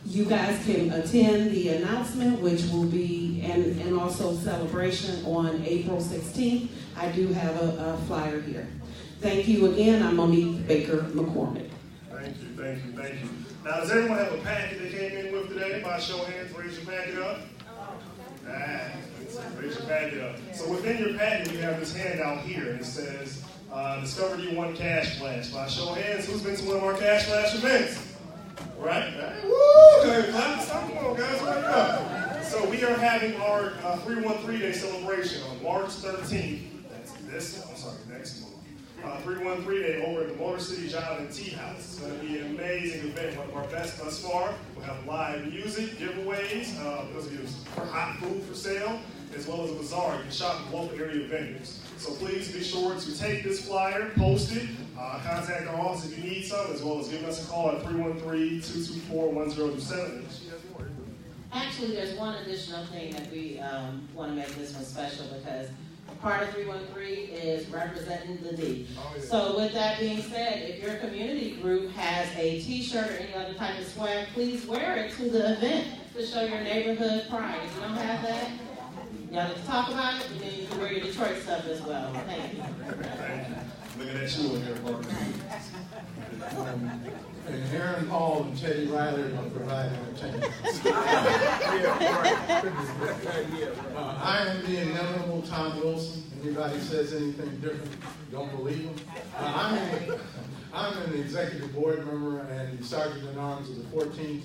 you guys can attend the announcement, which will be, and also celebration on April 16th. I do have a flyer here. Thank you again. I'm Monique Baker McCormick. Thank you, thank you, thank you. Now, does everyone have a packet they came in with today? By show of hands, raise your packet up. Raise your packet up. So within your packet, you have this handout here, and it says, Discover You1 Cash Flash. By show of hands, who's been to one of our Cash Flash events? Right? Woo! Okay, clap. Come on, guys, wake up. So we are having our 313 Day celebration on March 13th. That's next month. 313 Day over at the Motor City Job and Tea House. It's going to be an amazing event, one of our best thus far. We'll have live music, giveaways, there's hot food for sale, as well as a bazaar. You can shop in local area vendors. So please be sure to take this flyer, post it, contact our office if you need some, as well as give us a call at 313-224-1027. Actually, there's one additional thing that we want to make this one special, because part of 313 is representing the D. So with that being said, if your community group has a t-shirt or any other type of swag, please wear it to the event to show your neighborhood pride. If you don't have that, y'all need to talk about it, and then you can wear your Detroit stuff as well. Thank you. Looking at you in here, partner. And Aaron Hall and Teddy Riley are going to provide entertainment. I am the inimitable Tom Wilson. Anybody says anything different, don't believe them. I'm an executive board member and the sergeant-at-arms of the 14th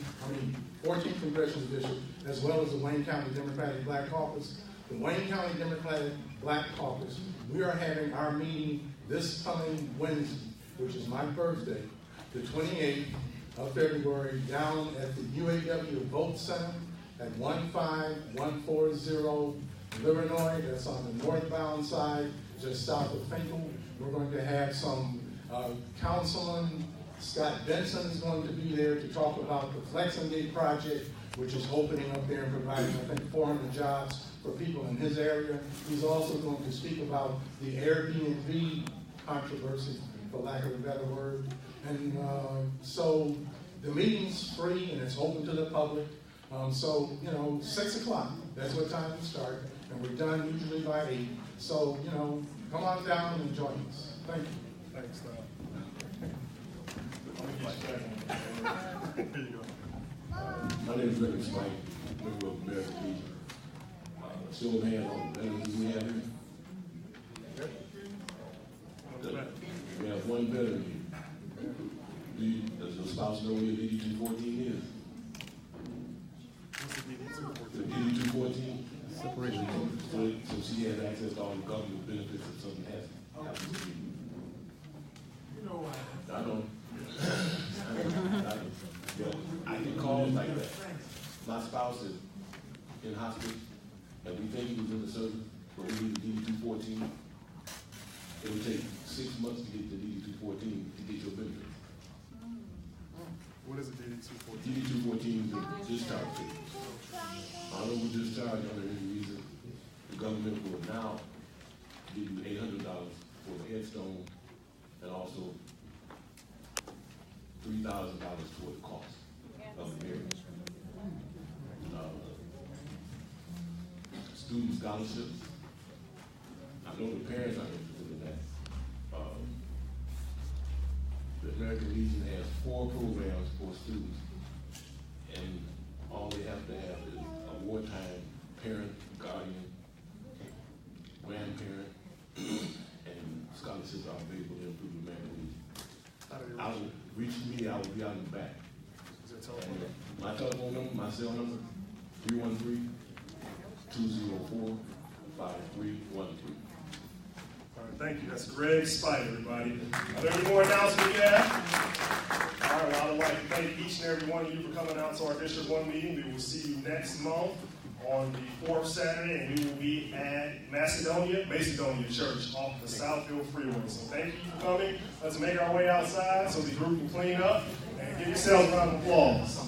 Congressional District, as well as the Wayne County Democratic Black Caucus. The Wayne County Democratic Black Caucus, we are having our meeting this coming Wednesday, which is my birthday, the 28th of February, down at the UAW Vote Center at 15140 Livernois. That's on the northbound side, just south of Finkel. We're going to have some Councilman Scott Benson is going to be there to talk about the Flexing Day project, which is opening up there and providing, I think, 400 jobs for people in his area. He's also going to speak about the Airbnb controversy, for lack of a better word. And so the meeting's free and it's open to the public. So, 6 o'clock, that's what time we start. And we're done usually by 8. So, come on down and join us. Thank you. Thanks, My name is Ricky Spike, member of American Legion. Show of hands on the veterans we have here. We have one veteran here. Does your spouse know what your DD 214 is? The DD 214? Separation. So she has access to all the government benefits if something happens to you. I don't. I get calls like that. My spouse is in hospital, and we think he was in the service, but we need the DD 214. It would take 6 months to get the DD 214 to get your benefits. What is a DD 214? DD 214 is a discharge ticket. Honorable discharge under any reason, the government will now give you $800 for the headstone and also $3,000 toward the cost of the marriage. Student scholarships. I know the parents are interested in that. The American Legion has 4 programs for students, and all they have to have is a wartime parent, guardian, grandparent, and scholarships are available there through the American Legion. I will reach me, I will be out in the back. My telephone number, my cell number, 313-204-5313. All right, thank you. That's Greg Spite, everybody. Are there any more announcements you have? All right, well, I'd like to thank each and every one of you for coming out to our District 1 meeting. We will see you next month on the 4th Saturday, and we will be at Macedonia Church off the Southfield Freeway. So thank you for coming. Let's make our way outside so the group can clean up and give yourselves a round of applause.